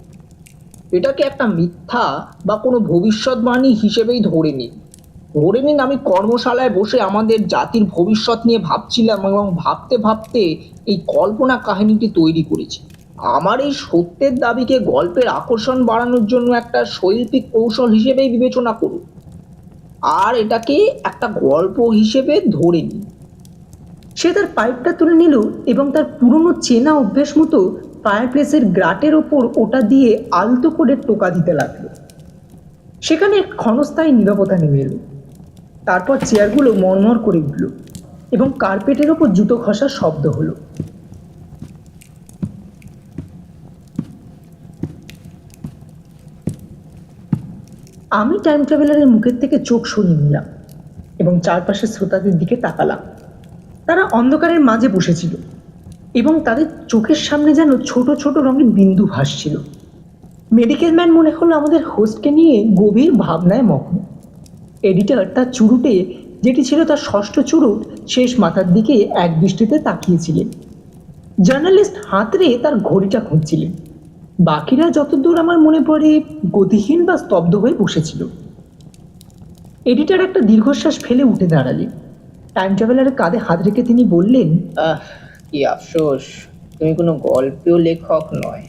এটাকে একটা মিথ্যা বা কোনো ভবিষ্যৎবাণী হিসেবেই ধরে নিন। আমি কর্মশালায় বসে আমাদের জাতির ভবিষ্যৎ নিয়ে ভাবছিলাম এবং ভাবতে ভাবতে এই কল্পনা কাহিনীটি তৈরি করেছি। আমার এই সত্যের দাবিকে গল্পের আকর্ষণ বাড়ানোর জন্য একটা শৈল্পিক কৌশল হিসেবেই বিবেচনা করুন, আর এটাকে একটা গল্প হিসেবে ধরে নিন। সে তার পাইপটা তুলে নিল এবং তার পুরনো চেনা অভ্যেস মতো ফায়ারপ্লেসের গ্রাটের ওপর ওটা দিয়ে আলতো করে টোকা দিতে লাগলো। সেখানে এক ক্ষণস্থায়ী নীরবতা নেমে এলো। তারপর চেয়ারগুলো মরমর করে উঠল এবং কার্পেটের ওপর জুতো ঘষার শব্দ হলো। আমি টাইম ট্রাভেলারের মুখের থেকে চোখ সরিয়ে নিলাম এবং চারপাশের শ্রোতাদের দিকে তাকালাম। তারা অন্ধকারের মাঝে বসেছিল এবং তাদের চোখের সামনে যেন ছোট ছোট রঙের বিন্দু ভাসছিল। মেডিকেল ম্যান মনে হলো আমাদের হোস্টকে নিয়ে গভীর ভাবনায় মগ্ন। এডিটর তার চুরুটে, যেটি ছিল তার ষষ্ঠ চুরুট, শেষ মাথার দিকে এক দৃষ্টিতে তাকিয়েছিলেন। জার্নালিস্ট হাতড়ে তার ঘড়িটা খুঁজছিলেন। বাকিরা যতদূর আমার মনে পড়ে গতিহীন বা স্তব্ধ হয়ে বসেছিল। এডিটর একটা দীর্ঘশ্বাস ফেলে উঠে দাঁড়ালেন। টাইম ট্রাভেলারের কাঁধে হাত রেখে তিনি বললেন, কি আফসোস, তুমি কোনো গল্পীয় লেখক নয়।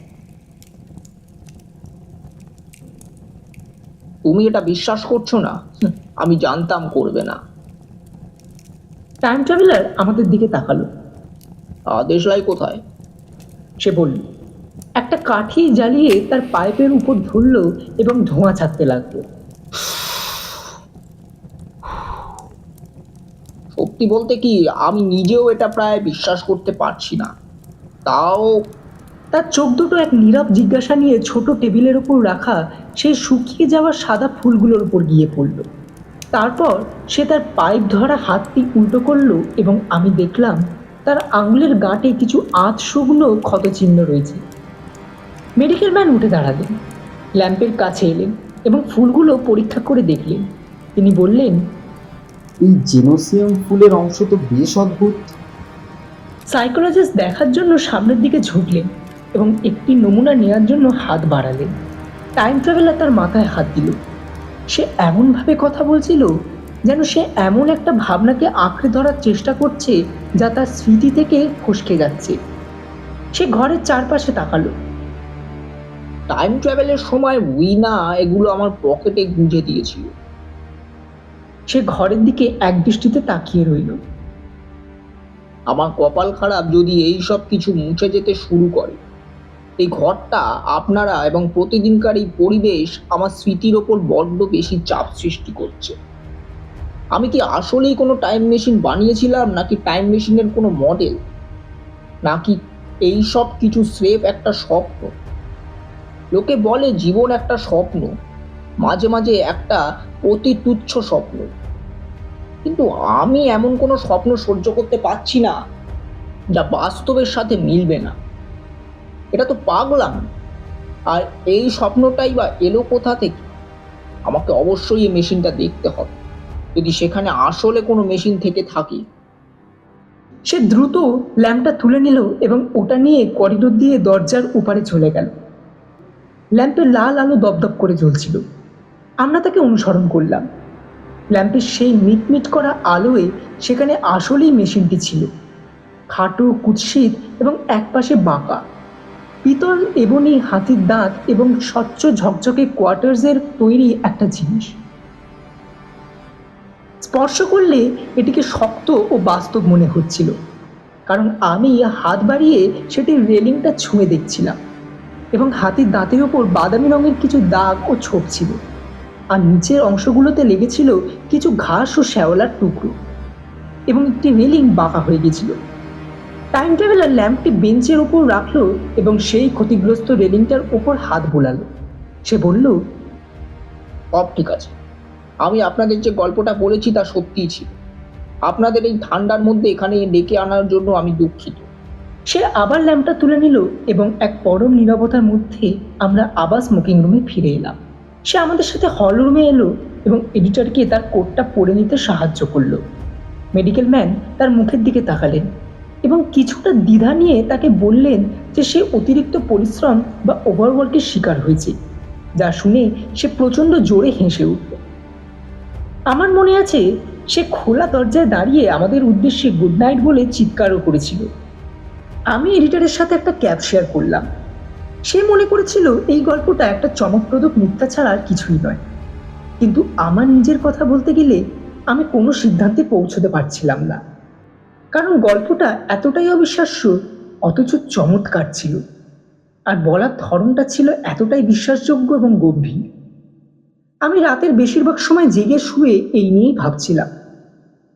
তুমি এটা বিশ্বাস করছো না? আমি জানতাম করবে না। টাইম ট্রাভেলার আমাদের দিকে তাকালো। দেশলাই কোথায়? সে বলল। একটা কাঠি জ্বালিয়ে তার পাইপের উপর ধরল এবং ধোঁয়া ছাড়তে লাগলো। সত্যি বলতে কি, আমি নিজেও এটা প্রায় বিশ্বাস করতে পারছি না। তাও তার চোখ দুটো এক নীরব জিজ্ঞাসা নিয়ে ছোট টেবিলের ওপর রাখা সেই শুকিয়ে যাওয়া সাদা ফুলগুলোর উপর গিয়ে পড়ল। তারপর সে তার পাইপ ধরা হাতটি উল্টো করলো এবং আমি দেখলাম তার আঙুলের গাঁটে কিছু আধ শুকনো ক্ষতচিহ্ন রয়েছে। মেডিকেল ম্যান উঠে দাঁড়ালেন, ল্যাম্পের কাছে এলেন এবং ফুলগুলো পরীক্ষা করে দেখলেন। তিনি বললেন, এই জেনোসিয়াম ফুলের অংশ তো বেশ অদ্ভুত। সাইকোলজিস্ট দেখার জন্য সামনের দিকে ঝুঁকলেন এবং একটি নমুনা নেওয়ার জন্য হাত বাড়ালেন। টাইম ট্রাভেলার তার মাথায় হাত দিল। সে এমনভাবে কথা বলছিল যেন সে এমন একটা ভাবনাকে আঁকড়ে ধরার চেষ্টা করছে যা তার স্মৃতি থেকে ফসকে যাচ্ছে। সে ঘরের চারপাশে তাকালো। টাইম ট্রাভেলের সময় উইনা এগুলো আমার পকেটে গুঁজে দিয়েছিল। সে ঘরের দিকে এক দৃষ্টিতে তাকিয়ে রইল। আমার কপাল খারাপ যদি এই সব কিছু মুছে যেতে শুরু করে। এই ঘরটা, আপনারা এবং প্রতিদিনকার এই পরিবেশ আমার স্মৃতির ওপর বড্ড বেশি চাপ সৃষ্টি করছে। আমি কি আসলেই কোনো টাইম মেশিন বানিয়েছিলাম, নাকি টাইম মেশিনের কোনো মডেল, নাকি এই সব কিছু স্রেফ একটা স্বপ্ন? লোকে বলে জীবন একটা স্বপ্ন, মাঝে মাঝে একটা অতি তুচ্ছ স্বপ্ন, কিন্তু আমি এমন কোনো স্বপ্ন সহ্য করতে পারছি না যা বাস্তবের সাথে মিলবে না। এটা তো পাগলাম। আর এই স্বপ্নটাই বা এলো কোথা থেকে? আমাকে অবশ্যই এই মেশিনটা দেখতে হবে, যদি সেখানে আসলে কোনো মেশিন থেকে থাকে। সে দ্রুত ল্যাম্পটা তুলে নিল এবং ওটা নিয়ে করিডোর দিয়ে দরজার ওপারে চলে গেল। ল্যাম্পের লাল আলো দপদপ করে জ্বলছিল। আমরা তাকে অনুসরণ করলাম। ল্যাম্পের সেই মিটমিট করা আলোয় সেখানে আসলেই মেশিনটি ছিল, খাটো, কুৎসিত এবং একপাশে বাঁকা। পিতল, এবনি, হাতির দাঁত এবং স্বচ্ছ ঝকঝকে কোয়ার্টার্সের তৈরি একটা জিনিস। স্পর্শ করলে এটিকে শক্ত ও বাস্তব মনে হচ্ছিল, কারণ আমি হাত বাড়িয়ে সেটির রেলিংটা ছুঁয়ে দেখছিলাম এবং হাতির দাঁতের ওপর বাদামি রঙের কিছু দাগ ও ছোপ ছিল, আর নিচের অংশগুলোতে লেগেছিল কিছু ঘাস ও শ্যাওলার টুকরো, এবং একটি রেলিং বাঁকা হয়ে গেছিল। টাইম ট্রাভেলার ল্যাম্পটি বেঞ্চের ওপর রাখলো এবং সেই ক্ষতিগ্রস্ত রেলিংটার ওপর হাত বোলালো। সে বলল, সব ঠিক আছে। আমি আপনাদের যে গল্পটা বলেছি তা সত্যিই ছিল। আপনাদের এই ঠান্ডার মধ্যে এখানে ডেকে আনার জন্য আমি দুঃখিত। সে আবার ল্যাম্পটা তুলে নিল এবং এক পরম নীরবতার মধ্যে আমরা আবার স্মোকিং রুমে ফিরে এলাম। সে আমাদের সাথে হল রুমে এলো এবং এডিটরকে তার কোটটা পরে নিতে সাহায্য করলো। মেডিকেল ম্যান তার মুখের দিকে তাকালেন এবং কিছুটা দ্বিধা নিয়ে তাকে বললেন যে সে অতিরিক্ত পরিশ্রম বা ওভারওয়ার্কের শিকার হয়েছে, যা শুনে সে প্রচণ্ড জোরে হেসে উঠল। আমার মনে আছে সে খোলা দরজায় দাঁড়িয়ে আমাদের উদ্দেশ্যে গুড নাইট বলে চিৎকারও করেছিল। আমি এডিটরের সাথে একটা ক্যাপ শেয়ার করলাম। সে মনে করেছিল এই গল্পটা একটা চমকপ্রদ মিথ্যা ছাড়া আর কিছুই নয়, কিন্তু আমার নিজের কথা বলতে গেলে আমি কোনো সিদ্ধান্তে পৌঁছতে পারছিলাম না, কারণ গল্পটা এতটাই অবিশ্বাস্য অথচ চমৎকার ছিল, আর বলার ধরনটা ছিল এতটাই বিশ্বাসযোগ্য এবং গম্ভীর। আমি রাতের বেশিরভাগ সময় জেগে শুয়ে এই নিয়েই ভাবছিলাম।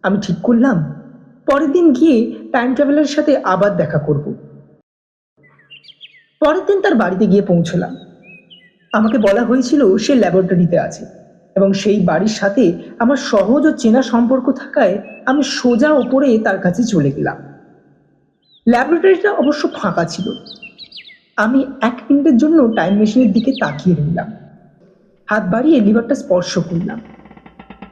আমি ঠিক করলাম পরের দিন গিয়ে টাইম ট্রাভেলারের সাথে আবার দেখা করব। পরের দিন তার বাড়িতে গিয়ে পৌঁছলাম। আমাকে বলা হয়েছিল সে ল্যাবরেটরিতে আছে এবং সেই বাড়ির সাথে আমার সহজ ও চেনা সম্পর্ক থাকায় আমি সোজা ওপরে তার কাছে চলে গেলাম। ল্যাবরেটরিটা অবশ্য ফাঁকা ছিল। আমি 1 মিনিটের জন্য টাইম মেশিনের দিকে তাকিয়ে রইলাম। হাত বাড়িয়ে লিভারটা স্পর্শ করলাম।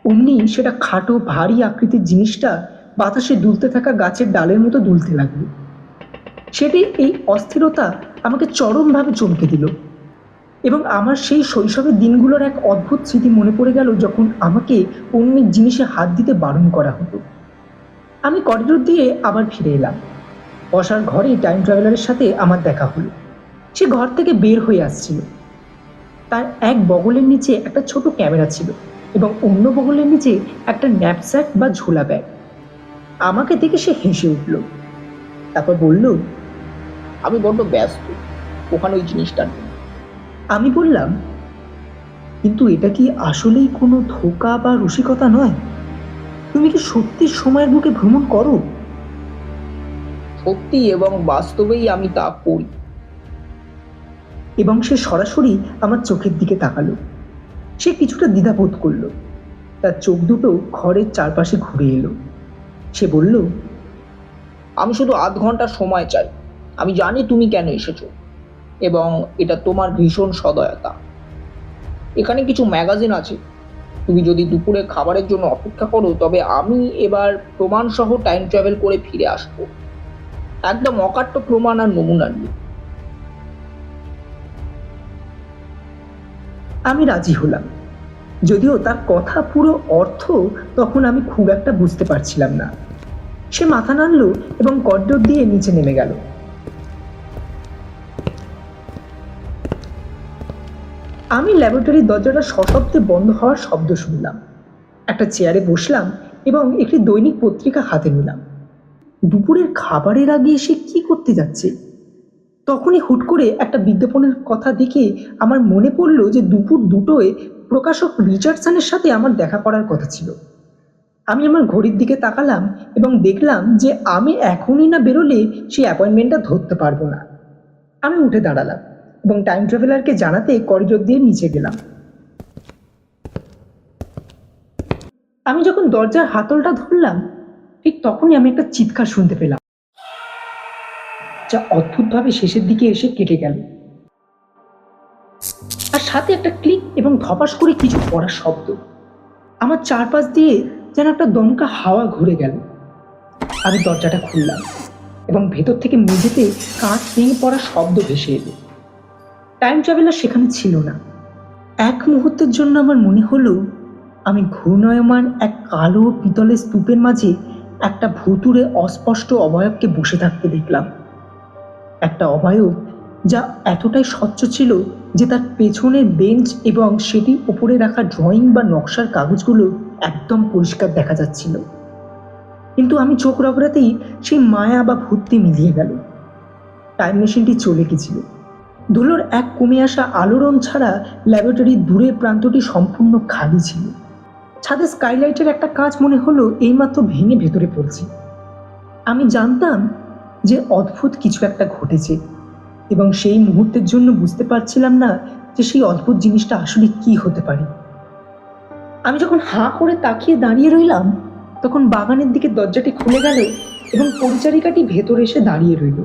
অমনি সেটা খাটো ভারী আকৃতির জিনিসটা বাতাসে দুলতে থাকা গাছের ডালের মতো দুলতে লাগলো। সেটি এই অস্থিরতা আমাকে চরমভাবে চমকে দিল এবং আমার সেই শৈশবের দিনগুলোর এক অদ্ভুত স্মৃতি মনে পড়ে গেল যখন আমাকে অন্যের জিনিসে হাত দিতে বারণ করা হতো। আমি করিডোর দিয়ে আবার ফিরে এলাম। বসার ঘরে টাইম ট্রাভেলারের সাথে আমার দেখা হলো। সে ঘর থেকে বের হয়ে আসছিল। তার এক বগলের নিচে একটা ছোট ক্যামেরা ছিল এবং অন্য বগলের নিচে একটা ন্যাপস্যাক বা ঝোলা ব্যাগ। আমাকে দেখে সে হেসে উঠল, তারপর বলল, আমি বড্ড ব্যস্ত, ওখানে ওই জিনিসটা নেই। আমি বললাম, কিন্তু এটা কি আসলেই কোনো ধোঁকা বা রসিকতা নয়? তুমি কি সত্যি সময়ের বুকে ভ্রমণ করো? সত্যি এবং বাস্তবেই আমি তা করি। এবং সে সরাসরি আমার চোখের দিকে তাকালো। সে কিছুটা দ্বিধাবোধ করলো। তার চোখ দুটো ঘরের চারপাশে ঘুরে এলো। সে বলল, আমি শুধু আধ ঘন্টা সময় চাই। আমি জানি তুমি কেন এসেছো এবং এটা তোমার ভীষণ সদয়তা। এখানে কিছু ম্যাগাজিন আছে। তুমি যদি দুপুরে খাবারের জন্য অপেক্ষা করো তবে আমি এবার প্রমাণ সহ টাইম ট্রাভেল করে ফিরে আসবো, একদম অকাট্য প্রমাণ আর নমুনা নিয়ে। আমি রাজি হলাম, যদিও তার কথা পুরো অর্থ তখন আমি খুব একটা বুঝতে পারছিলাম না। সে মাথা নাড়ল এবং করিডোর দিয়ে নিচে নেমে গেল। আমি ল্যাবরেটরির দরজাটা সশব্দে বন্ধ হওয়ার শব্দ শুনলাম। একটা চেয়ারে বসলাম এবং একটি দৈনিক পত্রিকা হাতে নিলাম। দুপুরের খাবারের আগে এসে কি করতে যাচ্ছে? তখনই হুট করে একটা বিজ্ঞাপনের কথা দেখে আমার মনে পড়ল যে দুপুর 2টোয় প্রকাশক রিচার্ডসনের সাথে আমার দেখা করার কথা ছিল। আমি আমার ঘড়ির দিকে তাকালাম এবং দেখলাম যে আমি এখনই না বেরোলে সেই অ্যাপয়েন্টমেন্টটা ধরতে পারবো না। আমি উঠে দাঁড়ালাম এবং টাইম ট্রাভেলারকে জানাতে করিডোর দিয়ে নিচে গেলাম। আমি যখন দরজার হাতলটা ধরলাম ঠিক তখনই আমি একটা চিৎকার শুনতে পেলাম, যা অদ্ভুতভাবে শেষের দিকে এসে কেটে গেল, আর সাথে একটা ক্লিক এবং ধপাস করে কিছু পড়ার শব্দ। আমার চারপাশ দিয়ে যেন একটা দমকা হাওয়া ঘুরে গেল। আমি দরজাটা খুললাম এবং ভেতর থেকে মেঝেতে কাঁচ ভেঙে পড়ার শব্দ ভেসে এলো। টাইম ট্রাভেলার সেখানে ছিল না। এক মুহূর্তের জন্য আমার মনে হলো আমি ঘূর্ণায়মান এক কালো পিতলের স্তূপের মাঝে একটা ভুতুড়ে অস্পষ্ট অবয়বকে বসে থাকতে দেখলাম। একটা অবয়ব যা এতটাই স্বচ্ছ ছিল যে তার পেছনের বেঞ্চ এবং সেটির উপরে রাখা ড্রয়িং বা নকশার কাগজগুলো একদম পরিষ্কার দেখা যাচ্ছিল। কিন্তু আমি চোখ রগড়াতেই সেই মায়া বা ভূতটি মিলিয়ে গেল। টাইম মেশিনটি চলে গেছিল। ধুলোর এক কমে আসা আলোড়ন ছাড়া ল্যাবরেটরির দূরের প্রান্তটি সম্পূর্ণ খালি ছিল। ছাদে স্কাইলাইটের একটা কাজ মনে হলো এইমাত্র ভেঙে ভেতরে পড়ছে। আমি জানতাম যে অদ্ভুত কিছু একটা ঘটেছে এবং সেই মুহূর্তের জন্য বুঝতে পারছিলাম না যে সেই অদ্ভুত জিনিসটা আসলে কি হতে পারে। আমি যখন হাঁ করে তাকিয়ে দাঁড়িয়ে রইলাম তখন বাগানের দিকে দরজাটি খুলে গেল এবং পরিচারিকাটি ভেতরে এসে দাঁড়িয়ে রইল।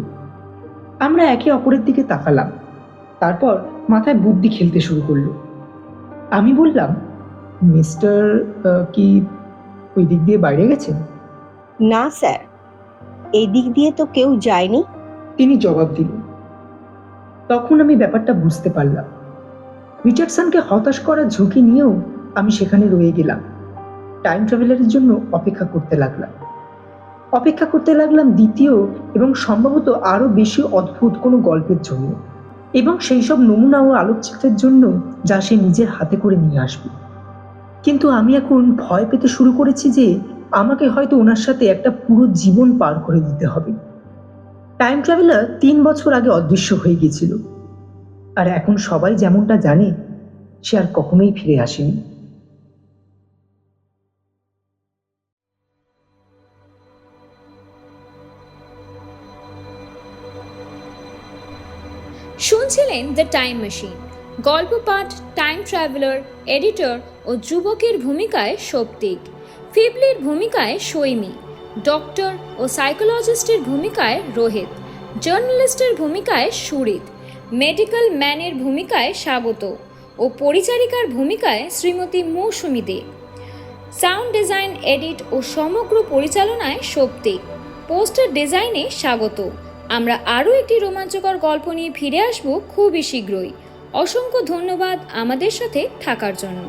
আমরা একে অপরের দিকে তাকালাম, তারপর মাথায় বুদ্ধি খেলতে শুরু করলো। আমি বললাম, মিস্টার কি ওই দিক দিয়ে বাইরে গেছেন? না স্যার, এই দিক দিয়ে তো কেউ যায়নি। তিনি জবাব দিলেন। তখন আমি ব্যাপারটা বুঝতে পারলাম। রিচার্ডসনকে হতাশ করার ঝুঁকি নিয়েও আমি সেখানে রয়ে গেলাম। টাইম ট্রাভেলারের জন্য অপেক্ষা করতে লাগলাম দ্বিতীয় এবং সম্ভবত আরো বেশি অদ্ভুত কোনো গল্পের জন্য, এবং সেই সব নমুনা ও আলোকচিত্রের জন্য যা সে নিজের হাতে করে নিয়ে আসবে। কিন্তু আমি এখন ভয় পেতে শুরু করেছি যে আমাকে হয়তো ওনার সাথে একটা পুরো জীবন পার করে দিতে হবে। টাইম ট্রাভেলার 3 বছর আগে অদৃশ্য হয়ে গিয়েছিল, আর এখন সবাই যেমনটা জানে, সে আর কখনোই ফিরে আসেনি। শুনছিলেন দ্য টাইম মেশিন, গল্প পাঠ টাইম ট্রাভেলার, এডিটর ও যুবকের ভূমিকায় সৌপ্তিক, ফিবলির ভূমিকায় সৈমি, ডক্টর ও সাইকোলজিস্টের ভূমিকায় রোহিত, জার্নালিস্টের ভূমিকায় সুরিত, মেডিকেল ম্যানের ভূমিকায় স্বাগত ও পরিচারিকার ভূমিকায় শ্রীমতী মৌসুমী দে। সাউন্ড ডিজাইন, এডিট ও সমগ্র পরিচালনায় সৌপ্তিক, পোস্টার ডিজাইনে স্বাগত। আমরা আরও একটি রোমাঞ্চকর গল্প নিয়ে ফিরে আসব খুবই শীঘ্রই। অসংখ্য ধন্যবাদ আমাদের সাথে থাকার জন্য।